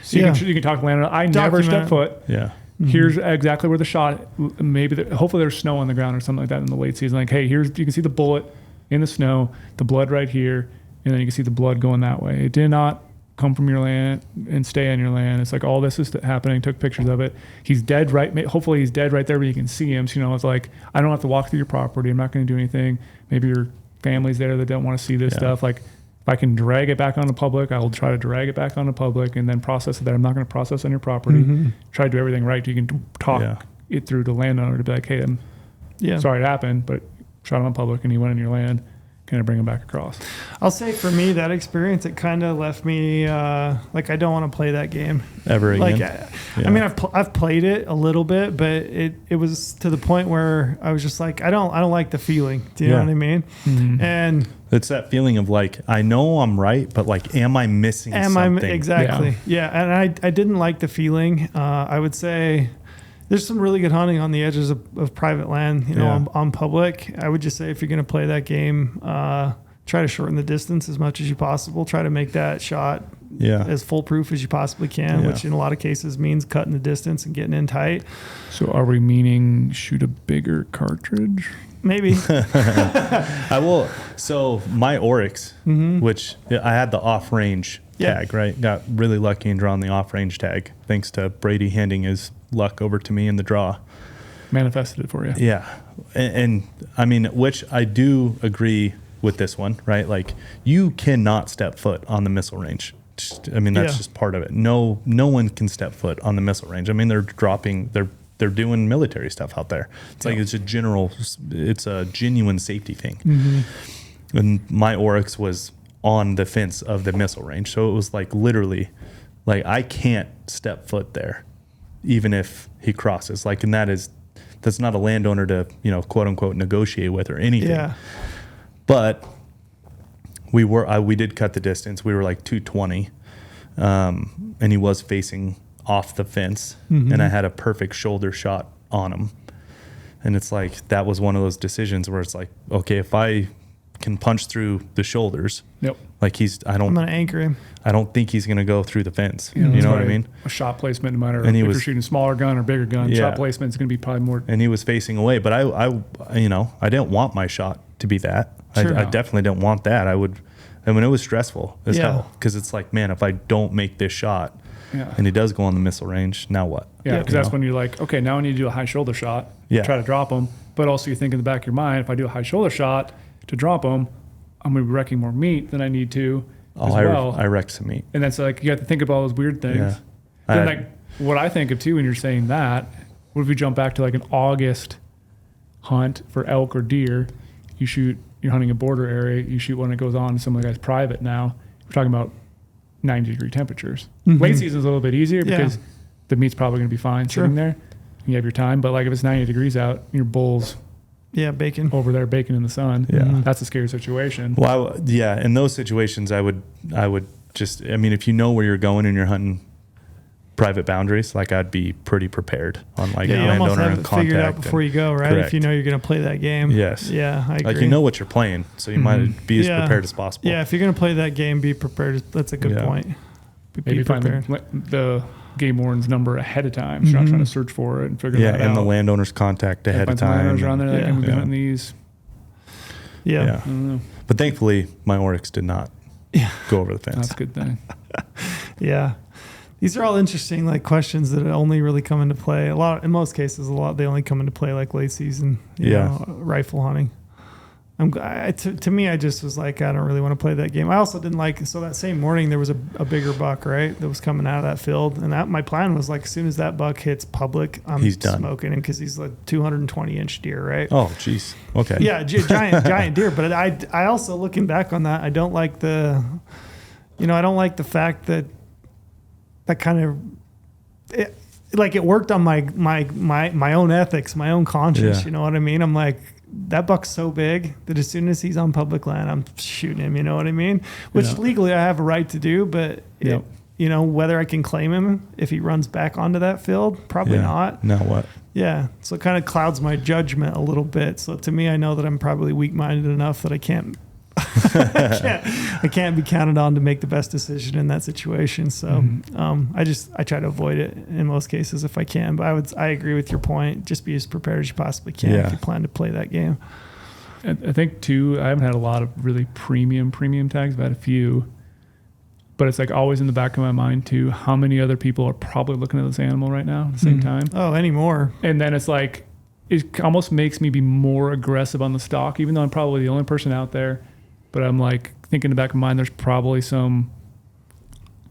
So you can talk to the landowner. I never step foot. Yeah. Here's exactly where the shot. Hopefully there's snow on the ground or something like that in the late season. Like, hey, you can see the bullet in the snow, the blood right here, and then you can see the blood going that way. It did not come from your land and stay on your land. It's like all this is happening. Took pictures of it. He's dead right. Hopefully he's dead right there, but you can see him. So it's like, I don't have to walk through your property. I'm not going to do anything. Maybe your family's there that don't want to see this stuff. Like, if I can drag it back onto public, I will try to drag it back onto public and then process it there. I'm not going to process on your property. Try to do everything right. You can talk it through to the landowner to be like, hey, I'm sorry it happened, but shot him on public and he went on your land. Kind of bring him back across. I'll say for me, that experience, it kind of left me like, I don't want to play that game ever again. Like, I mean, I've played it a little bit, but it was to the point where I was just like, I don't like the feeling. Do you know what I mean? Mm-hmm. And it's that feeling of like, I know I'm right, but like, am I missing something? Exactly. Yeah. And I didn't like the feeling. I would say there's some really good hunting on the edges of private land, on public. I would just say, if you're going to play that game, try to shorten the distance as much as you possible. Try to make that shot as foolproof as you possibly can, which in a lot of cases means cutting the distance and getting in tight. So are we meaning shoot a bigger cartridge? Maybe. I will. So my oryx, which I had the off-range tag, right? Got really lucky and drawn the off-range tag, thanks to Brady handing his luck over to me in the draw. Manifested it for you. Yeah. And I mean, which I do agree with this one, right? Like, you cannot step foot on the missile range. I mean, that's just part of it. No one can step foot on the missile range. I mean, they're doing military stuff out there. It's like, it's a genuine safety thing. And my oryx was on the fence of the missile range. So it was like, literally, like, I can't step foot there. even if he crosses. Like, and that's not a landowner to, quote unquote, negotiate with or anything. Yeah. But we did cut the distance. We were like 220, and he was facing off the fence, and I had a perfect shoulder shot on him. And it's like, that was one of those decisions where it's like, okay, if I can punch through the shoulders, like I'm going to anchor him. I don't think he's going to go through the fence. You know what I mean? A shot placement, no matter And if you're shooting a smaller gun or bigger gun, shot placement is going to be probably more. And he was facing away, but I didn't want my shot to be that. Sure. I definitely didn't want that. it was stressful as hell, because it's like, man, if I don't make this shot and he does go on the missile range, now what? Yeah, because that's when you're like, okay, now I need to do a high shoulder shot, try to drop him. But also you think in the back of your mind, if I do a high shoulder shot to drop him, I'm going to be wrecking more meat than I need to as well. I wrecked some meat. And that's like, you have to think of all those weird things. Yeah. Then like what I think of too when you're saying that, what if we jump back to like an August hunt for elk or deer? You're hunting a border area, you shoot one that goes on to some of the guy's private now. We're talking about 90-degree temperatures. Late season is a little bit easier because the meat's probably going to be fine sitting there. You have your time. But like if it's 90 degrees out, your bull's bacon over there baking in the sun. Yeah. That's a scary situation. Well, in those situations, I would just, if you know where you're going and you're hunting private boundaries, like I'd be pretty prepared on like landowner and contact. Figured out before you go, right? Correct. If you know you're going to play that game. Yes. Yeah, I agree. Like, you know what you're playing, so you might be as prepared as possible. Yeah, if you're going to play that game, be prepared. That's a good point. Maybe find the game warden's number ahead of time. So you're not trying to search for it and figure that out. And the landowner's contact ahead of time. Landowners around there that can be hunting these. Yeah. I don't know. But thankfully, my oryx did not go over the fence. That's a good thing. Yeah. These are all interesting, like questions that only really come into play. In most cases, they only come into play like late season, you know, rifle hunting. To me, I just was like, I don't really want to play that game. I also didn't like, so that same morning there was a bigger buck, right, that was coming out of that field, and my plan was like, as soon as that buck hits public, he's done smoking him, because he's like 220-inch deer, right? Oh, geez. Okay. Yeah, giant deer. But I also, looking back on that, I don't like the fact that kind of, it worked on my own ethics, my own conscience. You know what I mean? I'm like, that buck's so big that as soon as he's on public land, I'm shooting him. You know what I mean? Which legally I have a right to do, but whether I can claim him if he runs back onto that field, probably not. Now what? Yeah. So it kind of clouds my judgment a little bit. So to me, I know that I'm probably weak-minded enough that I can't be counted on to make the best decision in that situation. So I try to avoid it in most cases if I can. But I agree with your point. Just be as prepared as you possibly can if you plan to play that game. I think too, I haven't had a lot of really premium tags. I've had a few, but it's like always in the back of my mind too, how many other people are probably looking at this animal right now at the same time? Oh, anymore. And then it's like, it almost makes me be more aggressive on the stalk, even though I'm probably the only person out there. But I'm like thinking in the back of my mind, there's probably some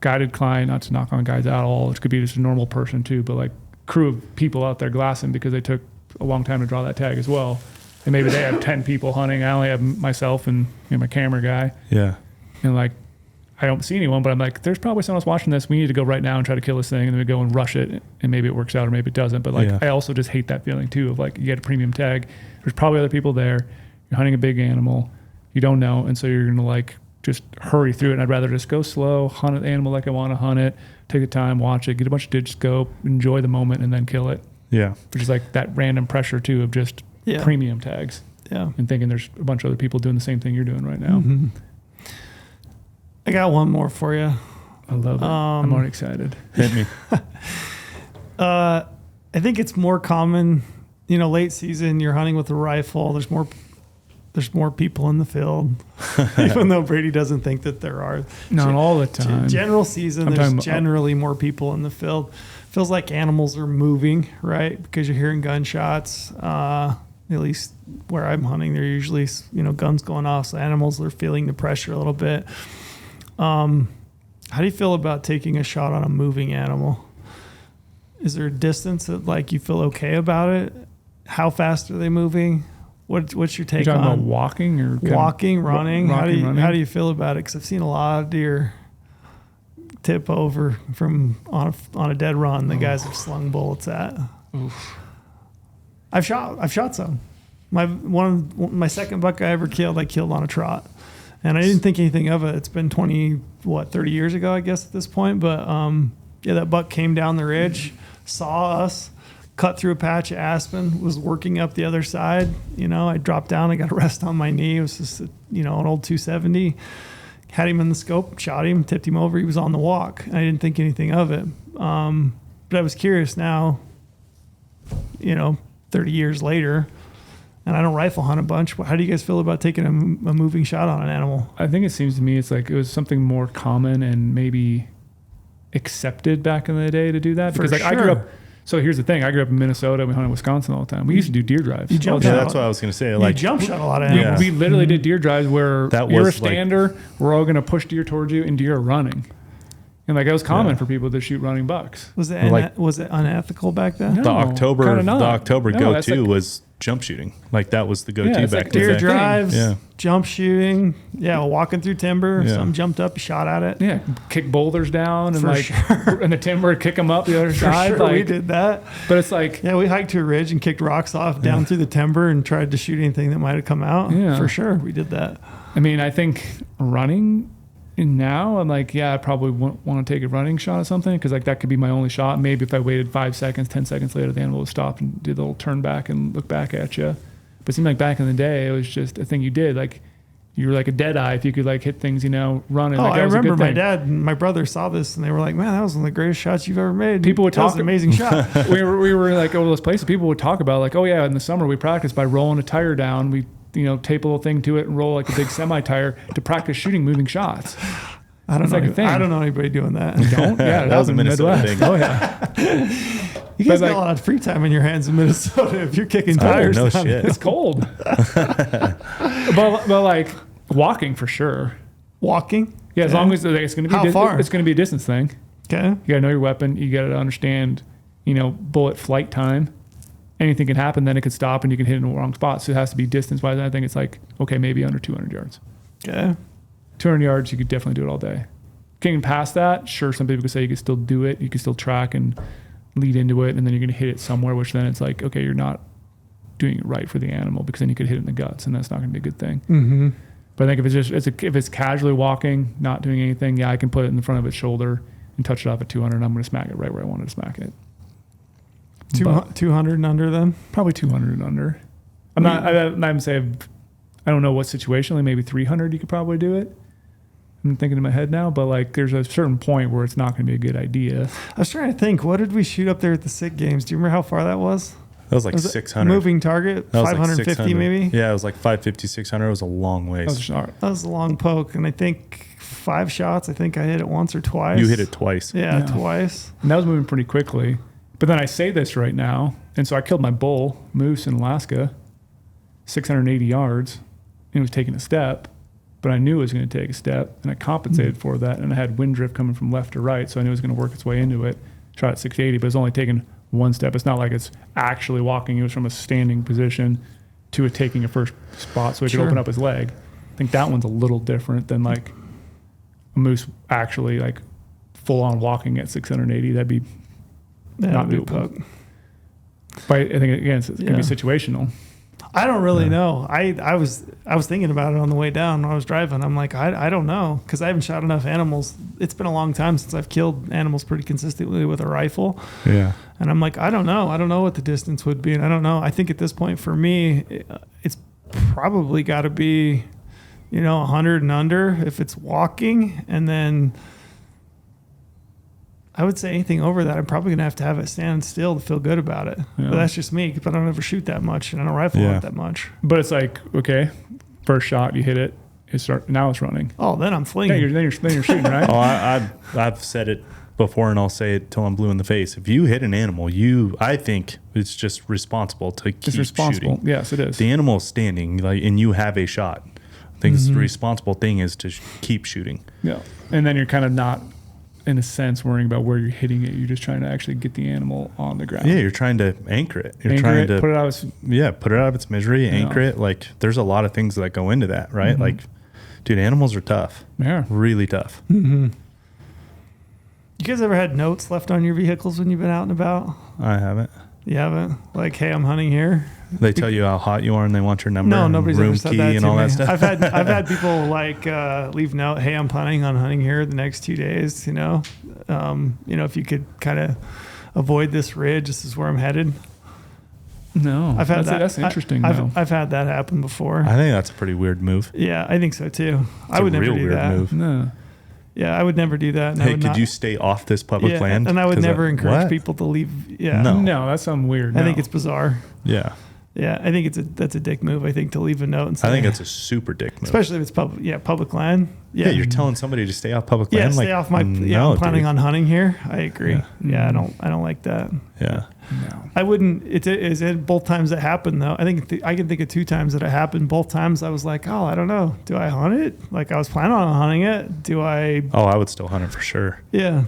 guided client, not to knock on guys at all. It could be just a normal person too, but like crew of people out there glassing because they took a long time to draw that tag as well. And maybe they have 10 people hunting. I only have myself and my camera guy. Yeah. And like, I don't see anyone, but I'm like, there's probably someone else watching this. We need to go right now and try to kill this thing. And then we go and rush it. And maybe it works out or maybe it doesn't. But like, I also just hate that feeling too of like, you get a premium tag. There's probably other people there. You're hunting a big animal. You don't know, and so you're gonna like just hurry through it. And I'd rather just go slow, hunt an animal like I want to hunt it, take the time, watch it, get a bunch of ditch scope, enjoy the moment, and then kill it. Yeah, which is like that random pressure too of just premium tags. Yeah, and thinking there's a bunch of other people doing the same thing you're doing right now. Mm-hmm. I got one more for you. I love it. I'm already excited. Hit me. I think it's more common. Late season, you're hunting with a rifle. There's more people in the field, even though Brady doesn't think that there are. Not all the time. General season, there's generally more people in the field. Feels like animals are moving, right? Because you're hearing gunshots. At least where I'm hunting, they're usually, guns going off. So animals are feeling the pressure a little bit. How do you feel about taking a shot on a moving animal? Is there a distance that you feel okay about it? How fast are they moving? What's your take on? You're talking about walking or walking, running? Running? How do you feel about it? Because I've seen a lot of deer tip over from on a dead run. The guys have slung bullets at. Oof. I've shot some. My second buck I ever killed, I killed on a trot, and I didn't think anything of it. It's been 30 years ago, I guess, at this point. But yeah, that buck came down the ridge, saw us, cut through a patch of aspen, was working up the other side. I dropped down, I got a rest on my knee. It was just an old 270. Had him in the scope, shot him, tipped him over. He was on the walk. I didn't think anything of it. But I was curious now, 30 years later, and I don't rifle hunt a bunch. How do you guys feel about taking a moving shot on an animal? I think it seems to me it's like it was something more common and maybe accepted back in the day to do that. Because I grew up. So here's the thing. I grew up in Minnesota. We hunted in Wisconsin all the time. We used to do deer drives. That's what I was going to say. Like, you jump shot a lot of animals. We literally did deer drives where you're a stander. We're all going to push deer towards you, and deer are running. And it was common for people to shoot running bucks. Was it unethical back then? No, the October go-to was jump shooting. Like that was the go-to back then. Deer drives, jump shooting, walking through timber. Yeah. Some jumped up, shot at it. Yeah, kick boulders down and in the timber, kick them up the other side. Sure, we did that. But it's like we hiked to a ridge and kicked rocks off down through the timber and tried to shoot anything that might have come out. Yeah, for sure, we did that. I mean, I think running. And now I'm like, I probably want to take a running shot at something because that could be my only shot. Maybe if I waited 5 seconds, 10 seconds later, the animal would stop and did a little turn back and look back at you. But it seemed like back in the day, it was just a thing you did. Like you were like a dead eye if you could hit things, running. I remember my dad and my brother saw this and they were like, man, that was one of the greatest shots you've ever made. People would talk. That was an amazing shot. we were like over those places. People would talk about in the summer we practiced by rolling a tire down. We tape a little thing to it and roll like a big semi tire to practice shooting moving shots. I don't know anybody doing that. You don't? Yeah, that was a Minnesota thing. Oh yeah. You guys got a lot of free time in your hands in Minnesota if you're kicking tires. No shit. It's cold. but walking for sure. Walking? Yeah, as long as it's going to be how far? It's going to be a distance thing. Okay. You got to know your weapon. You got to understand, bullet flight time. Anything can happen, then it could stop and you can hit it in the wrong spot. So it has to be distance wise. I think it's maybe under 200 yards. Okay. 200 yards, you could definitely do it all day. Getting past that, sure, some people could say you could still do it. You could still track and lead into it, and then you're going to hit it somewhere, which then it's like, okay, you're not doing it right for the animal because then you could hit it in the guts, and that's not going to be a good thing. Mm-hmm. But I think if it's casually walking, not doing anything, I can put it in the front of its shoulder and touch it off at 200, and I'm going to smack it right where I wanted to smack it. 200 and under then? Probably 200 and under. I'm not saying I don't know what situationally, maybe 300 you could probably do it. I'm thinking in my head now, but there's a certain point where it's not going to be a good idea. I was trying to think, what did we shoot up there at the SIG games? Do you remember how far that was? That was 600. Moving target, 550 maybe? Yeah, it was 550, 600. It was a long ways. That was a long poke, and I think 5 shots. I think I hit it once or twice. You hit it twice. Yeah, twice. And that was moving pretty quickly. But then I say this right now, and so I killed my bull moose in Alaska, 680 yards, and it was taking a step. But I knew it was going to take a step, and I compensated for that. And I had wind drift coming from left to right, so I knew it was going to work its way into it. Shot at 680, but it's only taking one step. It's not like it's actually walking. It was from a standing position to it taking a first spot so it could open up his leg. I think that one's a little different than a moose actually full on walking at 680. That'd be not doable. But I think again, it's going to be situational. I don't really know. I was thinking about it on the way down when I was driving. I'm like, I don't know because I haven't shot enough animals. It's been a long time since I've killed animals pretty consistently with a rifle. Yeah. And I'm like, I don't know. I don't know what the distance would be. And I don't know. I think at this point for me, it's probably got to be, 100 and under if it's walking. And then I would say anything over that, I'm probably going to have it stand still to feel good about it. Yeah. But that's just me because I don't ever shoot that much and I don't rifle hunt that much. But it's okay, first shot, you hit it. Now it's running. Oh, then I'm flinging. Then you're shooting, right? I've said it before and I'll say it till I'm blue in the face. If you hit an animal, I think it's just responsible to keep shooting. Yes, it is. The animal is standing and you have a shot. I think the responsible thing is to keep shooting. Yeah. And then you're kind of not, in a sense, worrying about where you're hitting it. You're just trying to actually get the animal on the ground. Yeah, you're trying to anchor it. You're trying to put it out of its misery, anchor it. There's a lot of things that go into that, right? Dude, animals are tough. Yeah. Really tough. Mm-hmm. You guys ever had notes left on your vehicles when you've been out and about? I haven't. You haven't? Like, hey, I'm hunting here. They tell you how hot you are and they want your number. No, and nobody's room ever said key that and to all me. that stuff. I've had people like leave note, hey, I'm planning on hunting here the next 2 days. You know, if you could kind of avoid this ridge, this is where I'm headed. No, I've had that. That's interesting. I've had that happen before. I think that's a pretty weird move. Yeah, I think so too. It's I would a never real do weird that. move. No. Yeah, I would never do that. And I Hey, would could not, you stay off this public land? And I would 'Cause never encourage what? people to leave. Yeah, No. No, that's something weird. I No. think it's bizarre. Yeah. Yeah, I think that's a dick move. I think to leave a note and say, I think it's a super dick move. especially if it's public land. Yeah, you're telling somebody to stay off public Yeah, land. stay like, off my. Yeah, no, I'm planning dude. on hunting here. I agree. Yeah. Yeah, I don't like that. Yeah. No. I wouldn't. Is it both times it happened though? I think I can think of 2 times that it happened. Both times I was like, oh, I don't know. Do I hunt it? Like I was planning on hunting it. Do I? Oh, I would still hunt it for sure. Yeah.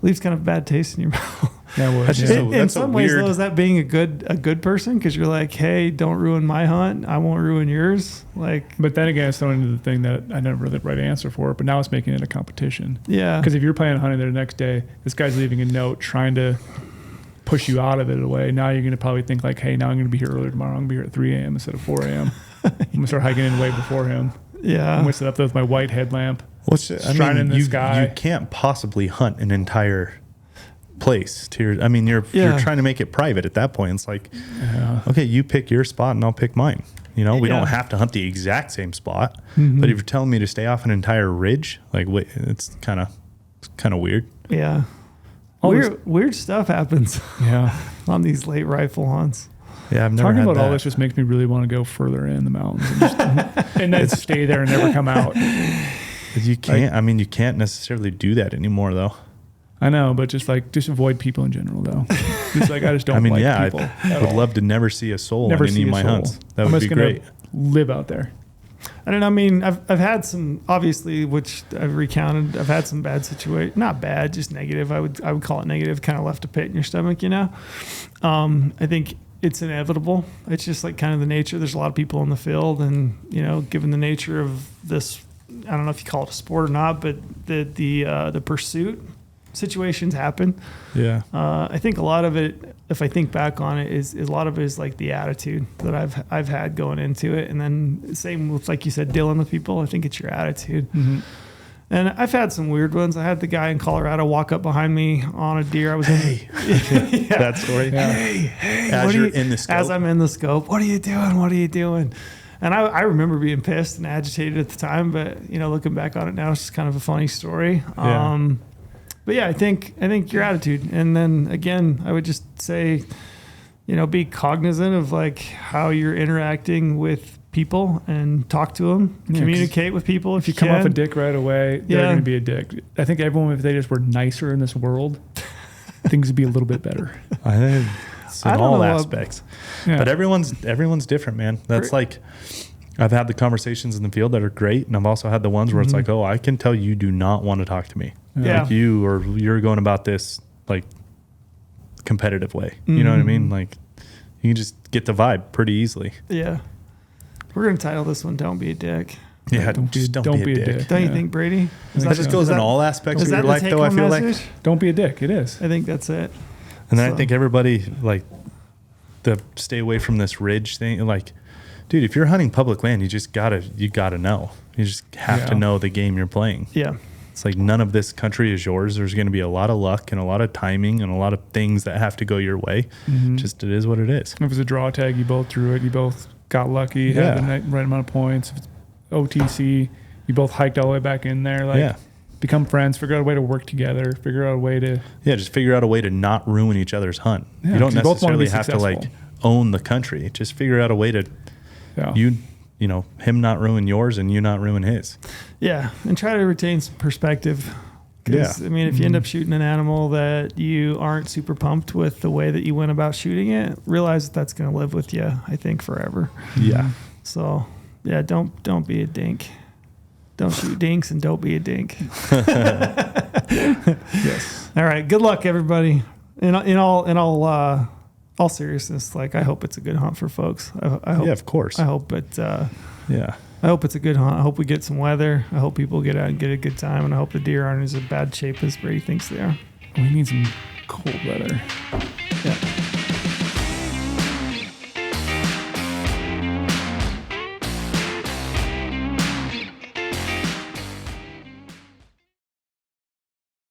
Leaves kind of bad taste in your mouth. That would. That's just Yeah. a- In that's some ways, weird- though, is that being a good person? Because you're like, hey, don't ruin my hunt. I won't ruin yours. Like, But then again, it's throwing into the thing that I never really the right answer for. But now it's making it a competition. yeah, Because if you're planning on hunting there the next day, this guy's leaving a note trying to push you out of it away. Now you're going to probably think like, hey, now I'm going to be here earlier tomorrow. I'm going to be here at 3 a.m. instead of 4 a.m. I'm going to start hiking in way before him. I'm yeah. going to sit up there with my white headlamp. I in the you, sky. you can't possibly hunt an entire place to your, you're Yeah. trying to make it private at that point. It's like, Yeah. okay, you pick your spot and I'll pick mine. We Yeah. don't have to hunt the exact same spot, Mhm. but if you're telling me to stay off an entire ridge, like wait, it's kind of weird. Yeah. All Weird stuff happens Yeah. on these late rifle hunts. Yeah, I've never Talking had about that. all this just makes me really want to go further in the mountains and, and then stay there and never come out. You can't. You can't necessarily do that anymore, though. I know, but just avoid people in general, though. Just like I just don't like people. I would love to never see a soul Never on any see of a my soul. hunts. That I'm would just be gonna great. live out there. I don't know. I mean, I've had some, obviously, which I've recounted. I've had some bad situations. Not bad, just negative. I would call it negative. Kind of left a pit in your stomach, you know. I think it's inevitable. It's just like kind of the nature. There's a lot of people in the field, and given the nature of this, I don't know if you call it a sport or not, but the pursuit situations happen. Yeah. I think a lot of it, if I think back on it, is a lot of it is like the attitude that I've had going into it, and then same with, like you said, dealing with people. I think it's your attitude. Mm-hmm. And I've had some weird ones. I had the guy in Colorado walk up behind me on a deer. I was yeah. That story. Yeah. Hey, As what are you're you- in the scope. As I'm in the scope, what are you doing? What are you doing? And I remember being pissed and agitated at the time, but looking back on it now, it's just kind of a funny story. Yeah. But yeah, I think your attitude, and then again, I would just say, be cognizant of like how you're interacting with people and talk to them, Yeah, communicate with people. If you Come can. off a dick right away, they're Yeah. going to be a dick. I think everyone, if they just were nicer in this world, things would be a little bit better. I think it's in I don't all know, aspects. Yeah. But everyone's different, man. That's like, I've had the conversations in the field that are great, and I've also had the ones where it's like, oh, I can tell you do not want to talk to me. Yeah. Like you're going about this like competitive way. You know what I mean? Like you can just get the vibe pretty easily. Yeah. We're going to title this one, Don't Be a Dick. Yeah, Don't just be- don't be a dick. Don't you Yeah. think, Brady? That just goes in all aspects of your life, though, I feel like. Don't be a dick. It is. I think that's it. And then I So- think everybody, like, to stay away from this ridge thing. Like, dude, if you're hunting public land, you gotta know. You just have to Yeah. know the game you're playing. Yeah. It's like none of this country is yours. There's going to be a lot of luck and a lot of timing and a lot of things that have to go your way. Mhm. Just it is what it is. If it was a draw tag, you both drew it. You both got lucky, had the right amount of points. If it's OTC, you both hiked all the way back in there. Like, Yeah. become friends, figure out a way to work together, figure out a way to. Yeah, just figure out a way to not ruin each other's hunt. Yeah, you don't 'cause you both wanna be necessarily have to like successful. own the country. Just figure out a way to Yeah. him not ruin yours and you not ruin his. Yeah. And try to retain some perspective. 'Cause, Yeah. I mean, if you end up shooting an animal that you aren't super pumped with the way that you went about shooting it, realize that that's going to live with you, I think, forever. Yeah. So, yeah, don't be a dink. Don't shoot dinks and don't be a dink. Yes. All right. Good luck, everybody. In all seriousness, like I hope it's a good hunt for folks. I hope. Yeah, of course. I hope it. Yeah. I hope it's a good hunt. I hope we get some weather. I hope people get out and get a good time, and I hope the deer aren't as in bad shape as Brady thinks they are. We need some cold weather.